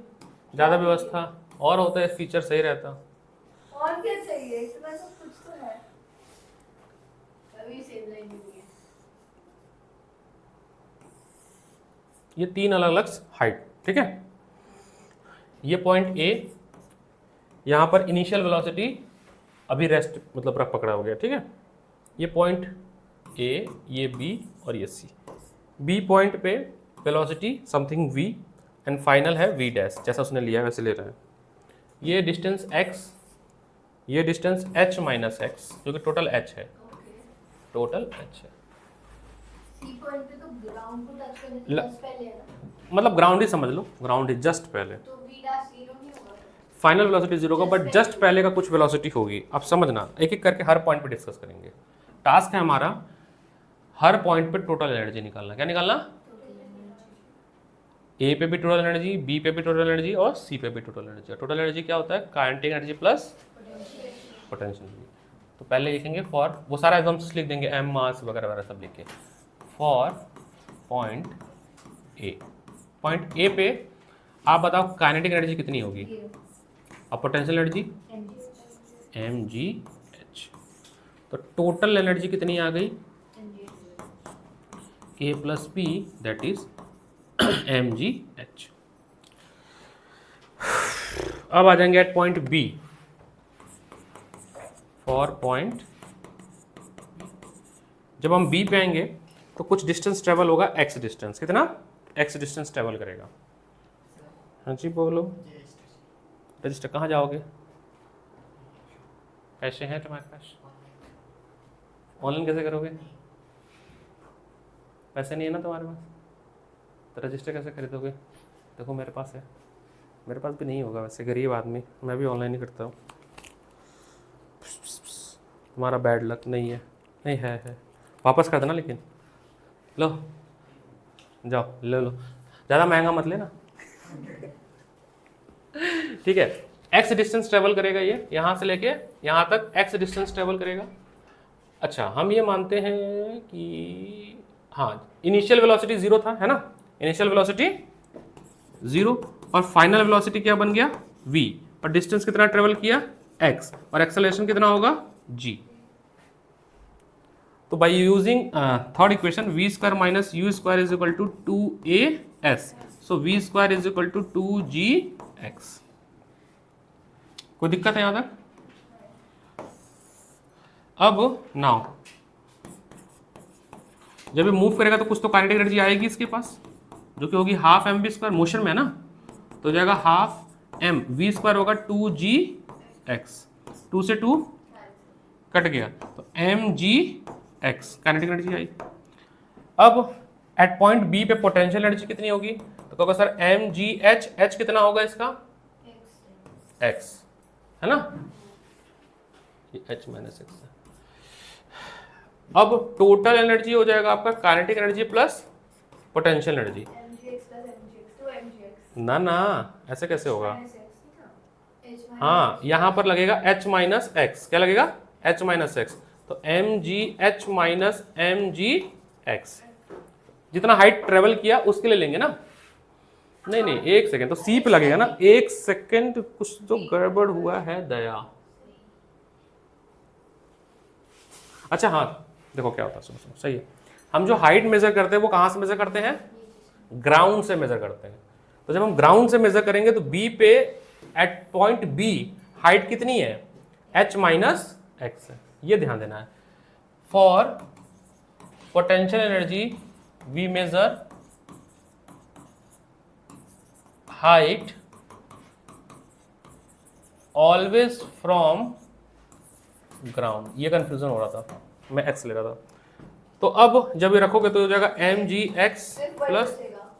ज़्यादा व्यवस्था, और होता है फीचर सही रहता। और क्या चाहिए, इतना सब कुछ तो है। अभी सेम लाइन नहीं है। ये 3 अलग अलग हाइट, ठीक है। ये पॉइंट ए, यहाँ पर इनिशियल वेलोसिटी अभी रेस्ट मतलब रख पकड़ा हो गया, ठीक है। ये पॉइंट ए, ये बी और ये सी। बी पॉइंट पे velocity something v and final है v डैश, जैसा उसने लिया है वैसे ले रहे हैं। ये डिस्टेंस x, ये डिस्टेंस h माइनस एक्स, जो कि टोटल h है, टोटल h है। सी पॉइंट पे तो ग्राउंड को टच करने से जस्ट पहले है ना, मतलब ग्राउंड ही समझ लो, ग्राउंड ही जस्ट पहले, तो v डैश 0 नहीं होगा। फाइनल वेलोसिटी 0 का, बट जस्ट पहले का कुछ वेलोसिटी होगी। अब समझना, एक एक करके हर पॉइंट पे डिस्कस करेंगे। टास्क है हमारा हर पॉइंट पे टोटल एनर्जी निकालना। क्या निकालना? ए पे भी टोटल एनर्जी, बी पे भी टोटल एनर्जी और सी पे भी टोटल एनर्जी। टोटल एनर्जी क्या होता है? Kinetic energy plus potential energy. तो पहले लिखेंगे फॉर, वो सारा एकदम लिख देंगे, एम मास वगैरह वगैरह सब लिख के, for point A. Point A पे आप बताओ काइनेटिक एनर्जी कितनी होगी और पोटेंशियल एनर्जी mgh। तो टोटल एनर्जी कितनी आ गई? k plus p, that is mgh। अब आ जाएंगे at point B. For point, जब हम बी पे आएंगे तो कुछ डिस्टेंस ट्रेवल होगा, x डिस्टेंस। कितना? x डिस्टेंस ट्रेवल करेगा। हाँ जी बोलो। रजिस्टर कहाँ जाओगे? पैसे हैं तुम्हारे पास? ऑनलाइन कैसे करोगे? पैसे नहीं है ना तुम्हारे पास, तो रजिस्टर कैसे खरीदोगे? देखो मेरे पास है, मेरे पास भी नहीं होगा वैसे, गरीब आदमी, मैं भी ऑनलाइन ही करता हूँ। तुम्हारा बैड लक नहीं है। नहीं है, वापस कर देना, लेकिन लो जाओ ले लो, ज़्यादा महंगा मत लेना। ठीक है, x डिस्टेंस ट्रेवल करेगा ये, यहाँ से लेके यहाँ तक x डिस्टेंस ट्रेवल करेगा। अच्छा, हम ये मानते हैं कि हाँ, इनिशियल वेलोसिटी 0 था, है ना? इनिशियल वेलोसिटी 0 और फाइनल वेलोसिटी क्या बन गया? v, और डिस्टेंस कितना ट्रेवल किया? x, और एक्सेलरेशन कितना होगा? g। तो by using third equation, v square minus u square is equal to 2as, so v square is equal to 2gx। कोई दिक्कत है यहां तक? अब नाउ जब ये मूव करेगा तो कुछ तो काइनेटिक एनर्जी आएगी इसके पास, जो कि होगी half m v square, motion में है ना, तो जाएगा हाफ एम, वी स्क्वायर होगा 2gx, 2 से 2 कट गया, तो mgx काइनेटिक एनर्जी आई। अब एट पॉइंट बी पे पोटेंशियल एनर्जी कितनी होगी? तो कहोगे सर mgh, h कितना होगा इसका? x, है ना? ये h माइनस x है। अब टोटल एनर्जी हो जाएगा आपका kinetic energy plus potential energy. ना ना, ऐसे कैसे होगा? हाँ, यहां पर लगेगा h माइनस x। क्या लगेगा? h माइनस x, तो mgh माइनस mgx। जितना हाइट ट्रेवल किया उसके लिए लेंगे ना? नहीं नहीं, एक सेकेंड, तो सी पे लगेगा ना? एक सेकेंड, कुछ तो गड़बड़ हुआ है दया। अच्छा हाँ, देखो क्या होता है, सुनो सुनो, सही है। हम जो हाइट मेजर करते हैं वो कहाँ से मेजर करते हैं? ग्राउंड से मेजर करते हैं। तो जब हम ग्राउंड से मेजर करेंगे तो बी पे एट पॉइंट बी हाइट कितनी है? h माइनस एक्स है, ये ध्यान देना है। For potential energy we measure height always from ground. ये कंफ्यूजन हो रहा था, मैं एक्स ले रहा था। तो अब जब ये रखोगे तो हो जाएगा mgx plus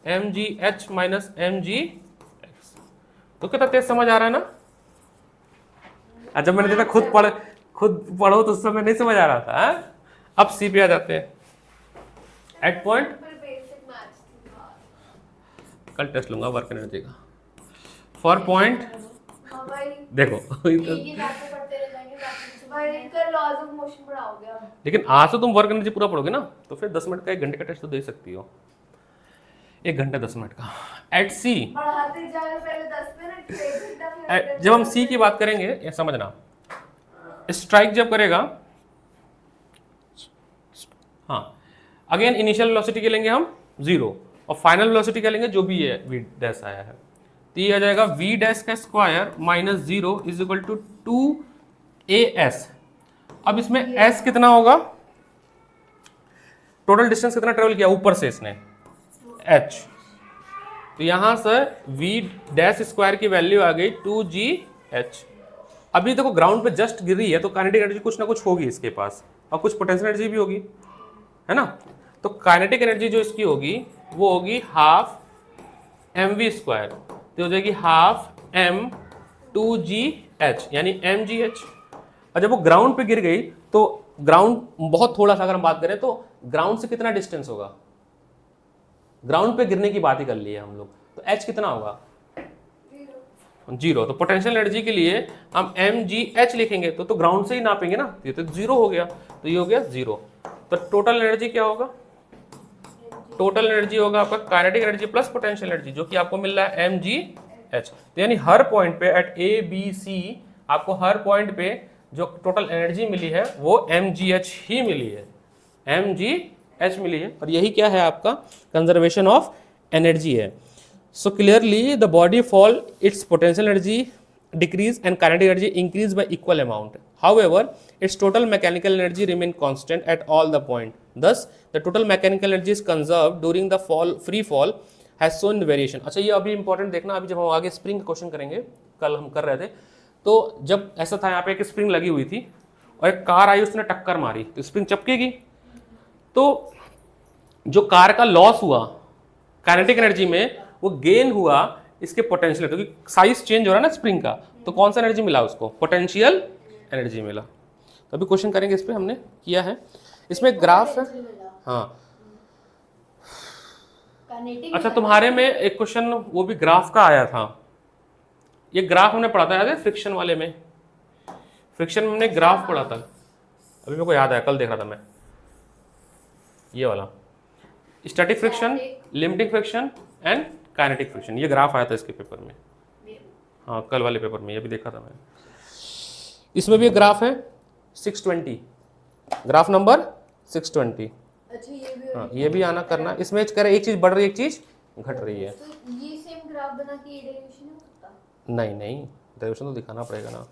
mgh minus mgx। तो कितना तेज समझ आ रहा है ना? जब मैंने देखा खुद पढ़ो तो उस समय नहीं समझ आ रहा था, है? अब सी पे आ जाते हैं। एट पॉइंट, कल टेस्ट लूंगा वर्क एनर्जी का। फॉर पॉइंट, देखो लेकिन आज तो तुम वर्क एनर्जी पूरा पढ़ोगे ना, तो फिर 10 मिनट का 1 घंटे का टेस्ट तो दे सकती हो। 1 घंटा 10 मिनट का। एट सी, जब हम सी की बात करेंगे, ये समझना, स्ट्राइक जब करेगा, हाँ, अगेन इनिशियल वेलोसिटी के लेंगे हम 0 और फाइनल वेलोसिटी क्या लेंगे? जो भी है v डैश आया है, तो ये आ जाएगा v डैश का square minus 0 is equal to 2as। अब इसमें s कितना होगा? टोटल डिस्टेंस कितना ट्रेवल किया ऊपर से इसने? h। तो यहां से v डैश स्क्वायर की वैल्यू आ गई 2gh। अभी देखो ग्राउंड पे जस्ट गिर रही है, तो काइनेटिक एनर्जी कुछ ना कुछ होगी इसके पास, और कुछ पोटेंशियल एनर्जी भी होगी, है ना? तो काइनेटिक एनर्जी जो इसकी होगी वो होगी हाफ mv², तो हो जाएगी हाफ m2gh यानी mgh। और जब वो ग्राउंड पे गिर गई तो ग्राउंड बहुत थोड़ा सा अगर हम बात करें तो ग्राउंड से कितना डिस्टेंस होगा, ग्राउंड पे गिरने की बात ही कर ली है हम लोग, तो h कितना होगा 0। तो पोटेंशियल एनर्जी के लिए हम mgh लिखेंगे तो ग्राउंड से ही नापेंगे ना, ये तो 0 हो गया, तो ये हो गया 0। तो टोटल एनर्जी क्या होगा, टोटल एनर्जी होगा आपका kinetic energy plus potential energy जो कि आपको मिल रहा है mgh। तो यानी हर पॉइंट पे एट ए बी सी आपको हर पॉइंट पे जो टोटल एनर्जी मिली है वो mgh ही मिली है, mgh मिली है। और यही क्या है आपका कंजर्वेशन ऑफ एनर्जी है। So clearly the body fall it's potential energy decrease and kinetic energy increase by equal amount. However, its total mechanical energy remain constant at all the point. Thus, the total mechanical energy is conserved during the free fall has shown variation. अच्छा ये अभी important देखना, अभी जब हम आगे spring का question करेंगे, कल हम कर रहे थे, तो जब ऐसा था यहाँ पे एक स्प्रिंग लगी हुई थी और एक कार आई उसने टक्कर मारी तो स्प्रिंग चपकेगी, तो जो कार का लॉस हुआ काइनेटिक एनर्जी में वो गेन हुआ इसके पोटेंशियल, क्योंकि साइज चेंज हो रहा है ना स्प्रिंग का, तो कौन सा एनर्जी मिला उसको, पोटेंशियल एनर्जी मिला। तो अभी क्वेश्चन करेंगे इस पे, हमने किया है इसमें एक ग्राफ है। हाँ अच्छा तुम्हारे में एक क्वेश्चन वो भी ग्राफ का आया था, ये ग्राफ हमने पढ़ा था याद है फ्रिक्शन वाले में, फ्रिक्शन में हमने ग्राफ पढ़ा था, अभी मेरे को याद है कल देख रहा था मैं, ये वाला static friction, limiting friction and kinetic friction, ये ग्राफ आया था इसके पेपर में, हाँ कल वाले पेपर में, ये भी देखा था मैंने। इसमें भी एक ग्राफ है 620, ग्राफ नंबर 620। अच्छा ये भी, हाँ ये भी आना करना, इसमें करे एक चीज बढ़ रही है एक चीज घट रही है। तो ये सेम ग्राफ बना के ये डेरिवेशन हो सकता? नहीं नहीं डेरिवेशन तो दिखाना पड़ेगा ना।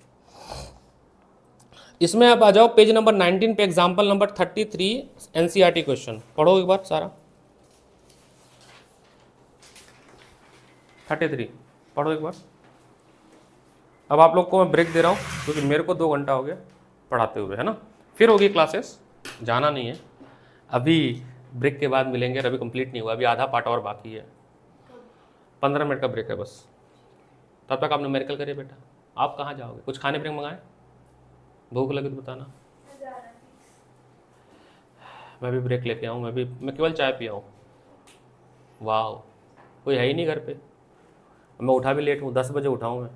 इसमें आप आ जाओ पेज नंबर 19 पे, एग्जाम्पल नंबर 33 एनसीईआरटी क्वेश्चन पढ़ो एक बार सारा, 33 पढ़ो एक बार। अब आप लोग को मैं ब्रेक दे रहा हूँ क्योंकि मेरे को 2 घंटा हो गया पढ़ाते हुए, है ना, फिर होगी क्लासेस, जाना नहीं है, अभी ब्रेक के बाद मिलेंगे, अभी कंप्लीट नहीं हुआ, अभी आधा पार्ट और बाकी है, 15 मिनट का ब्रेक है बस, तब तक आप न्यूमेरिकल करिए बेटा। आप कहाँ जाओगे, कुछ खाने पीने मंगाएं, भूख लगे तो बताना, मैं भी ब्रेक लेके आऊँ, मैं केवल चाय पिया हूँ। वाह कोई है ही नहीं घर पे, मैं उठा भी लेट हूँ, 10 बजे उठाऊँ मैं,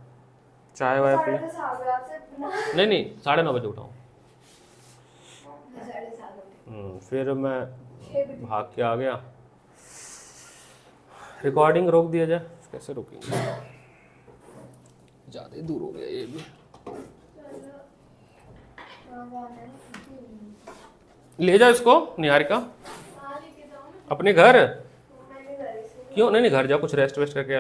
चाय वाय पी, नहीं 9:30 बजे उठाऊँ, फिर मैं भाग के आ गया, रिकॉर्डिंग रोक दिया जाए, कैसे रोकेंगे, ज़्यादा ही दूर हो गया ये भी। ले जाओ इसको निहारिका अपने घर, क्यों नहीं घर जाओ, कुछ रेस्ट वेस्ट करके